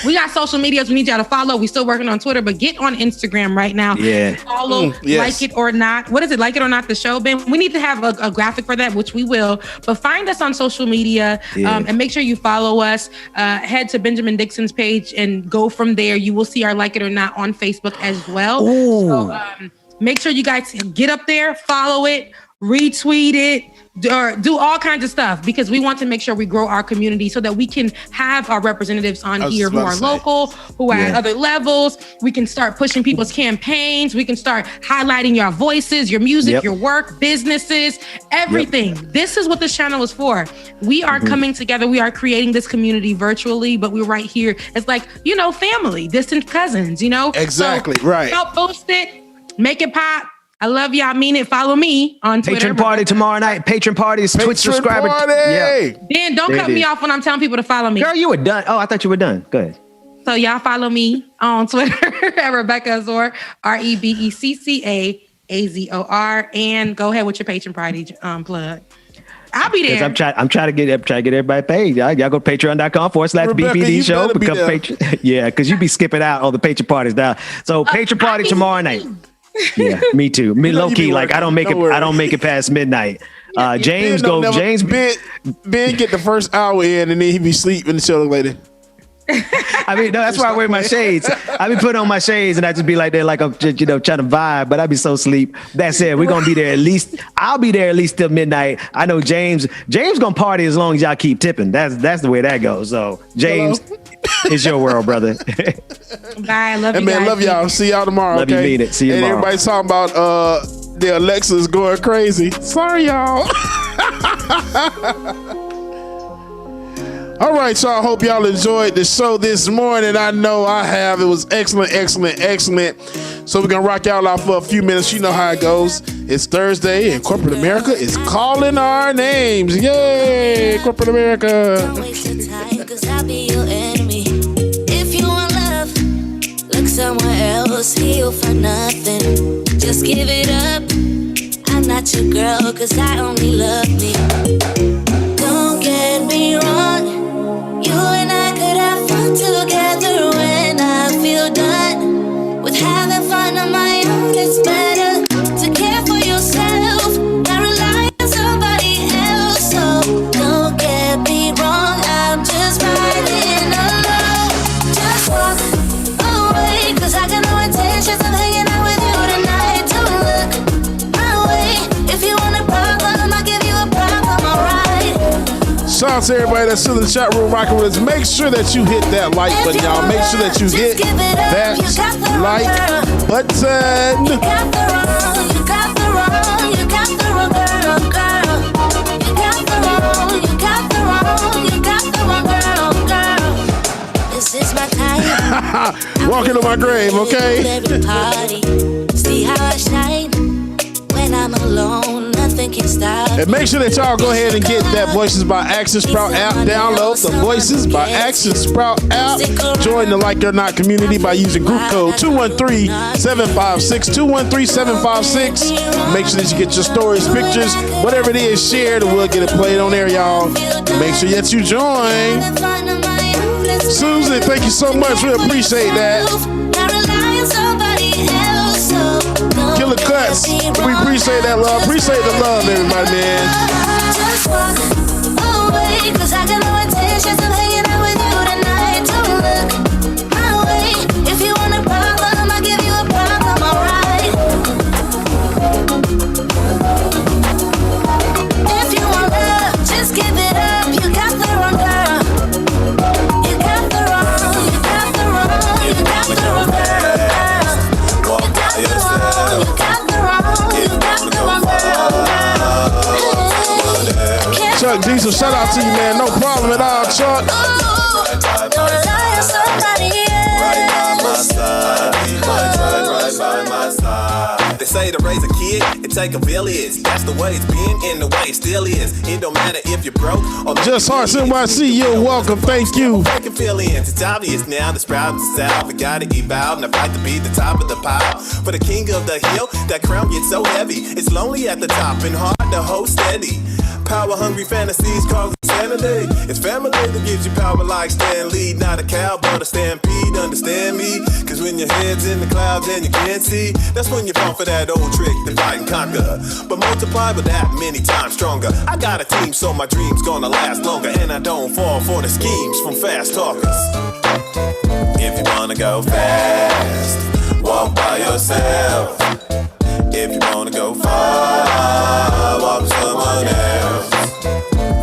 we got social medias we need y'all to follow. We're still working on Twitter, but get on Instagram right now. Yeah. Follow, Like It or Not. What is it? Like It or Not, the show, Ben? We need to have a graphic for that, which we will. But find us on social media and make sure you follow us. Head to Benjamin Dixon's page and go from there. You will see our Like It or Not on Facebook as well. So make sure you guys get up there, follow it, retweet it, or do all kinds of stuff, because we want to make sure we grow our community so that we can have our representatives on here who are local, who are at other levels. We can start pushing people's campaigns. We can start highlighting your voices, your music, your work, businesses, everything. This is what this channel is for. We are coming together. We are creating this community virtually, but we're right here. It's like, family, distant cousins, Exactly, so right. Help boost it, make it pop. I love y'all. Mean it. Follow me on Twitter. Patron party tomorrow night. Patron party is Twitch subscriber. Yeah. Dan, don't cut me off when I'm telling people to follow me. Girl, you were done. Oh, I thought you were done. Go ahead. So y'all follow me on Twitter at Rebecca Azor, RebeccaAzor, and go ahead with your Patron party plug. I'll be there. I'm trying to get everybody paid. Y'all go to patreon.com/BPD show. Become patron. Yeah, because you be skipping out on the patron parties now. So Patron party tomorrow night. Yeah, me too. Me low key, like I don't make it past midnight. James Ben get the first hour in and then he be sleeping the show later. I mean, no, that's why I wear my shades. I be putting on my shades and I just be like that, like I'm just, trying to vibe, but I be so asleep. That said, we're gonna be there at least. I'll be there at least till midnight. I know James gonna party as long as y'all keep tipping. That's the way that goes. So James, it's your world, brother. Bye. Love you. Man, love y'all. See y'all tomorrow. Love you, mean it. See you tomorrow. Everybody's talking about the Alexa's going crazy. Sorry, y'all. All right, so I hope y'all enjoyed the show this morning. I know I have. It was excellent. So we're going to rock y'all out for a few minutes. You know how it goes. It's Thursday, and corporate America is calling our names. Yay, corporate America. Don't waste your time, 'cause I'll be your enemy. If you want love, look somewhere else. Heal for nothing. Just give it up. I'm not your girl, 'cause I only love me. Don't get me wrong. You and I could have fun together when I feel done with having fun on my own. It's better to care for yourself than rely on somebody else. So don't get me wrong, I'm just riding alone. Just walk away, 'cause I got no intentions of hanging out with you tonight. Don't look my way. If you want a problem, I'll give you a problem, alright? Shout out to everybody that's still in the chat room rocking with us. Make sure that you hit that like button, y'all. Make sure that you hit that like button. You got the wrong, you got the wrong, you got the wrong girl, girl. You got the wrong, you got the wrong, you got the wrong girl, girl. This is my time. Walking to my grave, okay? See how I shine when I'm alone. Nothing can stop. And make sure that y'all go ahead and get that Voices by Action Sprout app. Download the Voices by Action Sprout app. Join the Like It or Not community by using group code 213-756. 213-756. Make sure that you get your stories, pictures, whatever it is, shared, and we'll get it played on there, y'all. Make sure that you join. Susan, thank you so much. We appreciate that. Killer Cuts, we appreciate that love. Appreciate the love, everybody, man. Just walk away, 'cause I got no intentions of hanging out with you tonight. Don't look my way. If you want a problem, I'll give you a problem, alright. If you want love, just give it up. You got the wrong girl. You got the wrong, you got the wrong, you got the wrong girl. Chuck Diesel, shout out to you, man. No problem at all, Chuck. Right by my side. Right by my side. They say to raise a kid, it take a village. That's the way it's been and the way it still is. It don't matter if you're broke or Just Hearts NYC, you're welcome. Thank you. It's obvious now the sprouts is out. We gotta eat out and I fight to be the top of the pile. For the king of the hill, that crown gets so heavy. It's lonely at the top and hard to hold steady. Power hungry fantasies cause insanity. It's family that gives you power like Stan Lee. Not a cow but a stampede, understand me? Cause when your head's in the clouds and you can't see, that's when you fall for that old trick to fight and conquer. But multiply with that many times stronger. I got a team so my dream's gonna last longer. And I don't fall for the schemes from fast talkers. If you wanna go fast, walk by yourself. If you wanna go far, walk with someone else.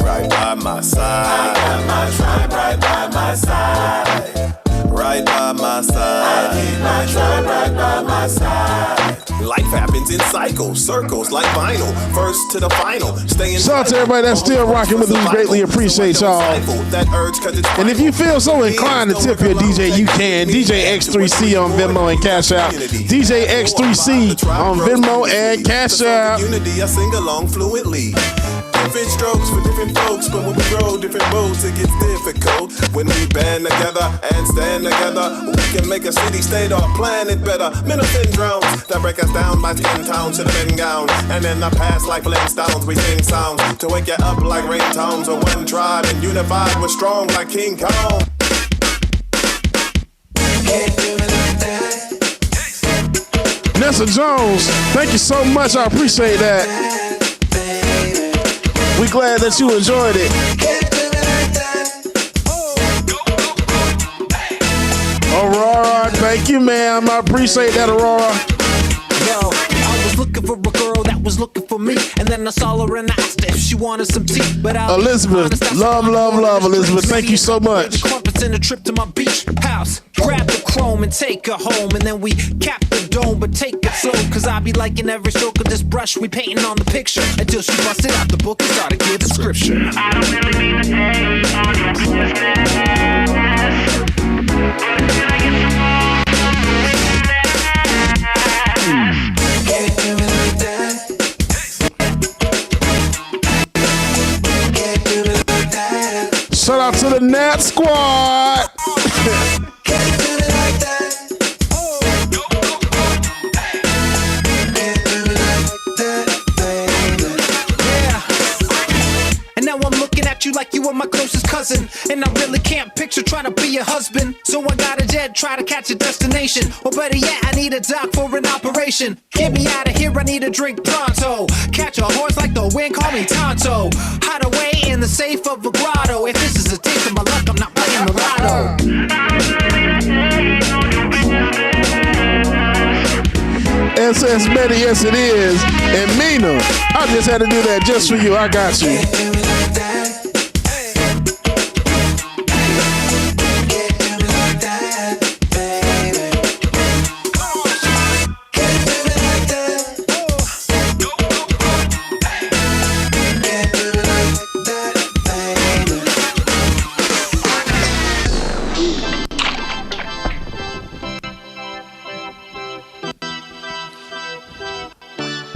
Right by my side. I got my tribe right by my side. Right by my side. I keep my tribe right by my side. Life happens in cycles, circles like vinyl. First to the final. Shout out to everybody that's still rocking with us. Greatly appreciate y'all. And if you feel so inclined to tip your DJ, you can. DJ X3C on Venmo and Cash App. DJ X3C on Venmo and Cash App. Unity, I sing along fluently. Different strokes for different folks, but when we roll different roads, it gets difficult. When we band together and stand together, we can make a city-state or planet better. Mental syndromes that break us down by skin tone to the bend gown. And in the past, like Flintstones, we sing songs to wake you up like ringtones. Or one tribe and unified, we're strong like King Kong. Nessa Jones, thank you so much. I appreciate that. We glad that you enjoyed it. Aurora, thank you, ma'am. I appreciate that, Aurora. Yo, I was looking for a girl that was looking for me, and then I saw her and asked her if she wanted some tea. But Elizabeth, love, Elizabeth. Thank you so much. In a trip to my beach house, grab the chrome and take her home, and then we cap the dome, but take it slow, cause I be liking every stroke of this brush we painting on the picture, until she busted out the book and started giving scripture. I don't really mean to say all your Shout out to the Nat Squad. And now I'm looking at you like you were my closest cousin, and I really can't picture trying to be your husband. So I got a jet, try to catch a destination, or better yet, I need a doc for an operation. Get me out of here, I need a drink pronto. Catch a horse like the wind, call me Tonto. Hide away in the safe of a grotto. If this is a taste of my luck, I'm not playing the lotto. SS Betty, yes it is. And Mina, I just had to do that just for you. I got you.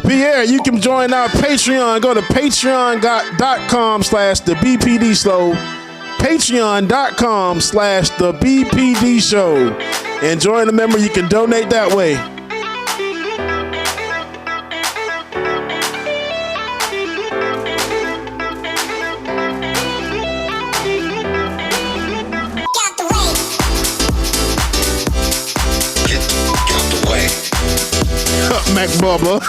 Pierre, you can join our Patreon. Go to patreon.com/the BPD patreon.com/the BPD show. And join a member. You can donate that way. Mac Bubba.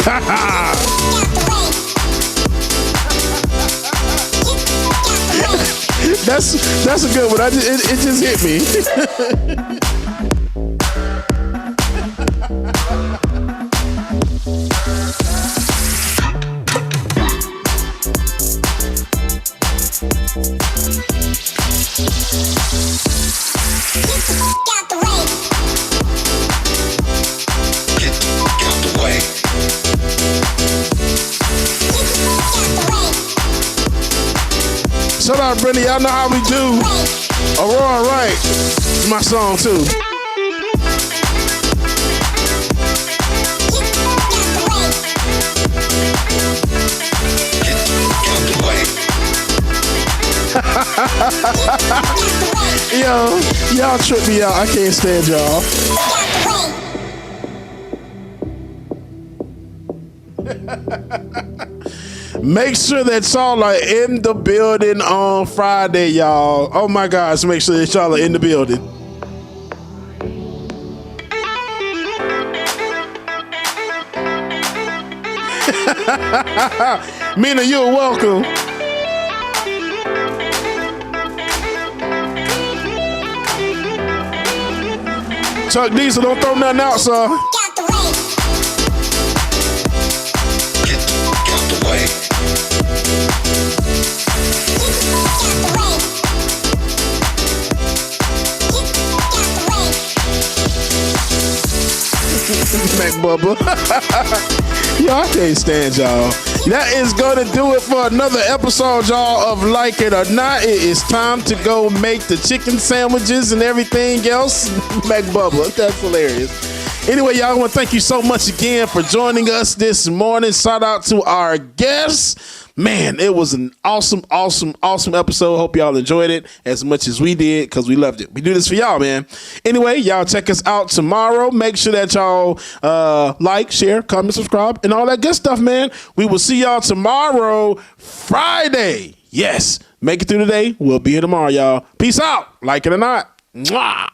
That's a good one. It just hit me. Shout out, Brittany. Y'all know how we do. Aurora, right? It's my song, too. Yo, y'all trip me out. I can't stand y'all. Make sure that y'all are in the building on Friday, y'all. Oh my gosh, make sure that y'all are in the building. Mina, you're welcome. Chuck Diesel, don't throw nothing out, sir. Mac Bubba. Yo, I can't stand y'all. That is going to do it for another episode, y'all, of Like It or Not. It is time to go make the chicken sandwiches and everything else. Mac Bubba. That's hilarious. Anyway, y'all, I want to thank you so much again for joining us this morning. Shout out to our guests. Man, it was an awesome episode. Hope y'all enjoyed it as much as we did because we loved it. We do this for y'all, man. Anyway, y'all check us out tomorrow. Make sure that y'all like, share, comment, subscribe, and all that good stuff, man. We will see y'all tomorrow, Friday. Yes, make it through the day. We'll be here tomorrow, y'all. Peace out. Like it or not. Mwah.